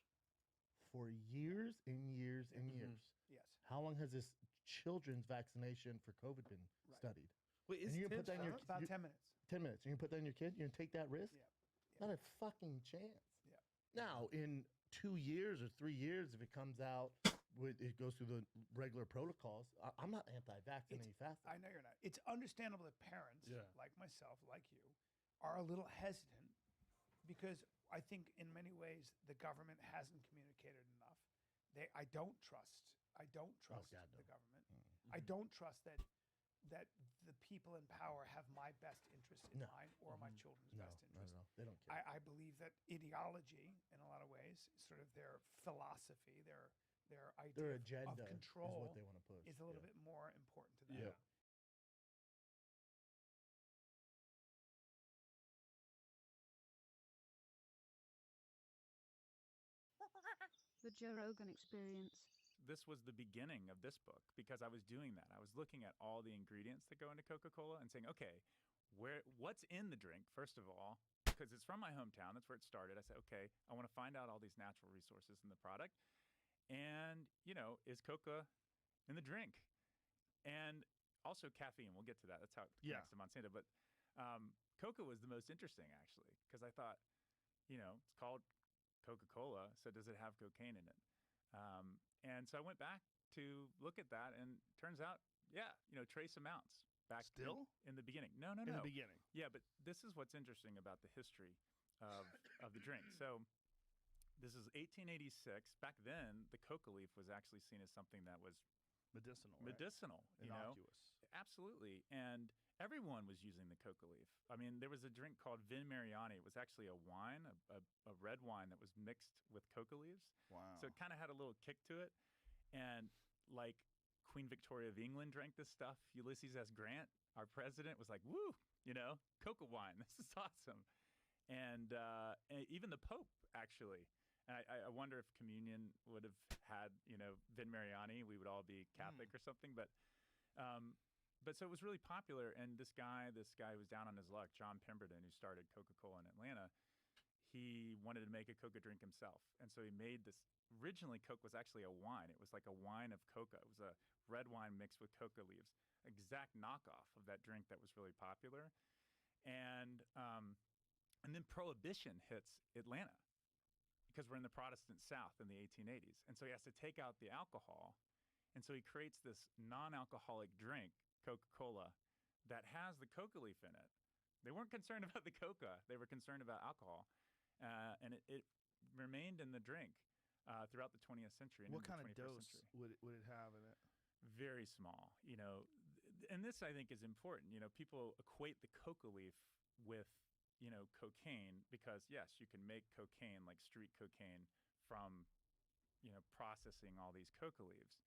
for years and years and years. Yes. How long has this children's vaccination for COVID been studied? Wait, and is you're gonna put that in your about 10 minutes. 10 minutes. You're gonna put that in your kid. You're gonna take that risk? Yeah. Not a fucking chance. Yeah. Now, in 2 years or 3 years, if it comes out, it goes through the regular protocols. I'm not anti-vax in any facet. I know you're not. It's understandable that parents, Yeah. like myself, like you, are a little hesitant because I think in many ways the government hasn't communicated enough. I don't trust Oh, the government. I don't trust that the people in power have my best interest in No. mind or my children's No, best not interest. at all. They don't care. I believe that ideology, in a lot of ways, sort of their philosophy, their idea Their of agenda control is what they want to push. is a little bit more important to them. Yeah. The Joe Rogan Experience. This was the beginning of this book because I was doing that. I was looking at all the ingredients that go into Coca-Cola and saying, okay, what's in the drink, first of all, because it's from my hometown. That's where it started. I said, okay, I want to find out all these natural resources in the product. And, is Coca in the drink? And also caffeine. We'll get to that. That's how it connects to Monsanto. But Coca was the most interesting, actually, because I thought, it's called Coca-Cola, so does it have cocaine in it? And so I went back to look at that, and turns out, trace amounts back in the beginning. No. In the beginning. Yeah, but this is what's interesting about the history of the drink. So this is 1886. Back then, the coca leaf was actually seen as something that was medicinal. Medicinal, Innocuous. Absolutely. And everyone was using the coca leaf. I mean, there was a drink called Vin Mariani. It was actually a wine, a red wine that was mixed with coca leaves. Wow. So it kind of had a little kick to it. And like Queen Victoria of England drank this stuff. Ulysses S. Grant, our president, was like, woo, coca wine. This is awesome. And even the Pope, actually. And I wonder if communion would have had, Vin Mariani. We would all be Catholic or something. But so it was really popular. And this guy who was down on his luck, John Pemberton, who started Coca-Cola in Atlanta, he wanted to make a coca drink himself. And so he made this. Originally, Coke was actually a wine. It was like a wine of coca. It was a red wine mixed with coca leaves. Exact knockoff of that drink that was really popular. And then Prohibition hits Atlanta because we're in the Protestant South in the 1880s. And so he has to take out the alcohol. And so he creates this non-alcoholic drink, Coca-Cola, that has the coca leaf in it. They weren't concerned about the coca. They were concerned about alcohol. And it remained in the drink throughout the 20th century. And What into kind the of 21st dose century. would it have in it? Very small, and this I think is important. People equate the coca leaf with, cocaine because yes, you can make cocaine like street cocaine from, processing all these coca leaves.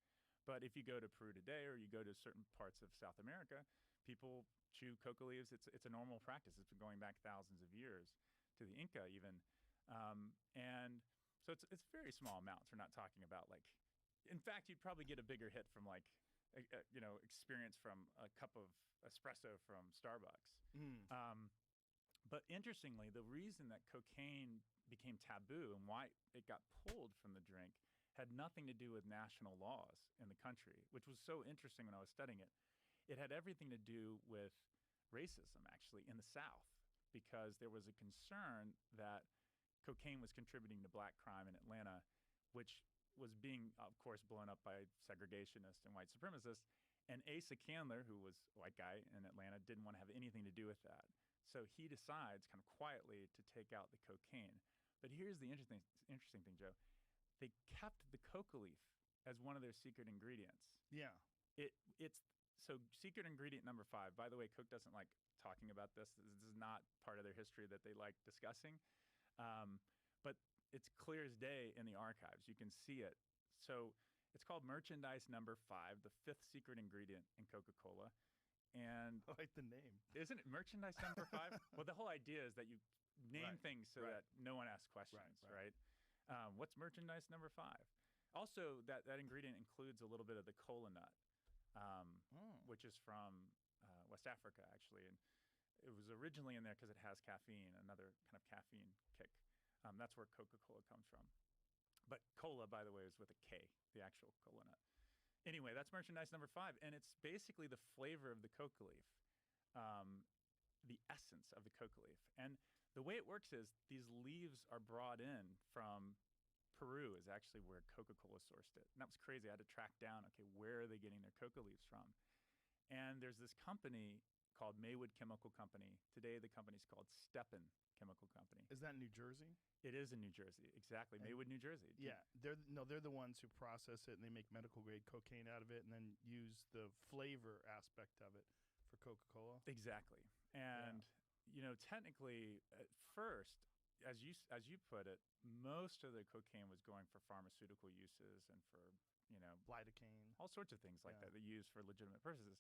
But if you go to Peru today or you go to certain parts of South America, people chew coca leaves. It's a normal practice. It's been going back thousands of years to the Inca even. And so it's very small amounts. We're not talking about in fact, you'd probably get a bigger hit from experience from a cup of espresso from Starbucks. But interestingly, the reason that cocaine became taboo and why it got pulled from the drink had nothing to do with national laws in the country, which was so interesting when I was studying it. It had everything to do with racism, actually, in the South, because there was a concern that cocaine was contributing to black crime in Atlanta, which was being, of course, blown up by segregationists and white supremacists. And Asa Candler, who was a white guy in Atlanta, didn't want to have anything to do with that. So he decides kind of quietly to take out the cocaine. But here's the interesting thing, Joe. They kept the coca leaf as one of their secret ingredients. Yeah. It's so secret ingredient number 5. By the way, Coke doesn't like talking about this. This is not part of their history that they like discussing. But it's clear as day in the archives. You can see it. So it's called merchandise number 5, the 5th secret ingredient in Coca-Cola. And I like the name. Isn't it merchandise number 5? Well, the whole idea is that you name things so that no one asks questions, right? What's merchandise number 5? Also, that ingredient includes a little bit of the cola nut, which is from West Africa, actually. And it was originally in there because it has caffeine, another kind of caffeine kick. That's where Coca-Cola comes from. But cola, by the way, is with a K, the actual cola nut. Anyway, that's merchandise number 5, and it's basically the flavor of the coca leaf, the essence of the coca leaf. And the way it works is these leaves are brought in from Peru, is actually where Coca-Cola sourced it. And that was crazy. I had to track down, okay, where are they getting their coca leaves from? And there's this company called Maywood Chemical Company. Today, the company's called Stepan Chemical Company. Is that New Jersey? It is in New Jersey, exactly. And Maywood, New Jersey. Yeah, they're the ones who process it and they make medical grade cocaine out of it and then use the flavor aspect of it for Coca-Cola. Exactly. And you know, technically, at first, as you put it, most of the cocaine was going for pharmaceutical uses and for, you know, lidocaine, all sorts of things like that they use for legitimate purposes.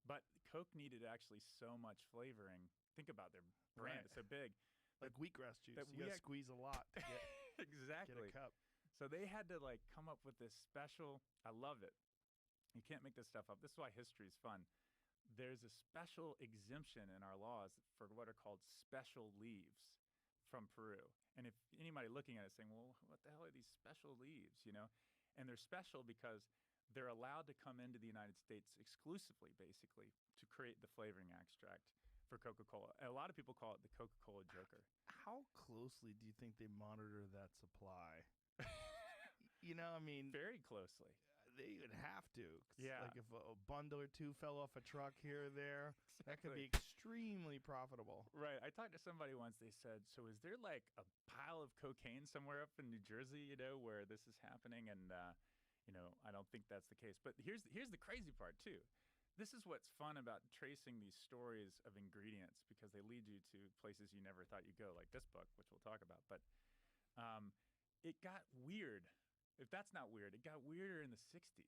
But Coke needed actually so much flavoring. Think about their brand; it's so big. Like wheatgrass juice, you gotta squeeze a lot to get exactly get a cup. So they had to like come up with this special. I love it. You can't make this stuff up. This is why history is fun. There's a special exemption in our laws for what are called special leaves from Peru. And if anybody looking at it saying, "Well, what the hell are these special leaves?" You know, and they're special because they're allowed to come into the United States exclusively, basically, to create the flavoring extract for Coca-Cola. A lot of people call it the Coca-Cola Joker. How closely do you think they monitor that supply? You know, I mean, very closely. They would have to. Yeah. Like if a bundle or two fell off a truck here or there, that could be extremely profitable. Right. I talked to somebody once. They said, "So is there like a pile of cocaine somewhere up in New Jersey, you know, where this is happening?" And you know, I don't think that's the case. But here's the crazy part too. This is what's fun about tracing these stories of ingredients because they lead you to places you never thought you'd go, like this book, which we'll talk about. But it got weird. If that's not weird, it got weirder in the 60s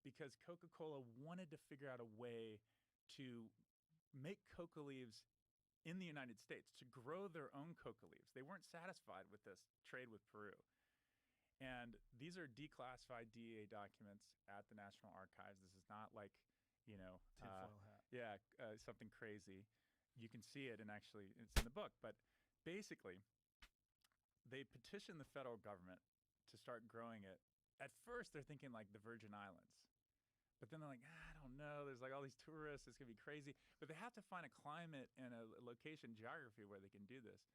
because Coca-Cola wanted to figure out a way to make coca leaves in the United States, to grow their own coca leaves. They weren't satisfied with this trade with Peru. And these are declassified DEA documents at the National Archives. This is not like, you know, tinfoil hat. Yeah, something crazy. You can see it, and actually it's in the book. But basically, they petitioned the federal government to start growing it. At first, they're thinking like the Virgin Islands. But then they're like, I don't know. There's like all these tourists. It's going to be crazy. But they have to find a climate and a location geography where they can do this.